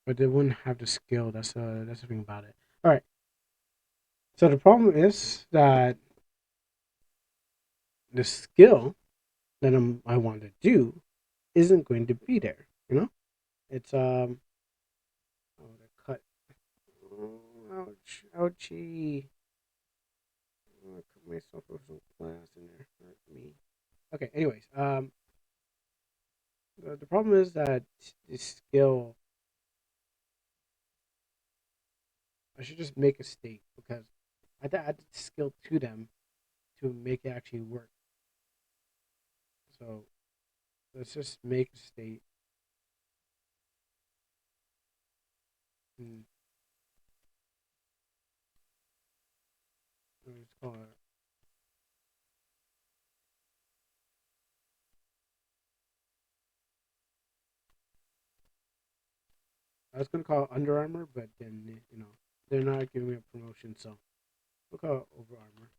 S1: But they wouldn't have the skill. That's the thing about it. All right. So the problem is that the skill that I want to do isn't going to be there. You know, it's oh, the cut. Oh, ouch, ouchie. Oh, I cut myself with some glass in there. Hurt me. Okay. Anyways, the problem is that the skill. I should just make a state because I had to add the skill to them to make it actually work. So let's just make a state. And let's call it. I was gonna call it Under Armour, but then they're not giving me a promotion, so we'll call it Over Armor.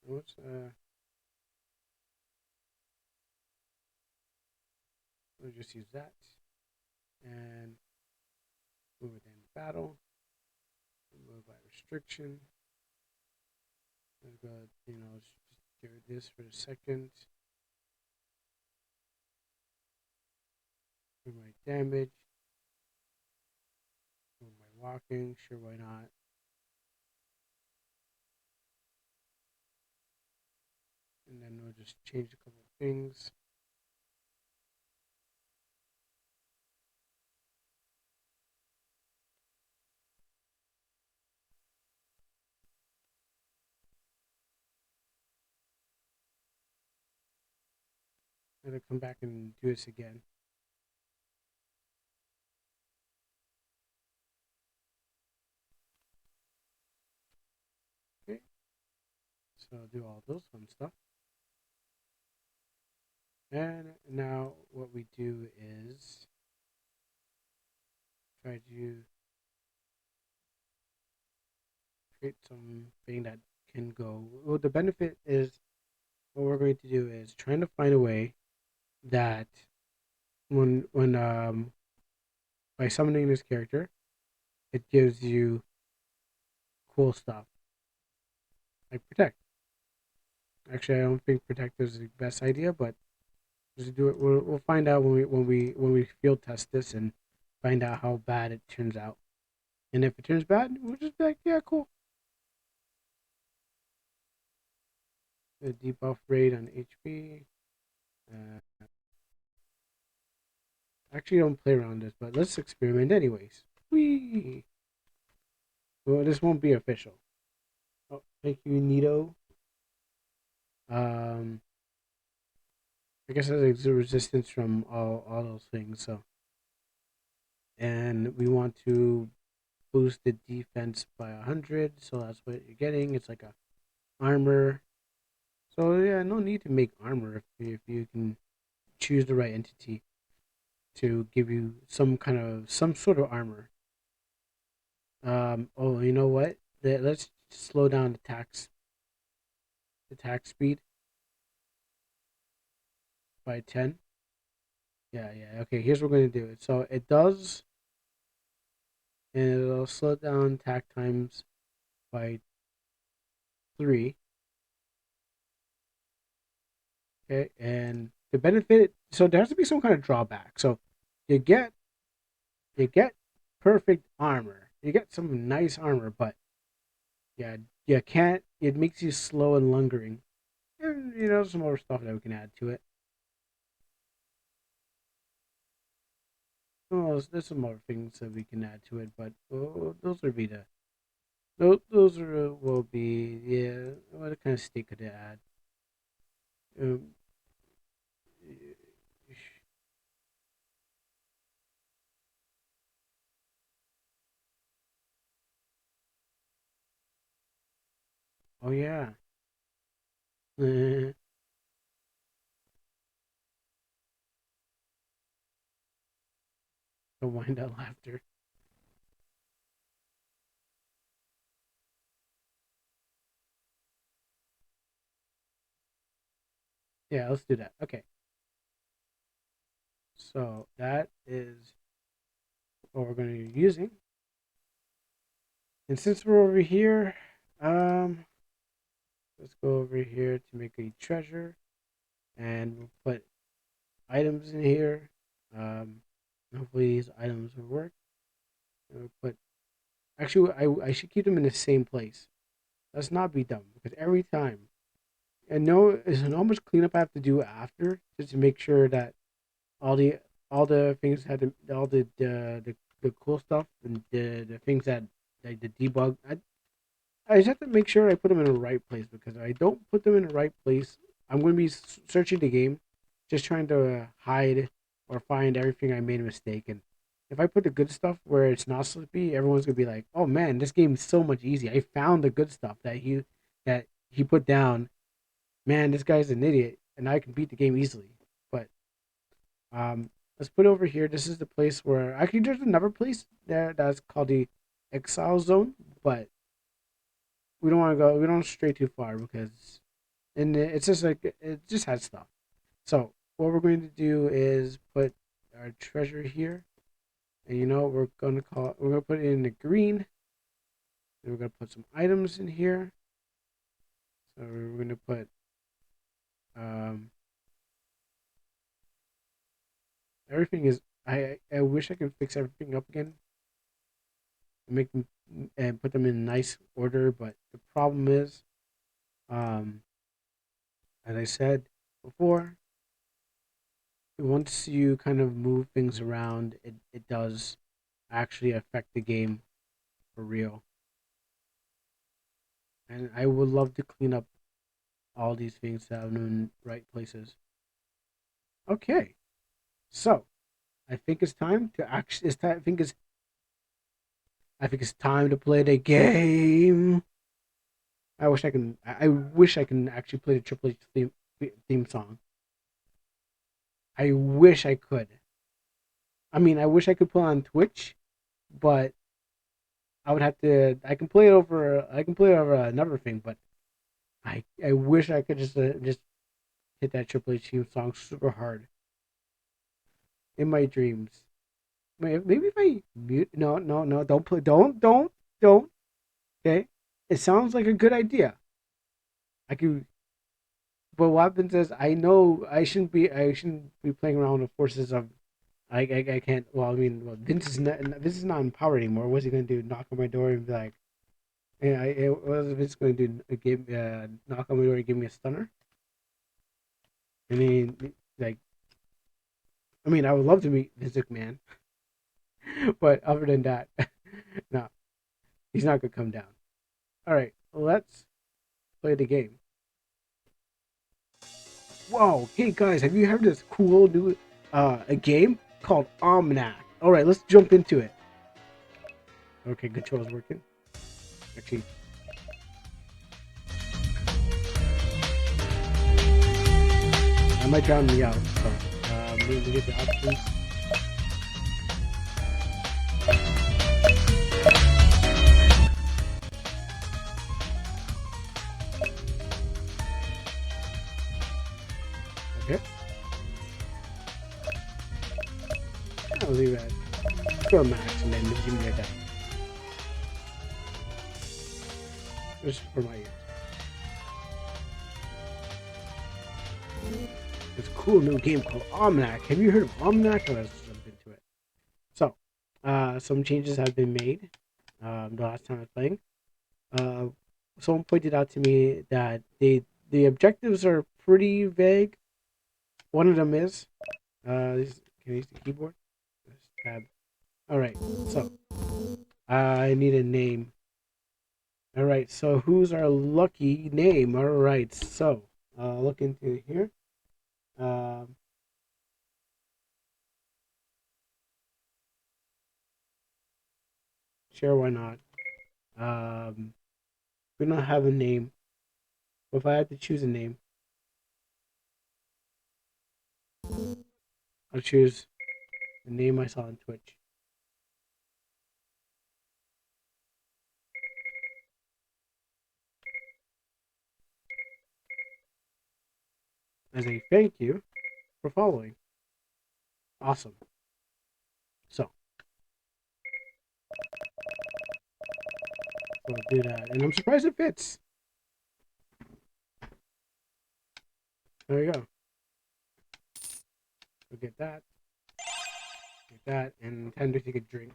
S1: Let's we'll just use that and move it in battle. Move by restriction. Let's go. Just give it this for a second. Move my damage. Move my walking. Sure, why not? And then we'll just change a couple of things. And then come back and do this again. Okay, so I'll do all those fun stuff. And now what we do is try to create something that can go. Well, the benefit is what we're going to do is trying to find a way that when by summoning this character, it gives you cool stuff like protect. Actually, I don't think protect is the best idea, but just do it. We'll find out when we field test this and find out how bad it turns out. And if it turns bad, we'll just be like, yeah, cool. The debuff rate on HP. Uh, actually, don't play around this, but let's experiment anyways. Whee! Well, this won't be official. Oh, thank you, Nito. Um, I guess that's a resistance from all those things. So, and we want to boost the defense by 100. So that's what you're getting. It's like a armor. So yeah, no need to make armor if you can choose the right entity to give you some sort of armor. Oh, you know what? Let's slow down the attack speed by 10. Yeah, yeah. Okay, here's what we're gonna do. So it does, and it'll slow down attack times by 3. Okay, and the benefit, so there has to be some kind of drawback. So you get you get perfect armor. You get some nice armor, but yeah, you can't. It makes you slow and lingering, and some other stuff that we can add to it. Oh, there's some other things that we can add to it, but those would be those are will be yeah. What kind of state could it add? Um, oh yeah, don't mind that laughter. Yeah, let's do that. Okay, so that is what we're going to be using. And since we're over here, let's go over here to make a treasure, and we'll put items in here. Um, hopefully these items will work. We'll put actually, I should keep them in the same place. Let's not be dumb because every time I know is how much cleanup I have to do after just to make sure that all the all the things had to, all the cool stuff and the things that like the debug. I just have to make sure I put them in the right place because if I don't put them in the right place, I'm going to be searching the game, just trying to hide or find everything I made a mistake. And if I put the good stuff where it's not slippy, everyone's going to be like, "Oh man, this game is so much easier. I found the good stuff that he put down. Man, this guy's an idiot, and I can beat the game easily." But let's put it over here. This is the place where actually there's another place there that's called the Exile Zone, but we don't want to go. We don't stray too far because, and it's just like it just has stuff. So what we're going to do is put our treasure here, and we're gonna call. We're gonna put it in the green. And we're gonna put some items in here. So we're gonna put um everything is. I wish I could fix everything up again and make them and put them in nice order, but the problem is, um, as I said before, once you kind of move things around, it does actually affect the game for real. And I would love to clean up all these things that I'm in right places. Okay, so I think it's time to actually. It's time, I think it's time to play the game. I wish I can. I wish I can actually play the Triple H theme song. I wish I could. I mean, I wish I could put on Twitch, but I would have to. I can play it over. I can play it over another thing, but I wish I could just hit that Triple H theme song super hard in my dreams. Maybe if I mute. No, no, no. Don't play. Don't. Okay. It sounds like a good idea. I could. But what happens is I know I shouldn't be playing around with forces of I can't. Well, I mean, Vince is not in power anymore. What's he gonna do? Knock on my door and be like, "Yeah, what is Vince gonna do? Give knock on my door and give me a stunner?" I mean, like, I mean, I would love to meet Vince McMahon, but other than that, no, he's not gonna come down. All right, let's play the game. Whoa, hey guys, have you heard this cool new a game called OmanaC? All right, let's jump into it. Okay, controls working. Actually, I might drown me out. So, maybe get the options. Okay, I'll leave it. Let's go max and then give me a die. Just for my ears. This cool new game called OmanaC. Have you heard of OmanaC? Let's jump into it. So, some changes have been made. The last time I was playing, someone pointed out to me that the objectives are pretty vague. One of them is, can I use the keyboard? Tab. All right. So, I need a name. All right. So, who's our lucky name? All right. So, look into here. Sure, why not? We don't have a name. But if I had to choose a name, I'll choose the name I saw on Twitch. As a thank you for following. Awesome. So, we'll do that. And I'm surprised it fits. There you go. We'll get that. Get that. And time to take a drink.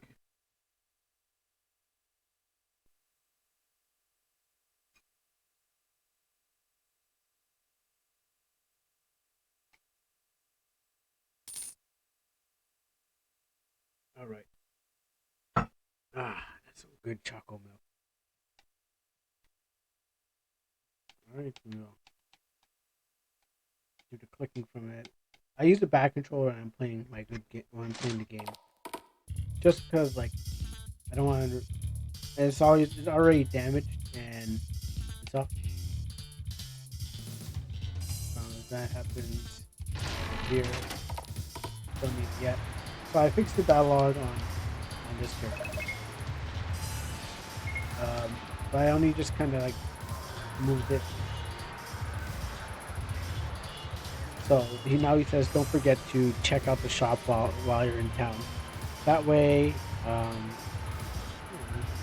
S1: Alright. That's some good chocolate milk. Alright, no. Do the clicking from it. I use the back controller when I'm playing when I'm playing the game. Just because I don't want to. It's already damaged and stuff. That happens here. Don't need it yet. So I fixed the dialogue on this character. But I only just kind of moved it. So now he says, don't forget to check out the shop while you're in town. That way,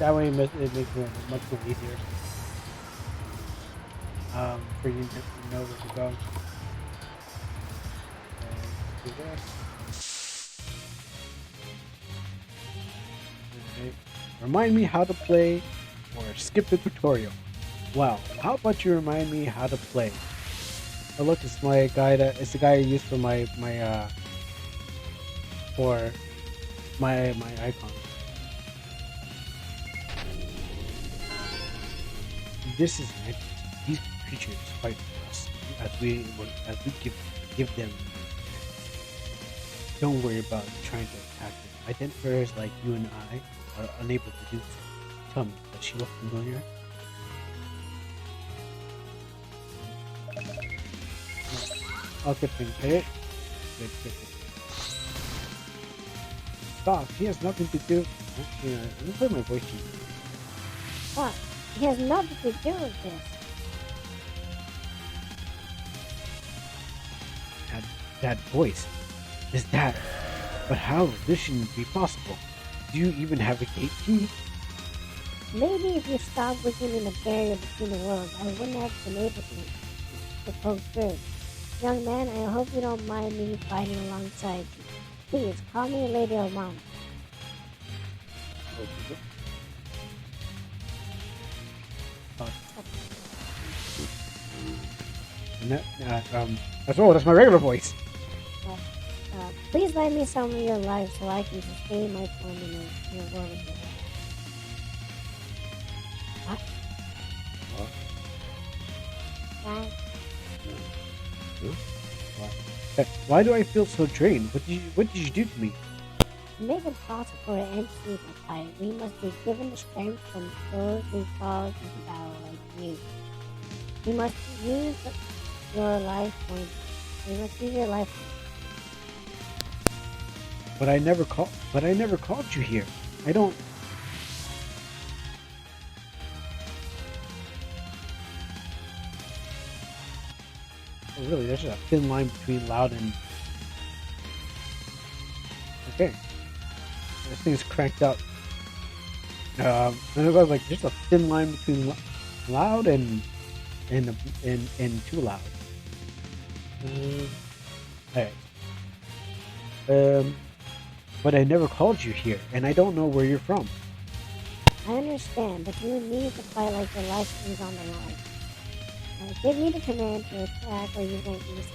S1: it makes it much more easier for you to know where to go. Do this. Okay. Remind me how to play, or skip the tutorial. Wow, how about you remind me how to play? Oh look, it's my guy it's the guy I used for my icon. This is meant. These creatures fight for us as we give them. Don't worry about trying to attack them. Identifiers like you and I are unable to do so. Tell me, does she look familiar? Oh, good thing. Good. Stop. He has nothing to do. Let me put my voice in.
S2: What? He has nothing to do with this.
S1: That voice. Is that? But how? This shouldn't be possible. Do you even have a gate key?
S2: Maybe if you stopped looking in the barrier between the worlds, I wouldn't have been able to poke through. Young man, I hope you don't mind me fighting alongside you. Please, call me Lady Omana.
S1: That's my regular voice.
S2: Please lend me some of your life so I can sustain my form in the world of the What? What?
S1: Why do I feel so drained? What did you do to me?
S2: To make it possible for an entity to fight, we must be given the strength from those who fall into battle like you. You must use your life points. You must use your life points.
S1: But I never called you here. I don't. Oh, really? There's just a thin line between loud and. Okay. This thing's cranked up. And I was like, there's a thin line between loud and too loud. Um, all right. But I never called you here, and I don't know where you're from.
S2: I understand, but you need to fight like your life is on the line. Give me the command to attack or you won't use it.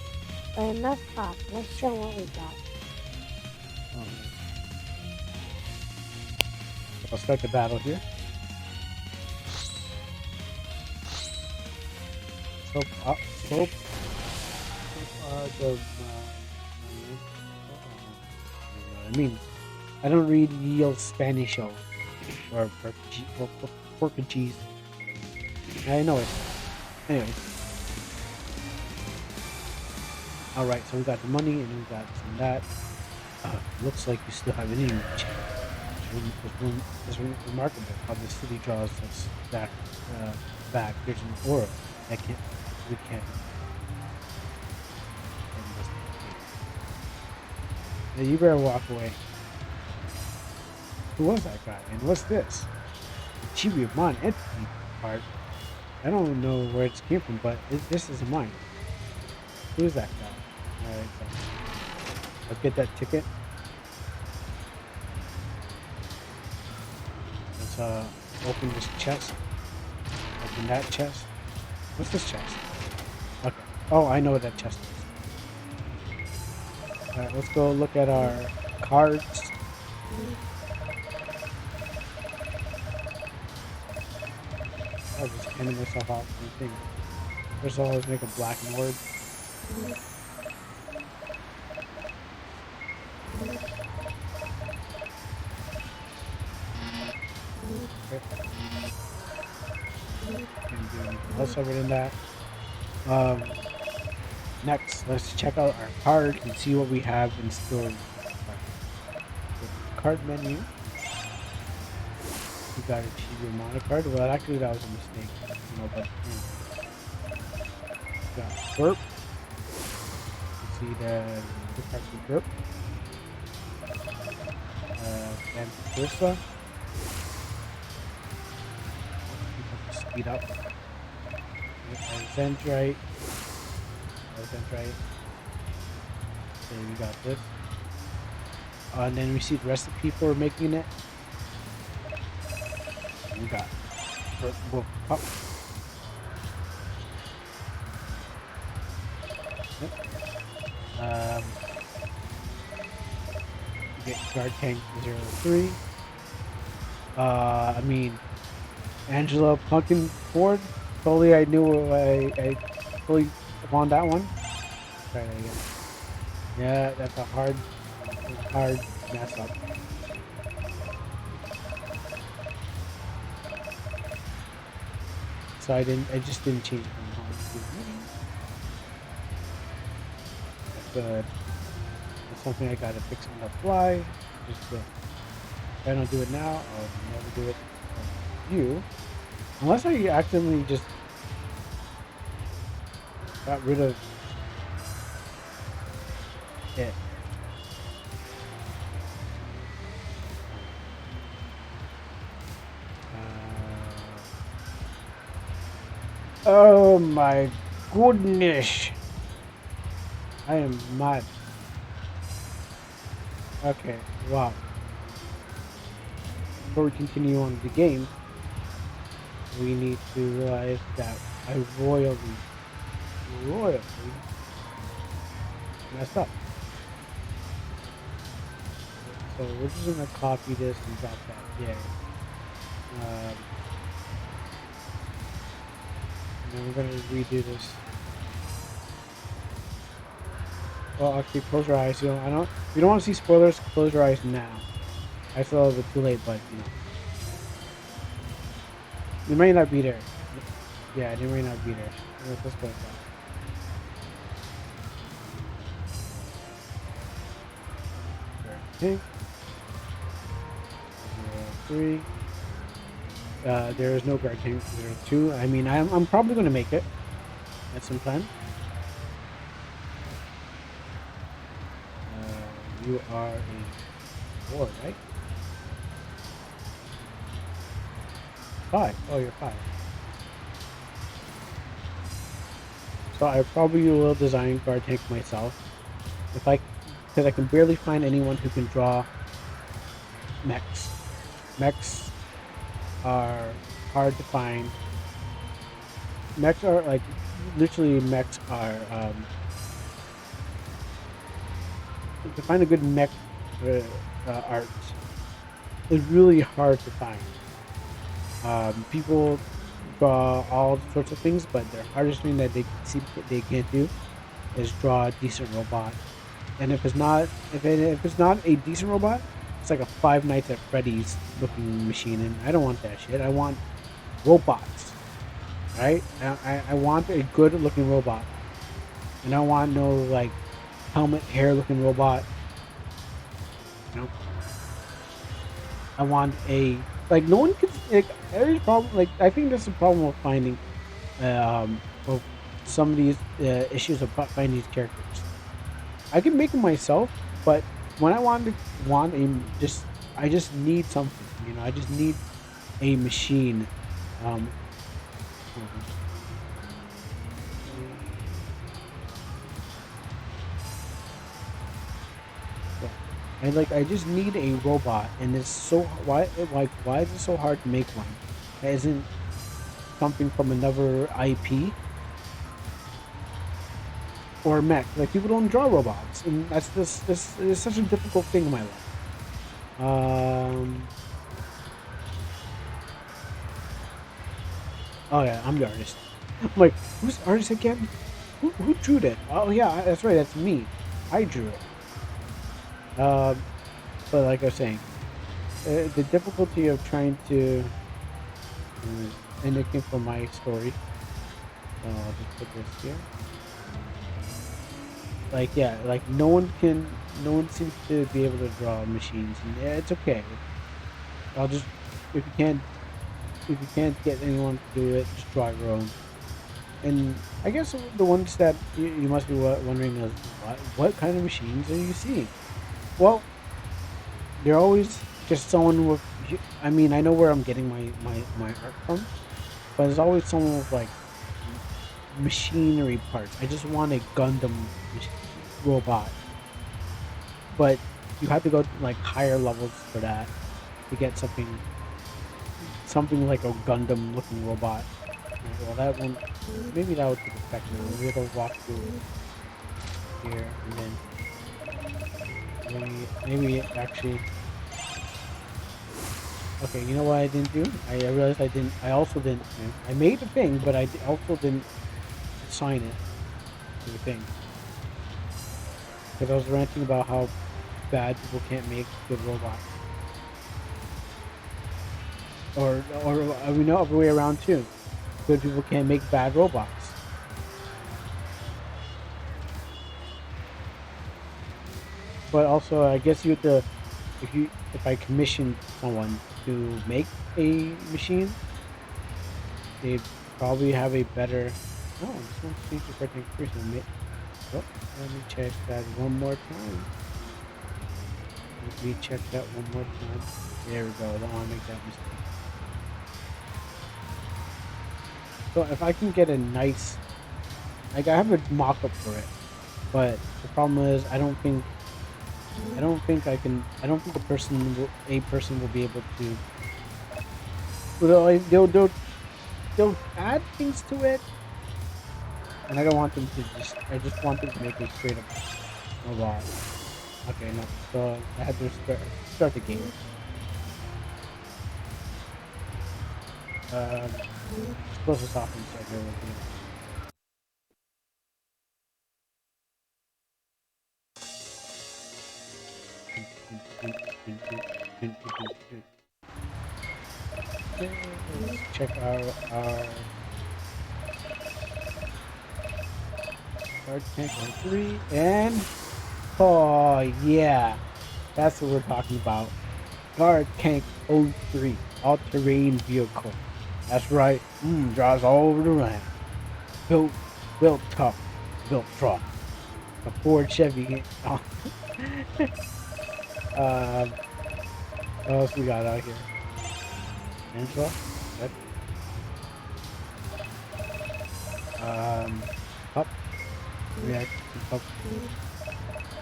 S2: But enough talk, let's show what we got.
S1: Um, I'll start the battle here. So, so, the, I mean, I don't read real Spanish or Portuguese. I know it. Anyway, all right. So we got the money and we got some that. Looks like you still have it in you. It's remarkable how the city draws us back. There's an aura that we can't. Now you better walk away. Who was that guy? And what's this? The Chibi of mine entity part. I don't know where it came from, but this is mine. Who is that guy? Alright, so let's get that ticket. Let's open this chest. Open that chest. What's this chest? Okay. Oh, I know what that chest is. Alright, let's go look at our cards. I'll just hand myself out for the thing. First of all, let's make a blackened word. Okay. Can't do anything else other than that. Next, let's check out our cards and see what we have in store. Card menu. We got a cheaper mono card. Well, actually, that was a mistake. But we got burp. You see the cards with burp. And versa. Speed up. Alexandrite. Okay, we got this. And then we see the recipe for making it. We got we'll pop. Yep. We get guard tank 03. I mean, Angela Pumpkin Ford. Totally, I knew I totally won that one. Try that again. Yeah, that's a hard mess up. So I just didn't change it from home to medium. That's something I gotta fix on the fly. Just if I don't do it now, I'll never do it for you. Unless I accidentally just got rid of it. Oh my goodness. I am mad. Okay, wow. Before we continue on with the game, we need to realize that I royally messed up. So we're just gonna copy this and drop that. Yeah. And then we're gonna redo this. Well, actually, close your eyes. You know, if you don't want to see spoilers, close your eyes now. I feel a little bit too late, but they may not be there. Yeah, they may not be there. Let's go with that. Okay. 03. There is no guard tank 02. I mean, I'm probably gonna make it. That's some plan. You are a 4, right? 5. Oh, you're 5. So I probably will design guard tank myself if I, because I can barely find anyone who can draw mechs. Mechs are hard to find. Mechs are like literally mechs are to find a good mech uh, art is really hard to find. People draw all sorts of things, but the hardest thing that they can't do is draw a decent robot. And if it's not a decent robot, it's like a Five Nights at Freddy's looking machine, and I don't want that shit. I want robots, right? I want a good looking robot, and I want no like helmet hair looking robot. You know, I want a like no one can like every problem like I think that's the problem with finding of some of these issues about finding these characters. I can make them myself, but when I want a just I just need something, you know. I just need a machine. Um, hold on. Yeah. And like I just need a robot, and it's so why is it so hard to make one? That isn't something from another IP or mech. Like people don't draw robots, and this is such a difficult thing in my life. Um. Oh yeah, I'm the artist. I'm like, who's the artist again? Who drew that? Oh yeah, that's right. That's me. I drew it. Um, but like I was saying, the difficulty of trying to, and it came from my story. So I'll just put this here. Like yeah, like no one seems to be able to draw machines, and yeah, it's okay. I'll just if you can't if you can't get anyone to do it, just draw your own. And I guess the ones that you must be wondering is what kind of machines are you seeing? Well, they're always just someone with. I mean, I know where I'm getting my art from, but there's always someone with like machinery parts. I just want a Gundam robot, but you have to go to like higher levels for that to get something like a Gundam looking robot. Well, that one maybe that would take a second. We'll walk through here and then maybe actually. Okay, you know what I didn't do? I realized I didn't. I also didn't. I made the thing, but also didn't assign it to the thing because I was ranting about how bad people can't make good robots, or we know other way around too. Good people can't make bad robots. But also, I guess you have to if I commissioned someone to make a machine, they'd probably have a better. Oh, this one's changed the correct first. Oh, let me check that one more time. Let me check that one more time. There we go. I don't want to make that mistake. So if I can get a nice, like I have a mock-up for it, but the problem is I don't think I can. I don't think a person will be able to. Well, they'll add things to it, and I don't want them to just. I just want them to make a straight up robot. Okay, no. So I had to start the game. Let's close this off and start here with you. Okay, let's check our tank on 3 and oh yeah, that's what we're talking about. Guard Tank O3, all-terrain vehicle. That's right. Drives all over the land. Built, built tough, built strong. A Ford Chevy. Oh. um, what else we got out here? Angela. That. Pup. We have some pup.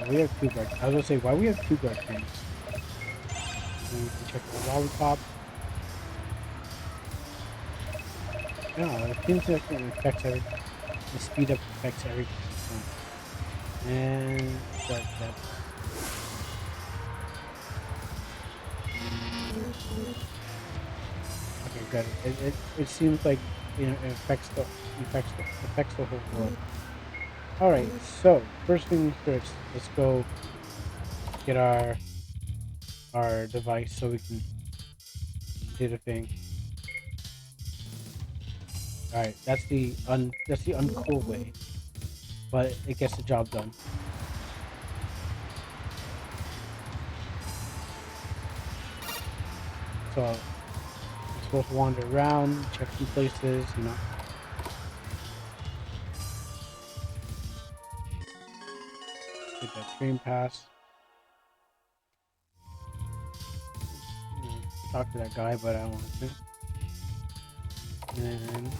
S1: We have two guard. I was gonna say why we have two guard trains. And we can check the lollipop. No, it seems like it affects every. The speed up affects everything. And that. Okay, good. It seems like it affects the whole world. All right. So first things first. Let's go get our device so we can do the thing. All right. That's the uncool way, but it gets the job done. So I'm supposed to wander around, check some places, get that train pass. Talk to that guy, but I don't want to. And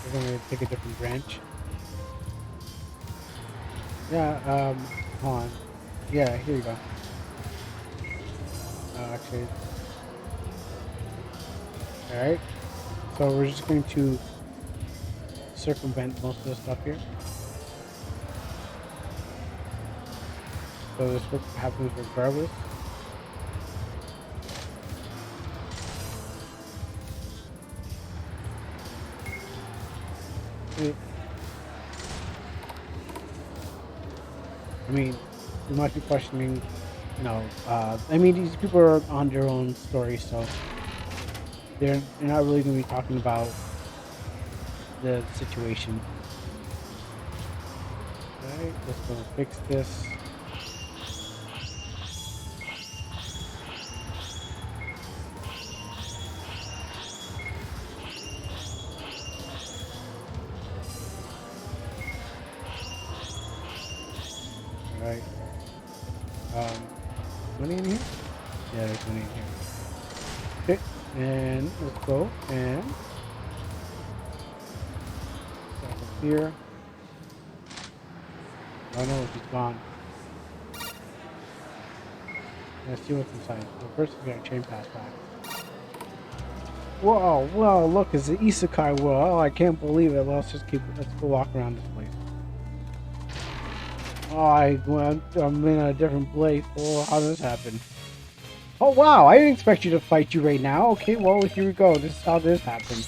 S1: we're gonna take a different branch. Yeah, hold on. Yeah, here you go. Actually, alright. So we're just going to circumvent most of the stuff here. So this happens regardless. I mean, you might be questioning, I mean, these people are on their own story, so they're not really going to be talking about the situation. Alright, let's go fix this. Alright. Money in here? Yeah, there's money in here. Okay, and let's go and back up here. Oh no, she's gone. Let's see what's inside. Well, first we got a chain pass back. Whoa, whoa, look, it's the Isekai world. Oh, I can't believe it. Let's go walk around this place. Oh, I'm in a different place. Oh, how did this happen? Oh, wow, I didn't expect you to fight you right now. Okay, well, here we go. This is how this happened.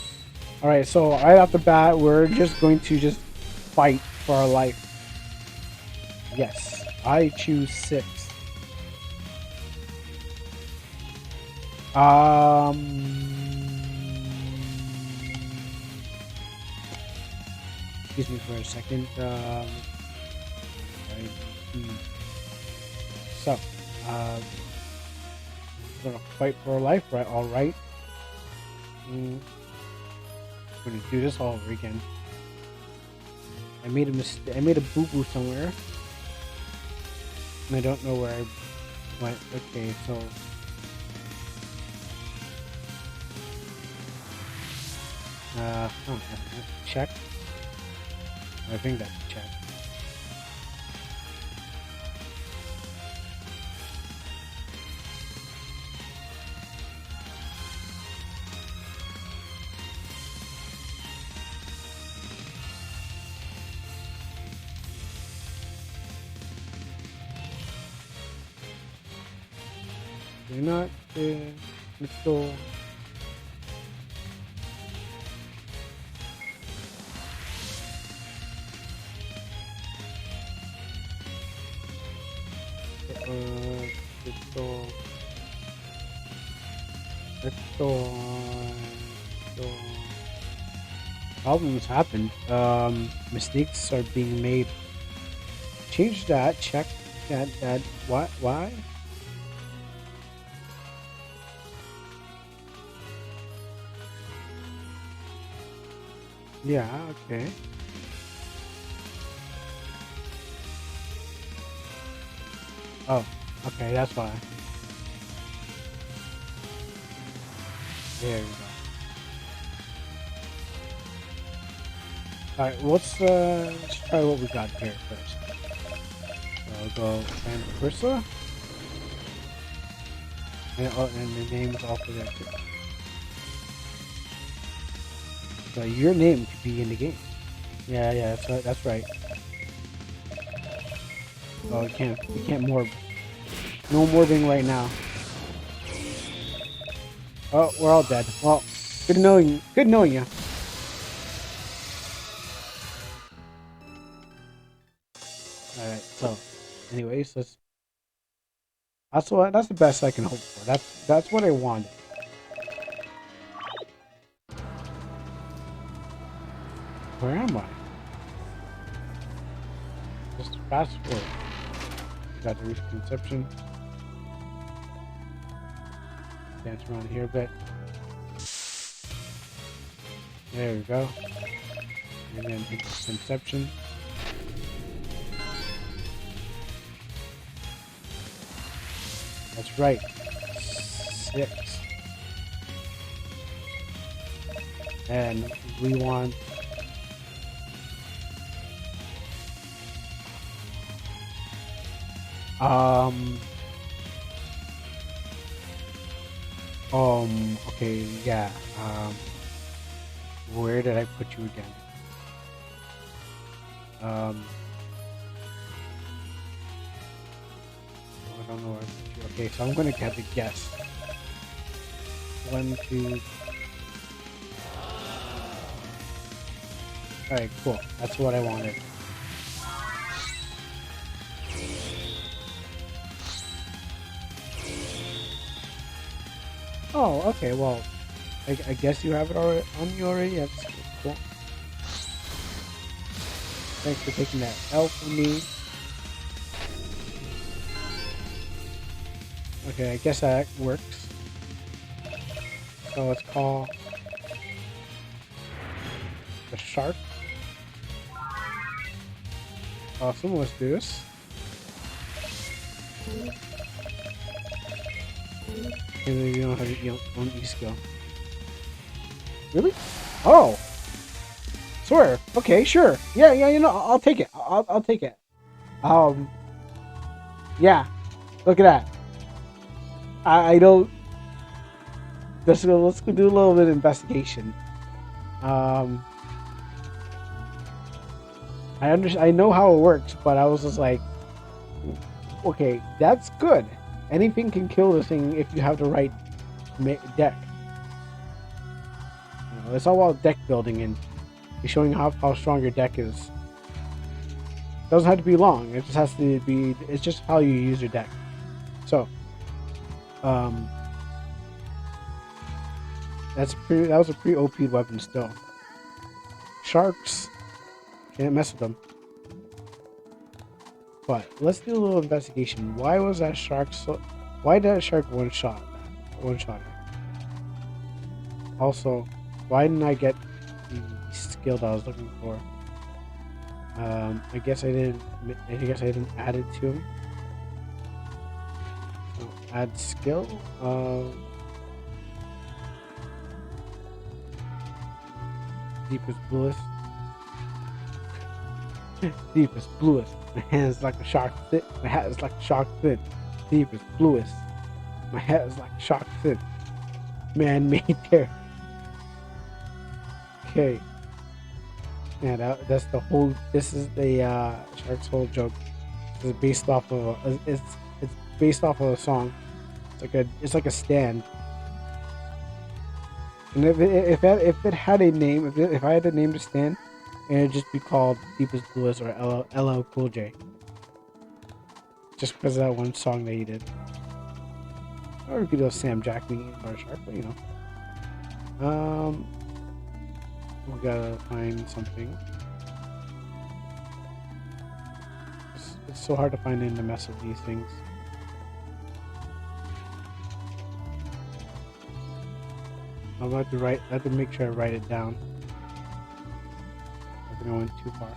S1: Alright, so right off the bat, we're just going to just fight for our life. Yes, I choose 6. Excuse me for a second. Right. So, we're gonna fight for our life, right? All right. We're gonna do this all over again. I made a mistake. I made a boo boo somewhere, and I don't know where I went. Okay, so. Check. I think that's a check. You're not. Let's go. So problems happen. Mistakes are being made. Change that. Check that. What? Why? Yeah. Okay. Oh. Okay. That's why. There we go. All right, let's try what we got here first. So I'll go and Ursa, and the name is also there too. So your name could be in the game. Yeah, that's right. Oh, we can't morb. No morbing right now. Oh, we're all dead. Well, good knowing you. Good knowing you. All right. So, anyways, that's the best I can hope for. That's what I wanted. Where am I? Just fast forward. Got to reach conception. Dance around here a bit. There we go. And then conception. That's right. 6. And we want um okay, yeah. Where did I put you again? I don't know where I put you. Okay, so I'm gonna have to guess. 1, 2. Alright, cool. That's what I wanted. Oh, okay, well, I guess you have it already on you already. That's cool. Thanks for taking that L from me. Okay, I guess that works. So let's call the shark. Awesome, let's do this. And you don't have your own E-skill. Really? Oh! Swear. Okay, sure. Yeah, you know, I'll take it. I'll take it. Yeah. Look at that. I don't... let's go do a little bit of investigation. I know how it works, but I was just like, okay, that's good. Anything can kill this thing if you have the right deck. You know, it's all about deck building and showing how strong your deck is. It doesn't have to be long. It just has to be. It's just how you use your deck. So, that was a pretty OP weapon still. Sharks, can't mess with them. But let's do a little investigation. Why was that shark so? Why did that shark one shot? Also, why didn't I get the skill that I was looking for? I guess I didn't. I guess I didn't add it to him. So add skill. Deepest bluest. Deepest bluest. My hands like a shark fin. My hat is like a shark fin. Deepest bluest. My hat is like a shark fin. Man-made there. Okay. Yeah, that's the whole. This is the shark's whole joke. This is based off of. It's based off of a song. It's like a stand. And if it had a name, if I had to name the stand, it'd just be called Deepest Bluest or LL Cool J. Just because of that one song that he did. Or we could do a Sam Jackman or Shark, but you know. We gotta find something. It's so hard to find in the mess of these things. I'm about to I have to make sure I write it down. I think I went too far.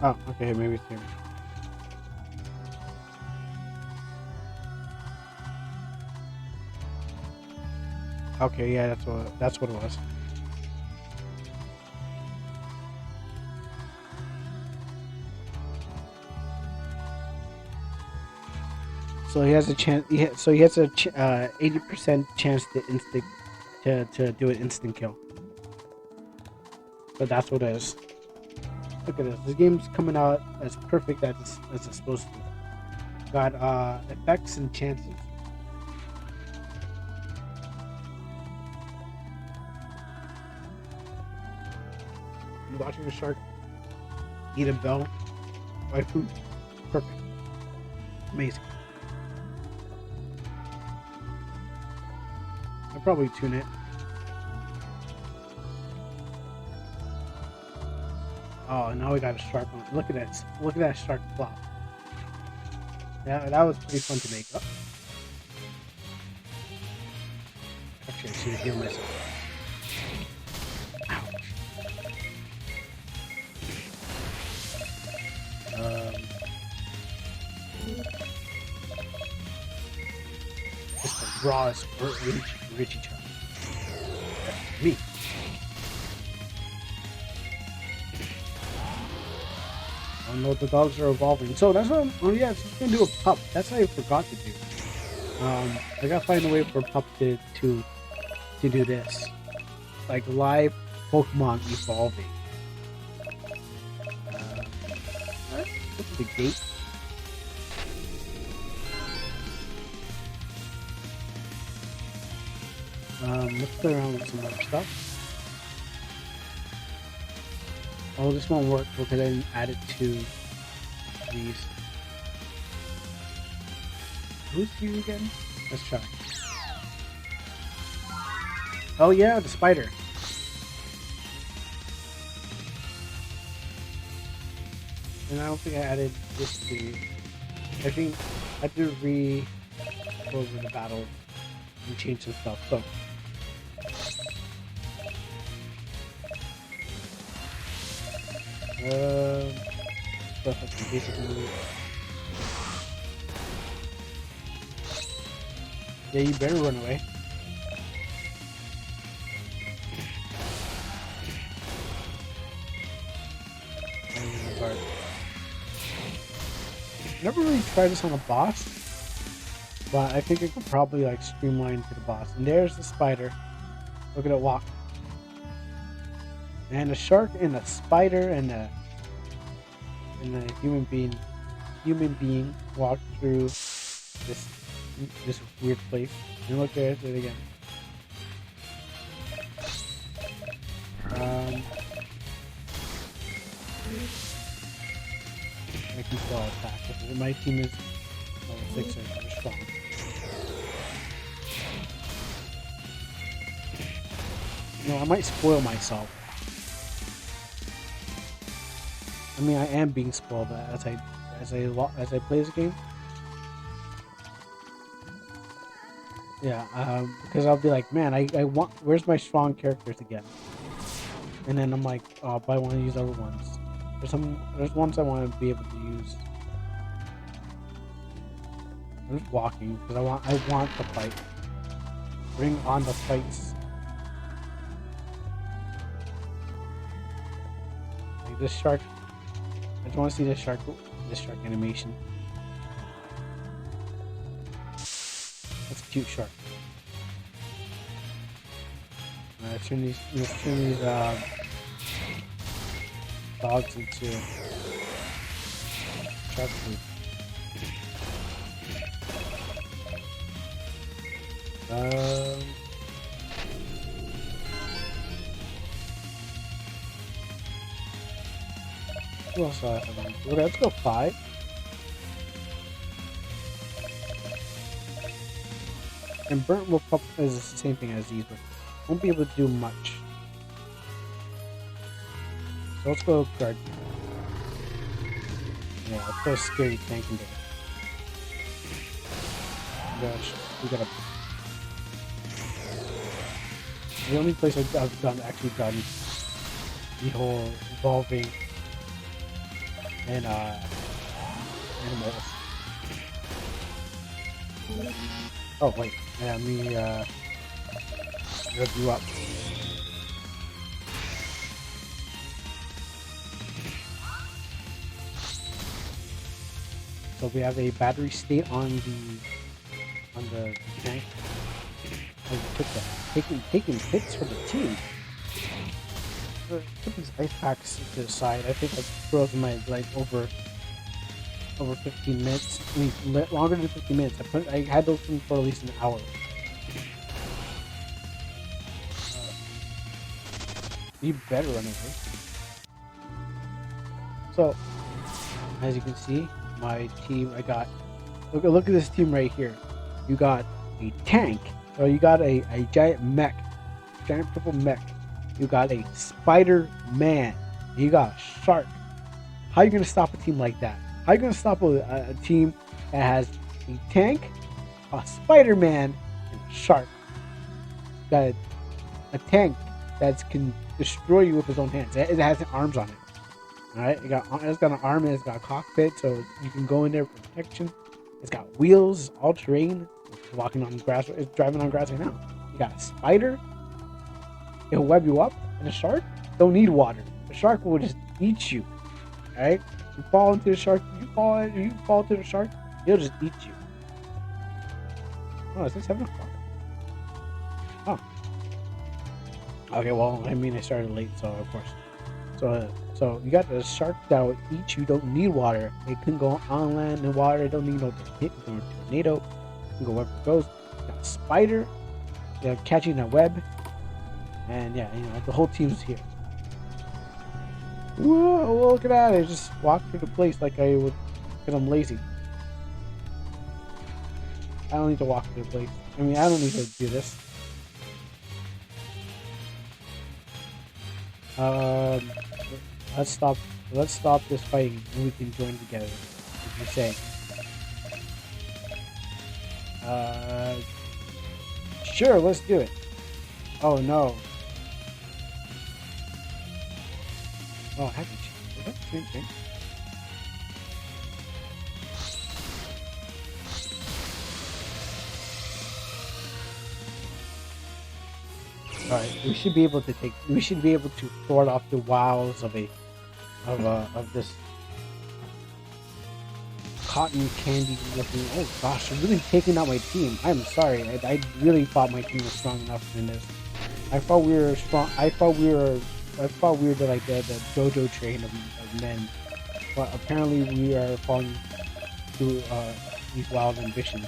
S1: Oh, okay, maybe it's here. Okay, yeah, that's what it was. So he has a chance. So he has a 80% chance to to do an instant kill. So that's what it is. Look at this. This game's coming out as perfect as it's supposed to. Got effects and chances. You watching a shark eat a bell, buy food. Perfect. Amazing. I'll probably tune it. Oh, now we got a shark on. Look at that! Look at that shark flop. Yeah, that was pretty fun to make. Oh, actually, I should heal myself. Ouch. Just the rawest Richie Chun. That's me. Oh no, the dogs are evolving. So that's what I'm. Oh yeah, so I'm gonna do a pup. That's what I forgot to do. I gotta find a way for a pup to do this, like live Pokemon evolving. Look at the gate. Let's play around with some other stuff. Oh, this won't work because I didn't add it to these. Who's you again? Let's try. Oh yeah, the spider. And I don't think I added this to. I think I had to go over the battle and change some stuff. So. Stuff I can basically move. Yeah, you better run away. Never really tried this on a boss, but I think it could probably like streamline to the boss. And there's the spider. Look at it walk. And a shark and a spider and a human being walk through this weird place. And look, there's it again. I can still attack. My team is level 6 and they're strong. You know, I might spoil myself. I mean, I am being spoiled as I play this game. Yeah, because I'll be like, man, I want. Where's my strong characters again? And then I'm like, oh, but I want to use other ones. There's ones I want to be able to use. I'm just walking because I want the fight. Bring on the fights. Like this shark. I just want to see this shark animation. That's a cute shark. Let's turn these dogs into shark food. Who else do I have on? Okay, let's go 5. And burnt wolf pup is the same thing as these, but won't be able to do much. So let's go guard. Yeah, let's go scary tank and gosh, we gotta. The only place I've actually done the whole evolving and animals. Oh wait, yeah, Rip you up. So we have a battery state on the tank. I took that. Taking hits for the team. Put these ice packs to the side. I think I froze my like over 15 minutes. I mean, longer than 15 minutes. I had those things for at least an hour. You better run over. So, as you can see, my team. I got. Look at this team right here. You got a tank. Or you got a giant mech, giant purple mech. You got a Spider-Man. You got a shark. How are you gonna stop a team like that? How are you gonna stop a team that has a tank, a Spider-Man, and a shark? You got a tank that can destroy you with his own hands. It has arms on it. All right, it's got an arm and it's got a cockpit, so you can go in there for protection. It's got wheels, all terrain. It's walking on grass. It's driving on grass right now. You got a spider. It'll web you up, and a shark don't need water. The shark will just eat you. All right, you fall into the shark. You fall to the shark. He'll just eat you. Oh, is this 7 o'clock? Oh. Okay, well, I mean, I started late, so of course. So you got the shark that will eat you. Don't need water. It can go on land and water. It don't need no tornado. It can go wherever it goes. You got a spider. They're catching a web. And yeah, the whole team's here. Whoa, look at that. I just walked through the place like I would, because I'm lazy. I don't need to walk through the place. I mean, I don't need to do this. Let's stop this fighting and we can join together. What do you say? Sure, let's do it. Oh no. Oh, I haven't changed. Is that the same thing? Alright, we should be able to thwart off the wows of this cotton candy looking. Oh gosh, I'm really taking out my team. I'm sorry. I really thought my team was strong enough in this. I thought we were strong. I thought we were like the JoJo train of men, but apparently we are falling to these wild ambitions.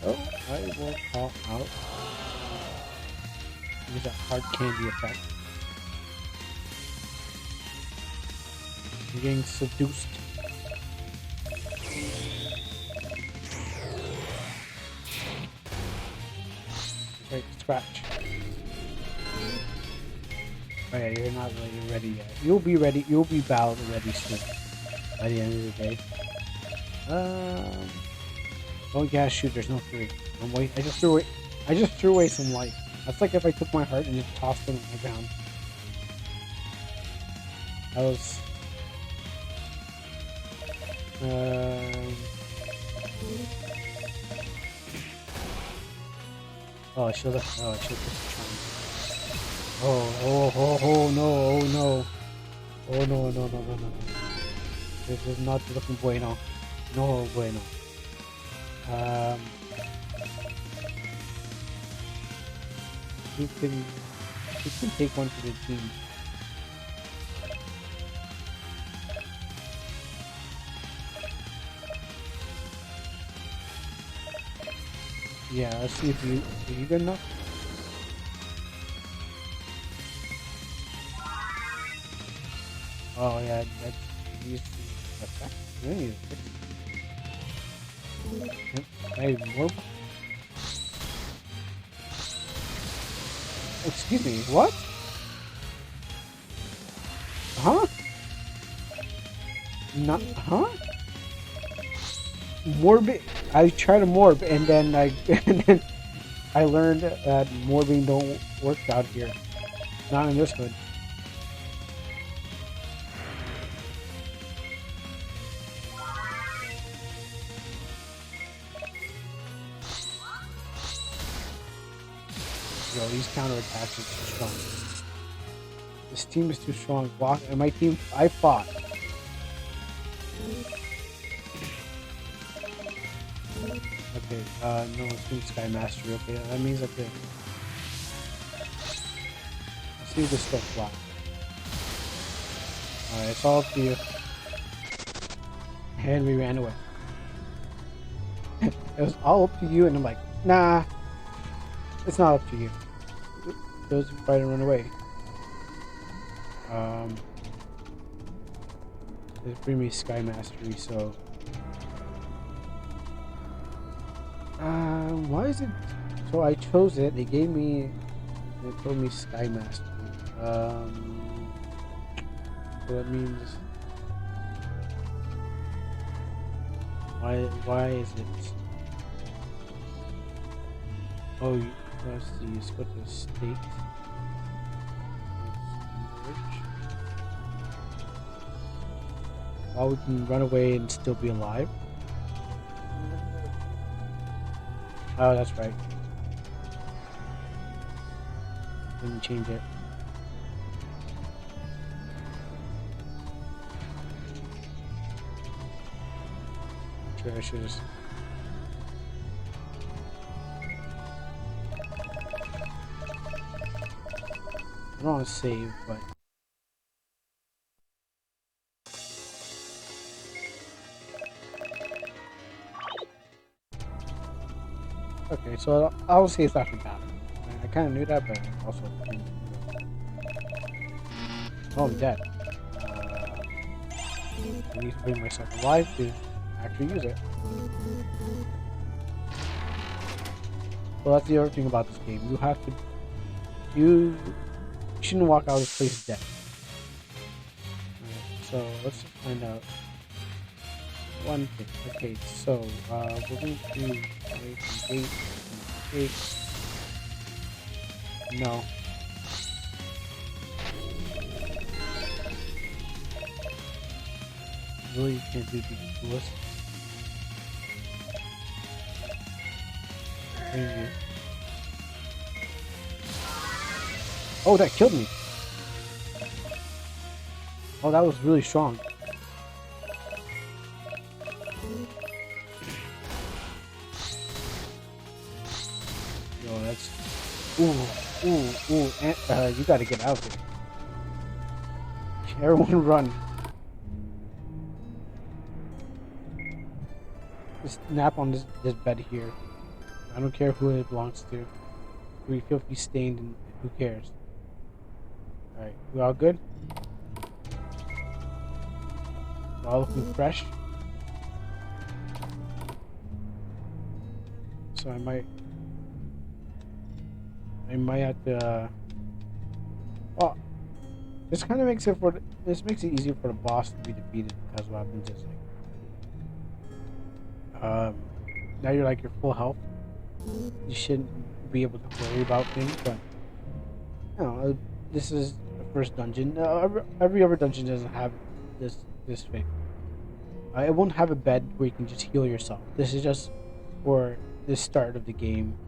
S1: Oh, I will call out. Use a hard candy effect. I'm getting seduced. Right, scratch. Oh yeah, you're not really ready yet. You'll be ready. You'll be battle ready soon. By the end of the day. Oh yeah, shoot. There's no three. Wait. I just threw away some life. That's like if I took my heart and just tossed it on the ground. That was. Oh, I should have. Oh, I should have. Oh no. Oh no. This is not looking bueno. No bueno. You can take one for the team. Yeah, let's see if are you good enough? Oh yeah, that's used to effect. Really? Maybe more. Excuse me, what? Huh? Not, huh? Morbid. I tried to morb, and then I learned that morbing don't work out here. Not in this hood. Yo, these counterattacks are too strong. This team is too strong. Block and my team, I fought. Okay, no one's doing Sky Mastery. Okay, that means that the see this stuff flat. Alright, it's all up to you. And we ran away. It was all up to you, and I'm like, nah, it's not up to you. Those who try to run away. They bring me Sky Mastery, so. Why is it? So I chose it. They gave me. They told me Sky Mastery. So that means. Why is it? Oh, let's see. Let's go to the state. While we can run away and still be alive. Oh, that's right. Didn't change it. Sure, I should just. I don't want to save, but. Okay, so I'll say it's not too bad. I kind of knew that, but also. Oh, I'm dead. I need to bring myself alive to actually use it. Well, that's the other thing about this game. You have to. You shouldn't walk out of this place dead. Alright, so let's just find out one thing. Okay, so we're going to wait. No. Really, you can't do the coolest. You. Oh, that killed me. Oh, that was really strong. Yo, that's. Ooh. You gotta get out of here. Everyone run. Just nap on this bed here. I don't care who it belongs to. We filthy stained and who cares? Alright, we all good? We're all looking fresh. So I might have to well, this kind of makes it easier for the boss to be defeated, because what happens is like now you're like your full health. You shouldn't be able to worry about things, but you know, this is the first dungeon. Every other dungeon doesn't have this thing. It won't have a bed where you can just heal yourself. This is just for the start of the game.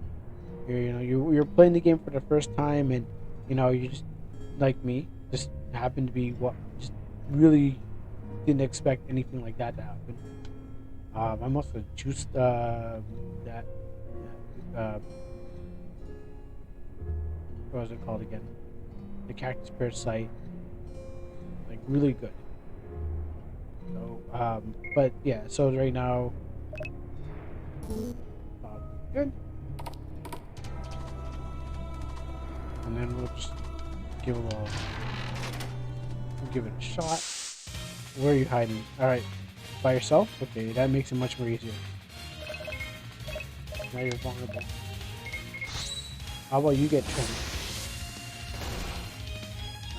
S1: You're playing the game for the first time, and you just like me, just happen to be just really didn't expect anything like that to happen. I must have juiced that. What was it called again? The cactus parasite, like really good. So, but yeah. So right now, good. And then we'll just give give it a shot. Where are you hiding? All right, by yourself. Okay, that makes it much more easier. Now you're vulnerable. How about you get trimmed?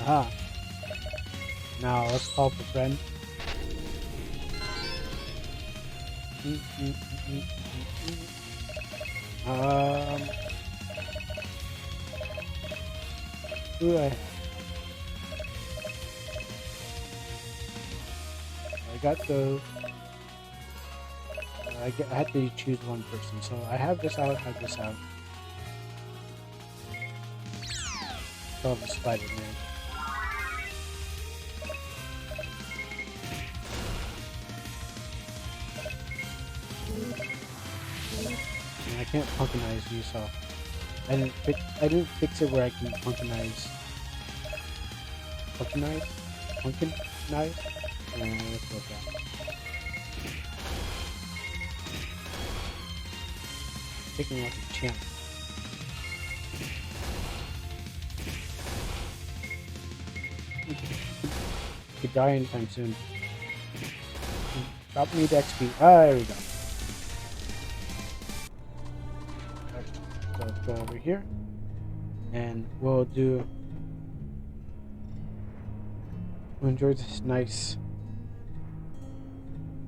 S1: Aha. Now let's call for friend. Who do I have? I got those. I had to choose one person, so I have this out. saw the Spider-Man. And I can't pumpkinize you, so I didn't fix it where I can pumpkinize, pumpkinize, and let's go down. Taking out the champ. Could die anytime soon. Drop me the XP. Ah, there we go. Right, so let's go over here, and we'll enjoy this nice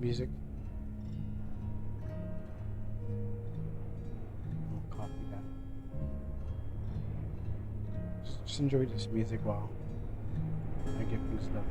S1: music. I'll copy that. Just enjoy this music while I get things done.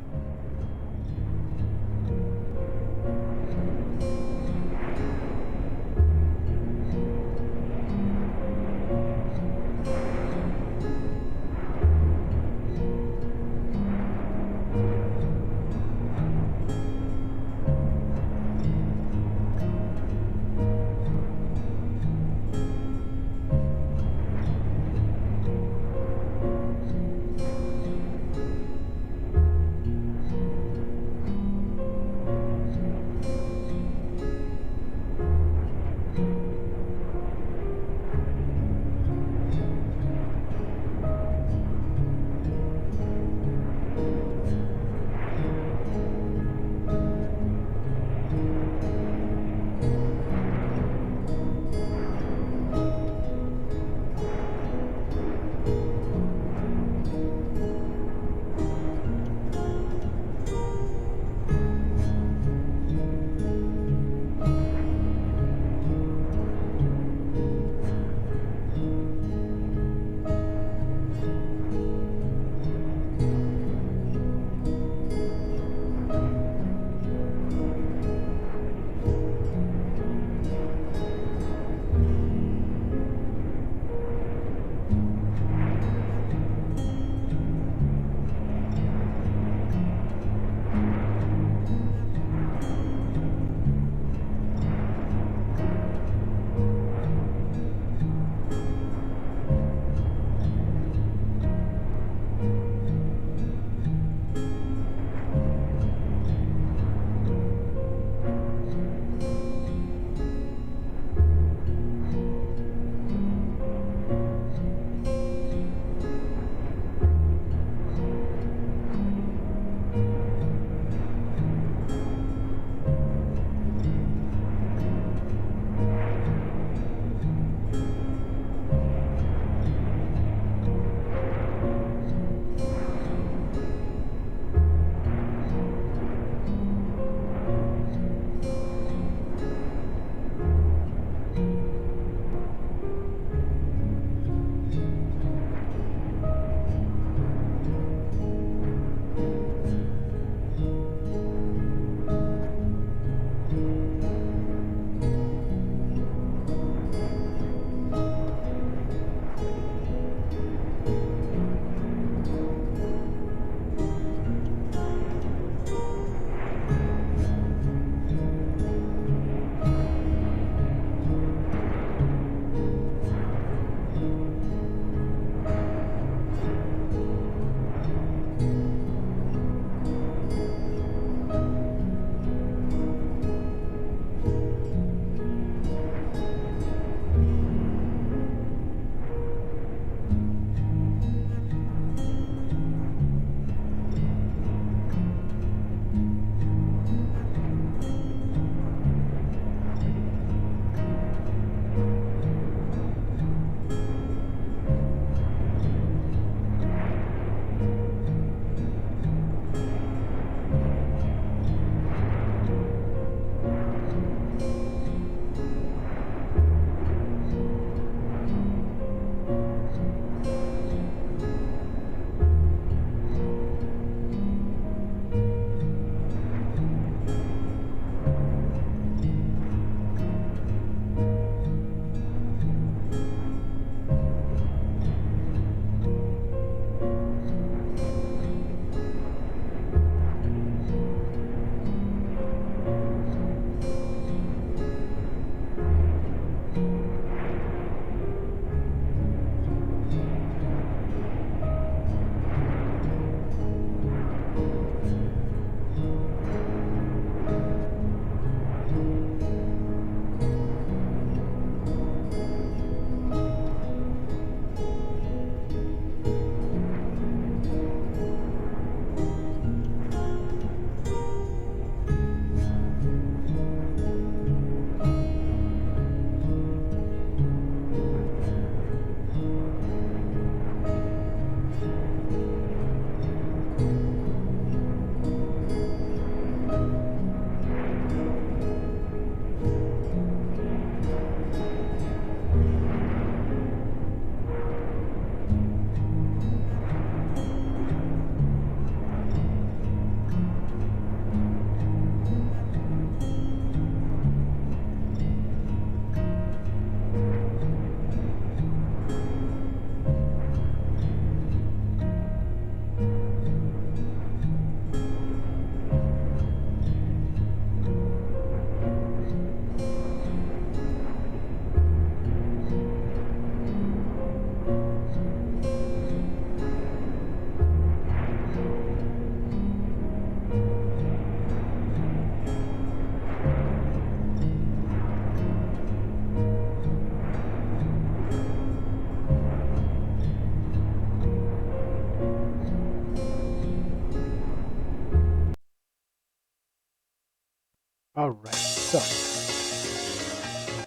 S1: Alright, so I'll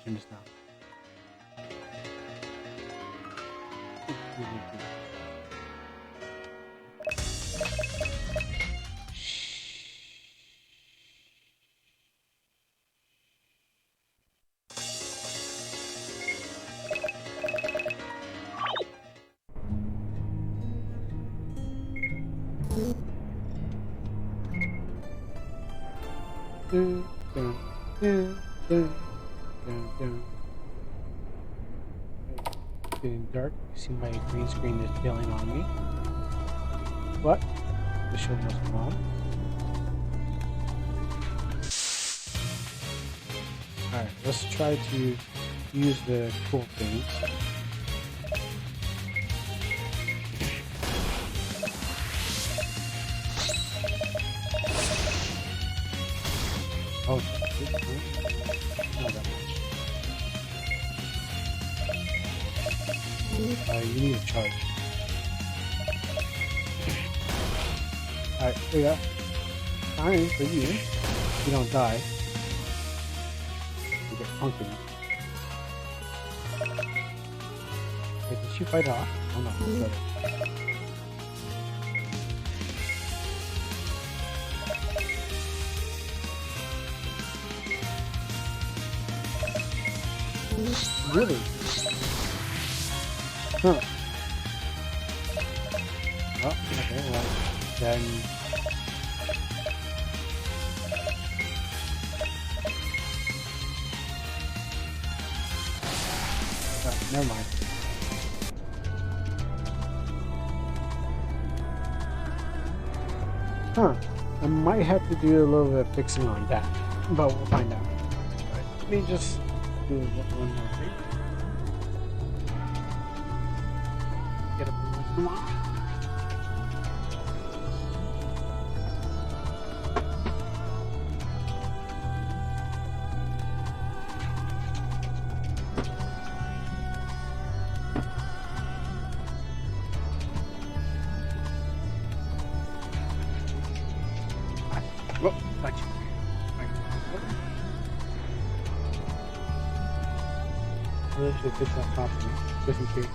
S1: turn this down. Dun, dun, dun, dun, dun, dun. It's getting dark. You see my green screen is failing on me. But the show must go on. Alright, let's try to use the cool things. Oh, not that much. You need a charge. Alright, here we go. Time for you. You don't die. You get pumpkin. Wait, did she fight off? Oh no, got it. Really? Huh. Oh, okay, well, then... Oh, never mind. Huh. I might have to do a little bit of fixing on that, but we'll find out. Alright, let me just do one more thing. Get up once in a while. Oh, gotcha. Really should fix that properly, just in case.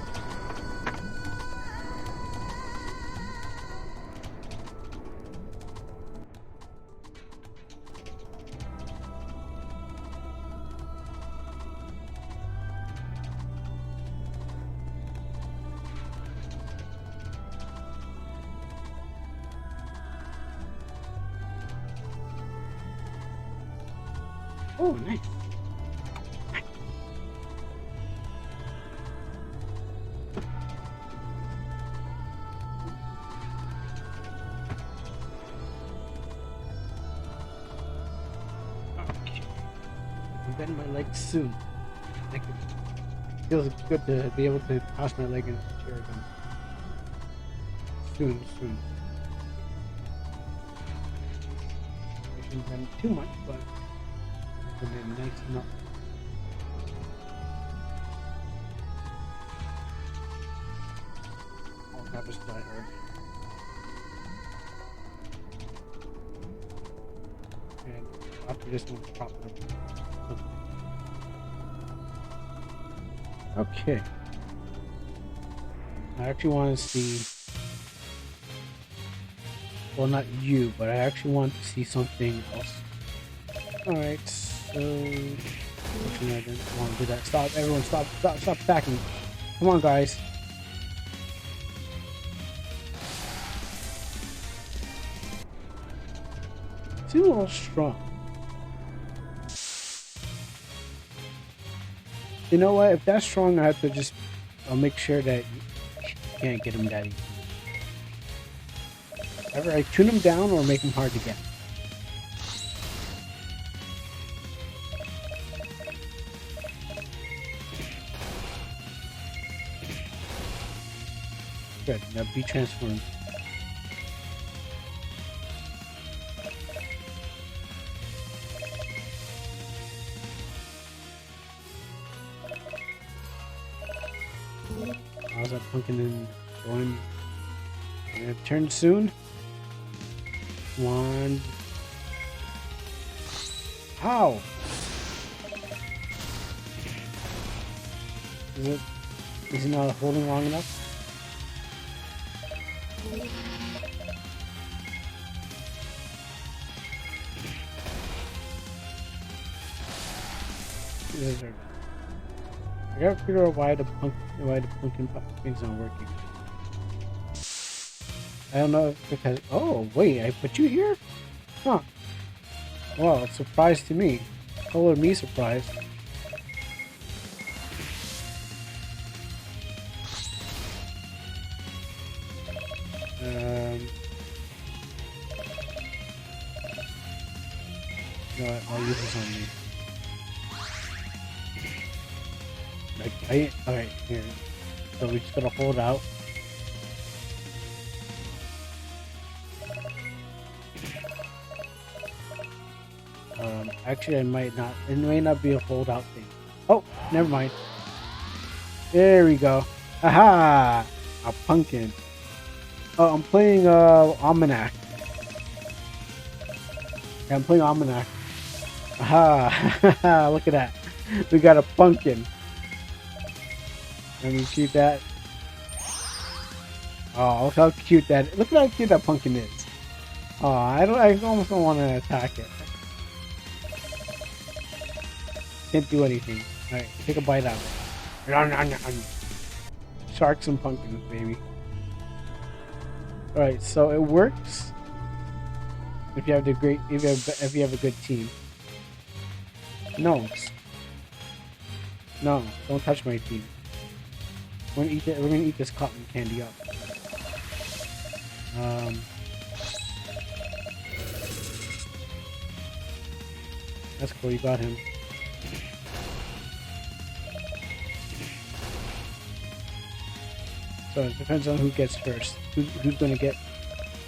S1: Oh, nice. Okay. I'm bending my leg soon. Like it feels good to be able to toss my leg in the chair again. Soon. I shouldn't bend too much, but it's been nice enough. I'll grab a slider. And after this one, prop it up. Okay. I actually want to see. Well, not you, but I actually want to see something else. Alright, so. Unfortunately, I didn't want to do that. Stop, everyone, stop backing. Come on, guys. Seems a little strong. You know what? If that's strong, I have to just. I'll make sure that you can't get him that easy. Either I tune him down or make him hard to get. Good. Now be transformed. How's that pumpkin in going? I'm gonna turn soon. One. How? Is it not holding long enough? I gotta figure out why the pumpkin thing's not working. I don't know if because oh wait, I put you here? Huh. Well, surprise to me. Color me surprised. No, I'll use this on me. Alright, here. So we just gotta hold out. Actually, I might not. It may not be a holdout thing. Oh, never mind. There we go. Aha! A pumpkin. Oh, I'm playing OmanaC. Yeah, I'm playing OmanaC. Aha! Look at that. We got a pumpkin. Let me shoot that. Oh, look how cute that. Look at how cute that pumpkin is. Oh, I almost don't want to attack it. Can't do anything. Alright, take a bite out of it. Sharks and pumpkins, baby. Alright, so it works if you have if you have a good team. No. No, don't touch my team. We're gonna eat this cotton candy up. That's cool, you got him. So it depends on who gets first. Who's gonna get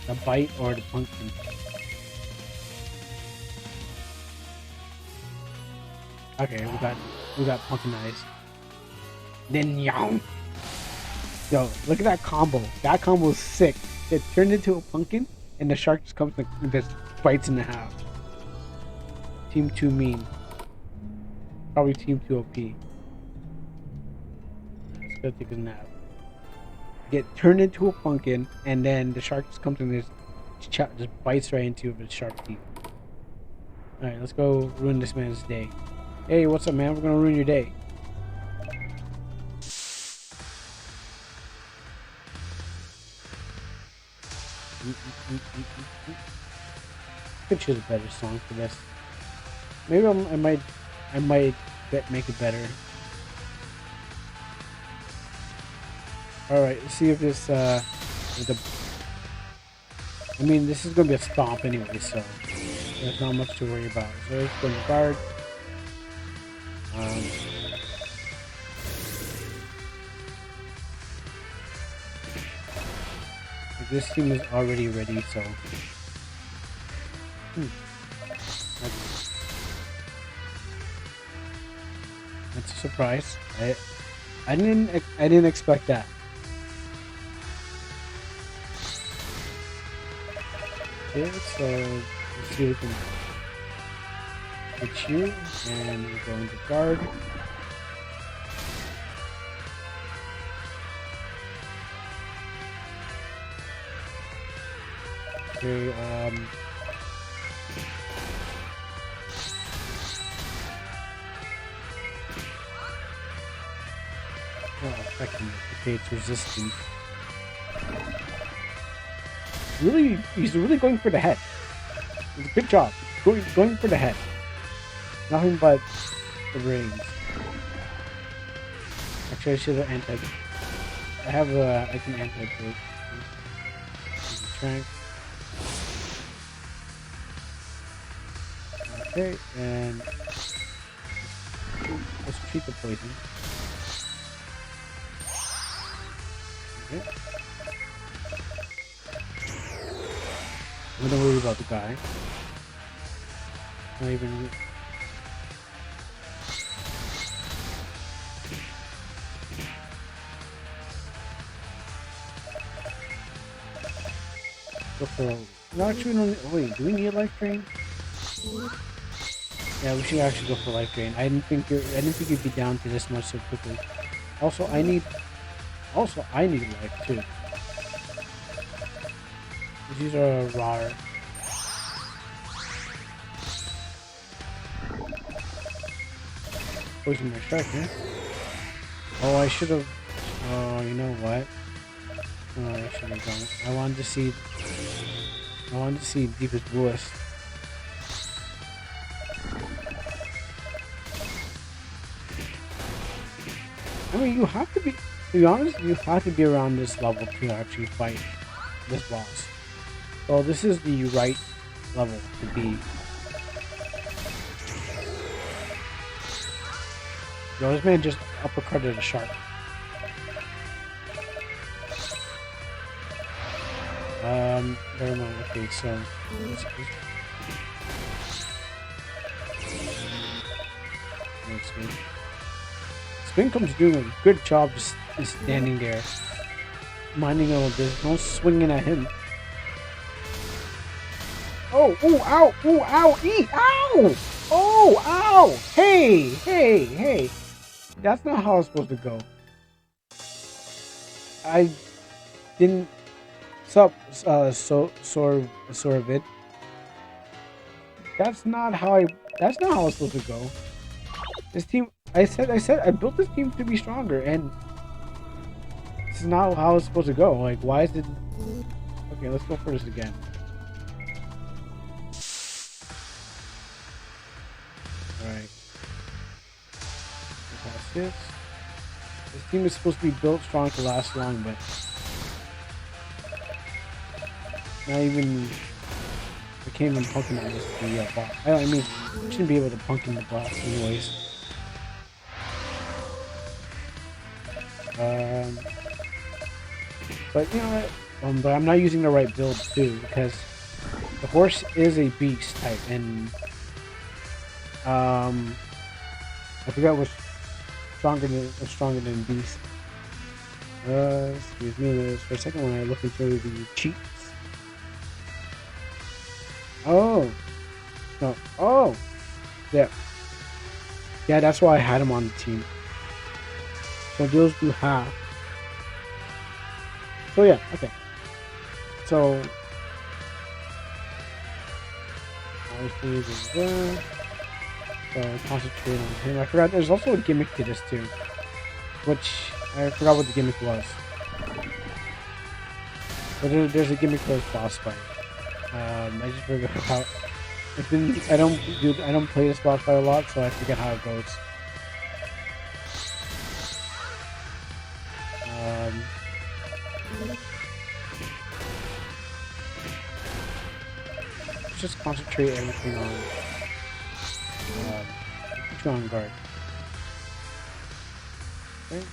S1: the bite or the pumpkin? Okay, we got pumpkin eyes. Then yow. Yo, look at that combo. That combo is sick. It turned into a pumpkin, and the shark just comes and just bites in half. Team 2 mean. Probably Team 2 OP. Let's go take a nap. Get turned into a pumpkin, and then the shark just comes and just bites right into his shark teeth. Alright, let's go ruin this man's day. Hey, what's up, man? We're gonna ruin your day. Could choose a better song for this. Maybe I might make it better. All right, let's see if this I mean, this is gonna be a stomp anyway, so there's not much to worry about. So let's go to guard. This team is already ready, so that's a surprise. I didn't expect that. Okay, so let's see if we can hit you, and we're going to guard. Okay, not affecting it. Okay, it's resistant. Really, he's really going for the head. Good job. Going for the head. Nothing but the brains. Actually, I should have anti. I can anti-break. Strength. Okay, and let's treat the poison. Okay. I'm gonna worry about the guy. Not even. Go for a. No, actually, no. Wait, do we need a life drain? Yeah, we should actually go for life drain. I didn't think you'd be down to this much so quickly. Also, I need life too. These are raw. Poison my strike, huh? Oh, I should have. Oh, you know what? Oh, I should have done it. I wanted to see deepest bluest. I mean, you have to be. To be honest, you have to be around this level to actually fight this boss. So this is the right level to be. Yo, this man just uppercutted a shark. Never mind. Okay, so let's see. Spincomb's doing a good job just standing there, minding all of this, no swinging at him. Oh, ooh, ow, ooh, ow, ee, ow! Oh, ow! Hey, hey, hey! That's not how it's supposed to go. I didn't. Sup, Sorvid. That's not how I. That's not how it's supposed to go. This team. I built this team to be stronger, and this is not how it's supposed to go. Like, why is it? Okay, let's go for this again. All right. Pass this. This team is supposed to be built strong to last long, but not even. I can't even punk him on this the boss. I mean, I shouldn't be able to punk him the boss, anyways. Um, but you know what? But I'm not using the right build too because the horse is a beast type, and I forgot what's stronger than beast. Excuse me this for a second when I look into the cheats. Oh no! Oh yeah, yeah. That's why I had him on the team. So deals do half. So yeah, okay. So obviously there's that. So concentrate on him. I forgot there's also a gimmick to this too, which I forgot what the gimmick was. But there's a gimmick for this boss fight. I just forgot how. It's been I don't play this boss fight a lot, so I forget how it goes. Um, let's just concentrate everything on put you on guard. Okay.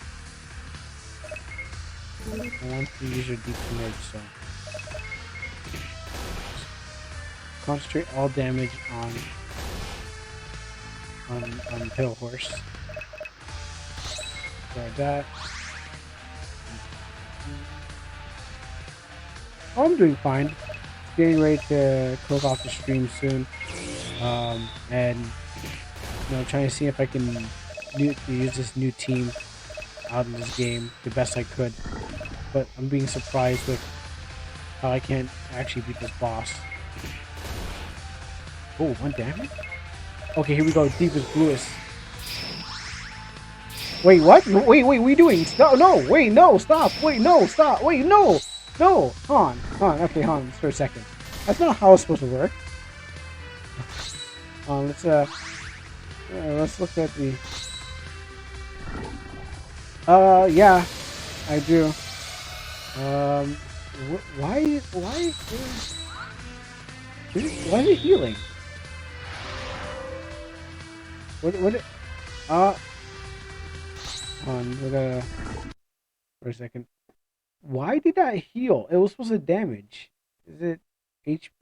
S1: I want to use your deep merge, so concentrate all damage on Pale Horse. Grab that. Oh, I'm doing fine. Getting ready to close off the stream soon. And trying to see if I can use this new team out in this game the best I could. But I'm being surprised with how I can't actually beat this boss. Oh, 1 damage? Okay, here we go. Deepest bluest. Wait, what? Wait, what are you doing? Stop! No, wait, no, stop! Wait, no, stop! Wait, no! No! Han. Okay, Han, for a second. That's not how it's supposed to work. Let's look at the... yeah, I do. Why is it healing? What, uh, we gotta, for a second. Why did that heal? It was supposed to damage. Is it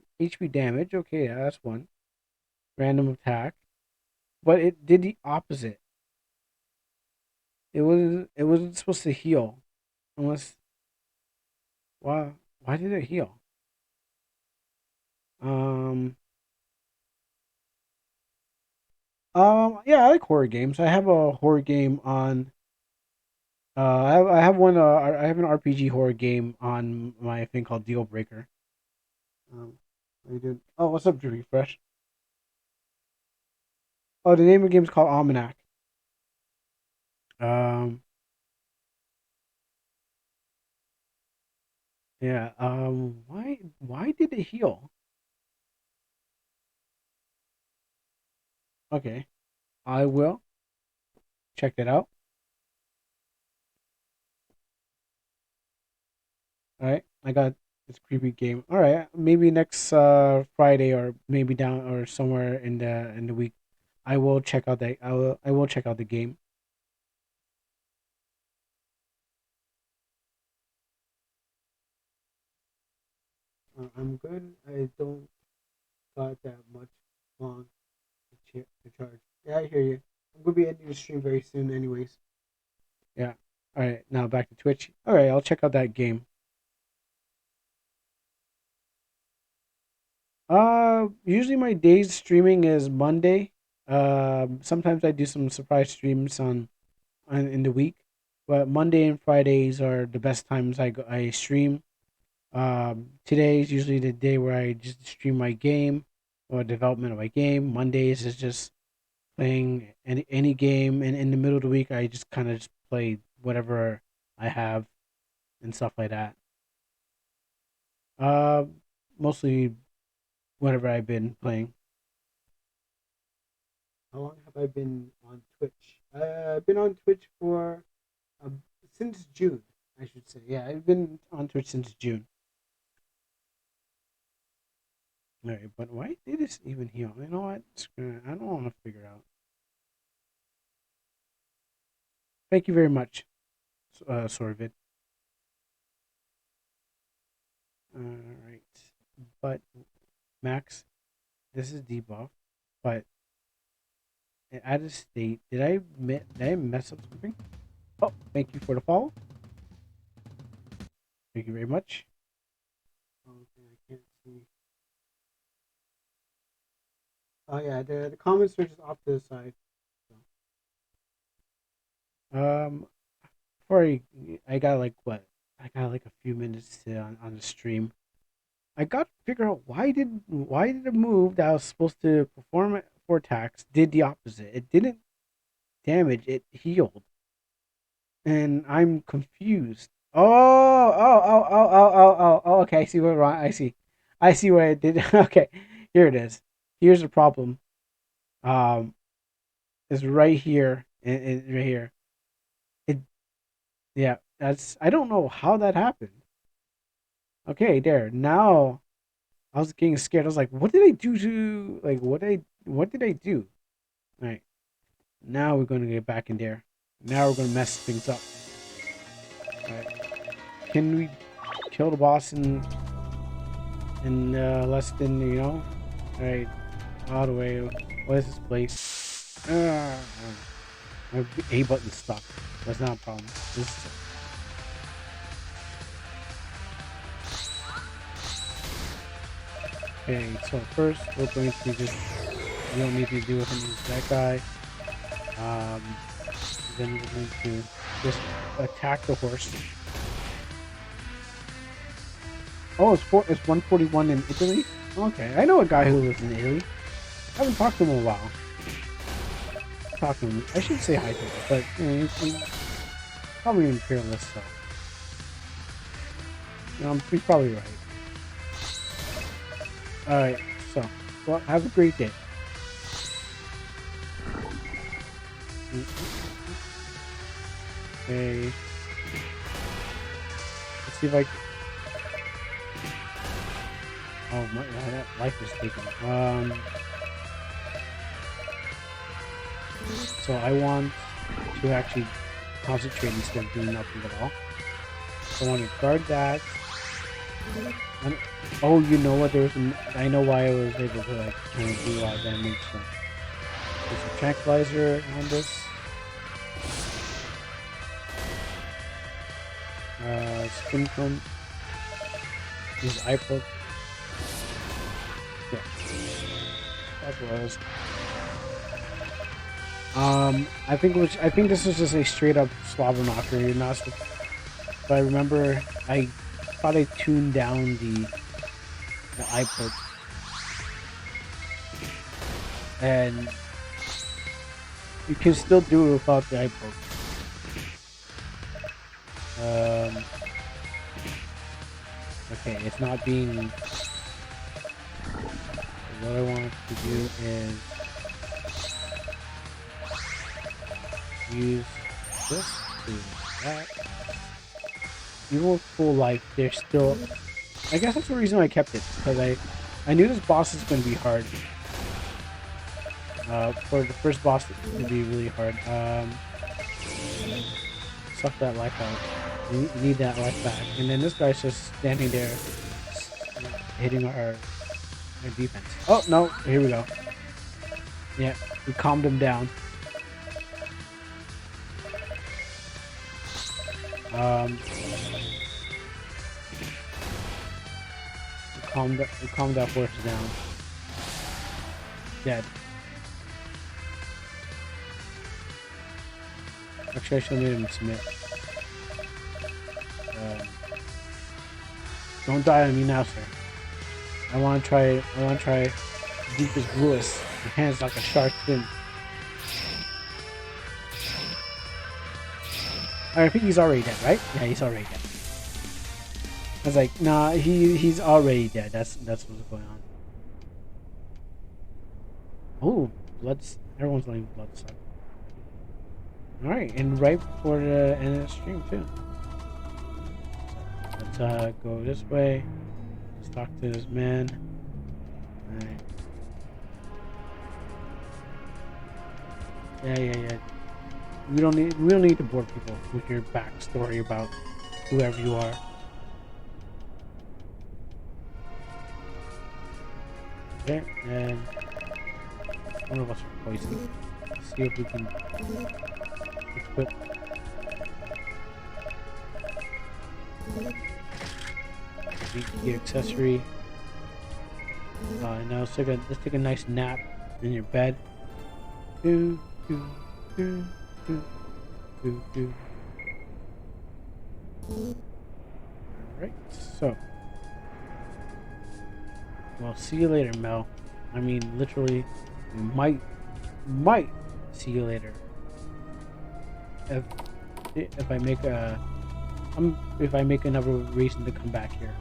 S1: HP damage? Okay, yeah, that's one. Random attack. But it did the opposite. It wasn't supposed to heal. Unless why did it heal? Um Yeah, I like horror games. I have a horror game on. I have one. I have an RPG horror game on my thing called Deal Breaker. What are you doing? Oh, what's up, Refresh? Oh, the name of the game is called OmanaC. Um, yeah. Why did it heal? Okay, I will check that out. All right, I got this creepy game. All right, maybe next Friday or maybe down or somewhere in the week, I will check out that. I will check out the game. I'm good. I don't got that much long to charge. Yeah, I hear you. I'm gonna be ending the stream very soon, anyways. Yeah. All right, now back to Twitch. All right, I'll check out that game. Usually my days streaming is Monday. Sometimes I do some surprise streams on in the week, but Monday and Fridays are the best times I stream. Today is usually the day where I just stream my game or development of my game. Mondays is just playing any game, and in the middle of the week I just kind of just play whatever I have and stuff like that. Uh, Mostly whatever I've been playing. How long have I been on Twitch? I've been on Twitch for uh, since June, I should say. Yeah, I've been on Twitch since June. All right, but why did this even heal? You know what? I don't want to figure out. Thank you very much, Sorvid. All right, but Max, this is debuff, but out of state. Did I mess up something? Oh, thank you for the follow. Thank you very much. Okay, I can't see. Oh yeah, the comments are just off to the side. Um, before I got like what? I got like a few minutes on the stream. I got to figure out why did the move that I was supposed to perform for attacks did the opposite. It didn't damage. It healed, and I'm confused. Oh. Okay, I see what wrong. I see what I did. Okay, here it is. Here's the problem. Um, it's right here. Right here. It Yeah. That's I don't know how that happened. Okay, there. Now I was getting scared. I was like, what did I do to like what did I do? All right. Now we're gonna get back in there. Now we're gonna mess things up. All right. Can we kill the boss in less than All right. All the way. What is this place? My A button stuck. That's not a problem. This Okay. So first we're going to just we don't need to do anything with that guy. Um, then we're going to just attack the horse. Oh, it's 141 in Italy. Okay, I know a guy who lives in Italy. I haven't talked to him in a while. Talk to him. I should say hi to him, but he's probably imperialist, so he's probably right. All right, so well, have a great day. Okay, let's see if I. Oh my, that life is taken. So I want to actually concentrate instead of doing nothing at all. So I want to guard that. And, oh, you know what? I know why I was able to like kind of do a lot of damage. So there's a tranquilizer on this. Spin cone. Use eye poke. Yeah, that was. I think this was just a straight up slobber knocker. You're not. But I remember I thought I tuned down the eye poke, and you can still do it without the eye poke. Okay, it's not being. What I want to do is use this to that. Even with full life, there's still. I guess that's the reason I kept it, because I knew this boss is going to be hard. For the first boss to be really hard. Suck that life out. You need that life back. And then this guy's just standing there, hitting our defense. Oh no! Here we go. Yeah, we calmed him down. We calmed that horse down. Dead. Actually, I should have made him submit. Don't die on me now, sir. I want to try deepest bluest. Your hands like a shark's fin. I think he's already dead, right? Yeah, he's already dead. I was like, nah, he's already dead. That's what's going on. Oh, everyone's letting blood suck. Alright, and right before the end of the stream too. Let's go this way. Let's talk to this man. Alright. Yeah. We don't need to bore people with your backstory about whoever you are. Okay, and one of us are poisoned. Let's see if we can equip. The accessory. Now let's take a nice nap in your bed. Do. Alright, so. Well, see you later, Mel. I mean, literally, we might see you later. If I make another reason to come back here.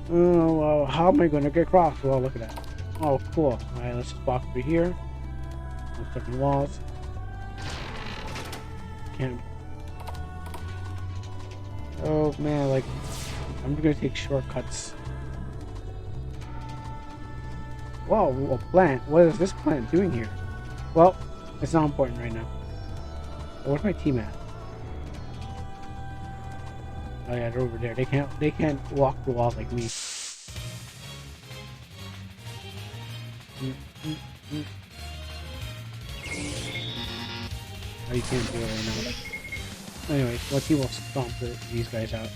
S1: Oh, well, how am I gonna get across? Well, look at that. Oh, cool. Alright, let's just walk through here. No fucking walls. Can't. Oh man, like, I'm gonna take shortcuts. Whoa, a plant. What is this plant doing here? Well, it's not important right now. Where's my team at? Oh yeah, they're over there. They can't walk the walls like me. Oh, you can't do it right now. Anyway, let's see what stomp these guys out.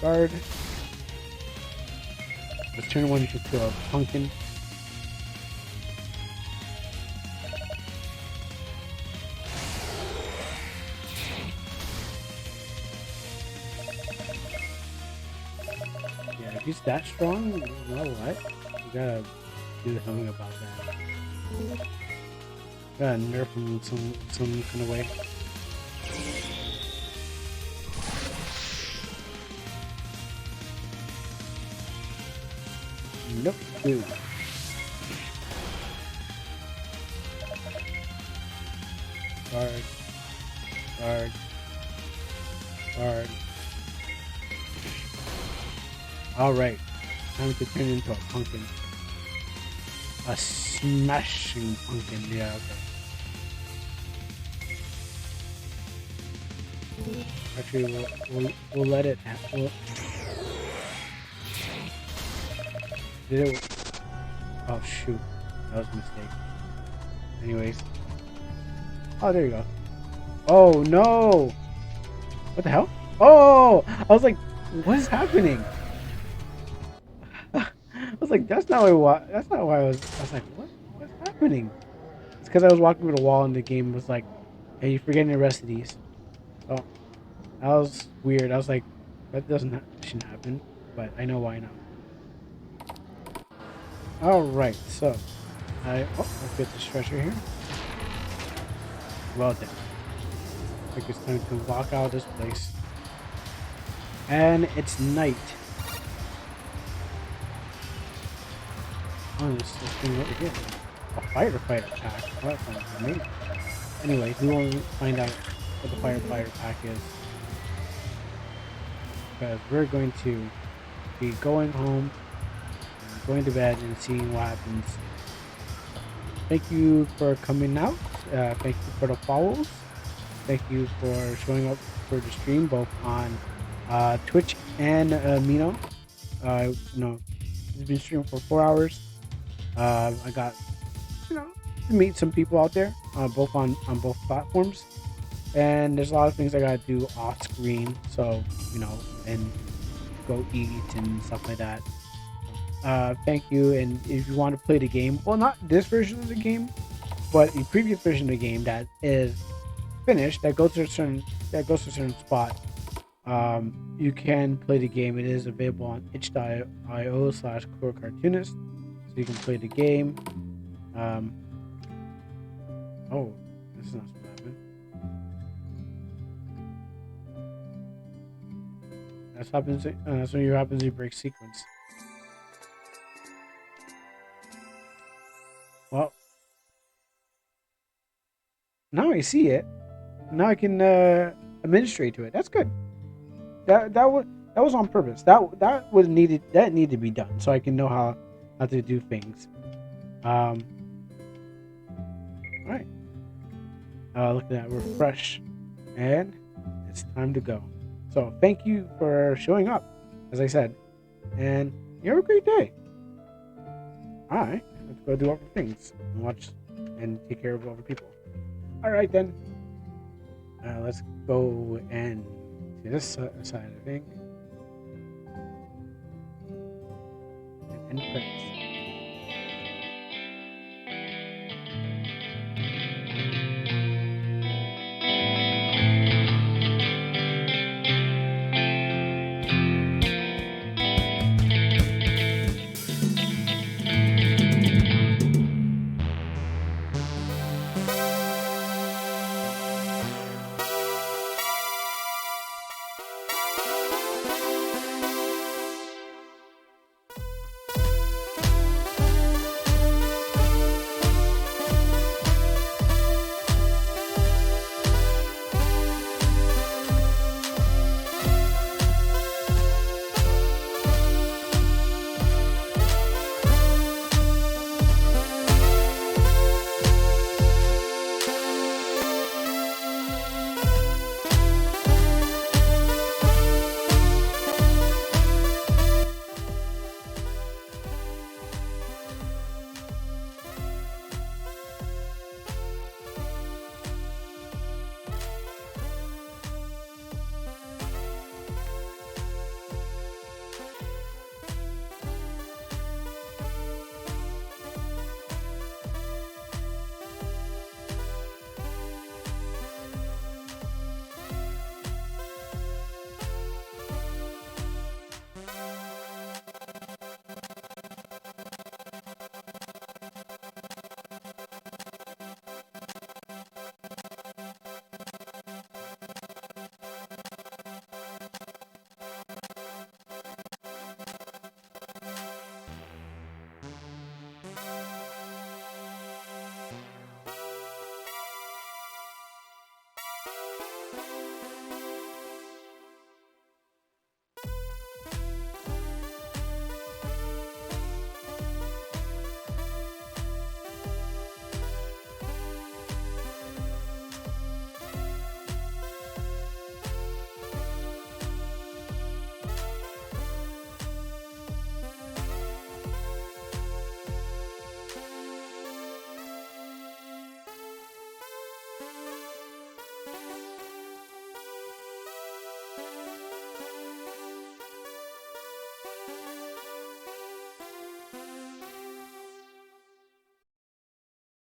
S1: Guard. Let's turn one into a pumpkin. Yeah, if he's that strong, you know what? You gotta do something about that. Gotta nerf him in some kind of way. Nope, dude. Guard. Alright, time to turn into a pumpkin. A smashing pumpkin, yeah, okay. Actually, we'll let it happen. Did it? Oh shoot, that was a mistake. Anyways. Oh, there you go. Oh no! What the hell? Oh! I was like, what is happening? I was was like, that's not why. That's not why I was. I was like, what's happening? It's because I was walking through the wall and the game was like, hey, you're forgetting the rest of these. So that was weird. I was like, shouldn't happen, but I know why now. All right, so let's get this treasure here. Well then, I think it's time to walk out of this place, and it's night. Oh, this thing over here, a firefighter pack. Oh, that sounds amazing. Anyway, we won't find out what the firefighter pack is because we're going to be going home and going to bed and seeing what happens. Thank you for coming out. Thank you for the follows. Thank you for showing up for the stream both on Twitch and Amino. It's been streaming for 4 hours. I got to meet some people out there, both on both platforms. And there's a lot of things I gotta do off screen, so and go eat and stuff like that. Thank you. And if you want to play the game, well, not this version of the game, but the previous version of the game that is finished, that goes to a certain spot. You can play the game. It is available on itch.io/core cartoonist, so you can play the game. Um, oh, this is not supposed to happen. That's when you happens you break sequence. Well, now I see it. Now I can administrate to it. That's good. That was on purpose. That needed to be done so I can know how to do things. All right. Look at that. We're fresh, and it's time to go. So thank you for showing up, as I said, and you have a great day. All right. Let's go do other things and watch and take care of other people. All right then. Let's go and to this side of the thing and end credits.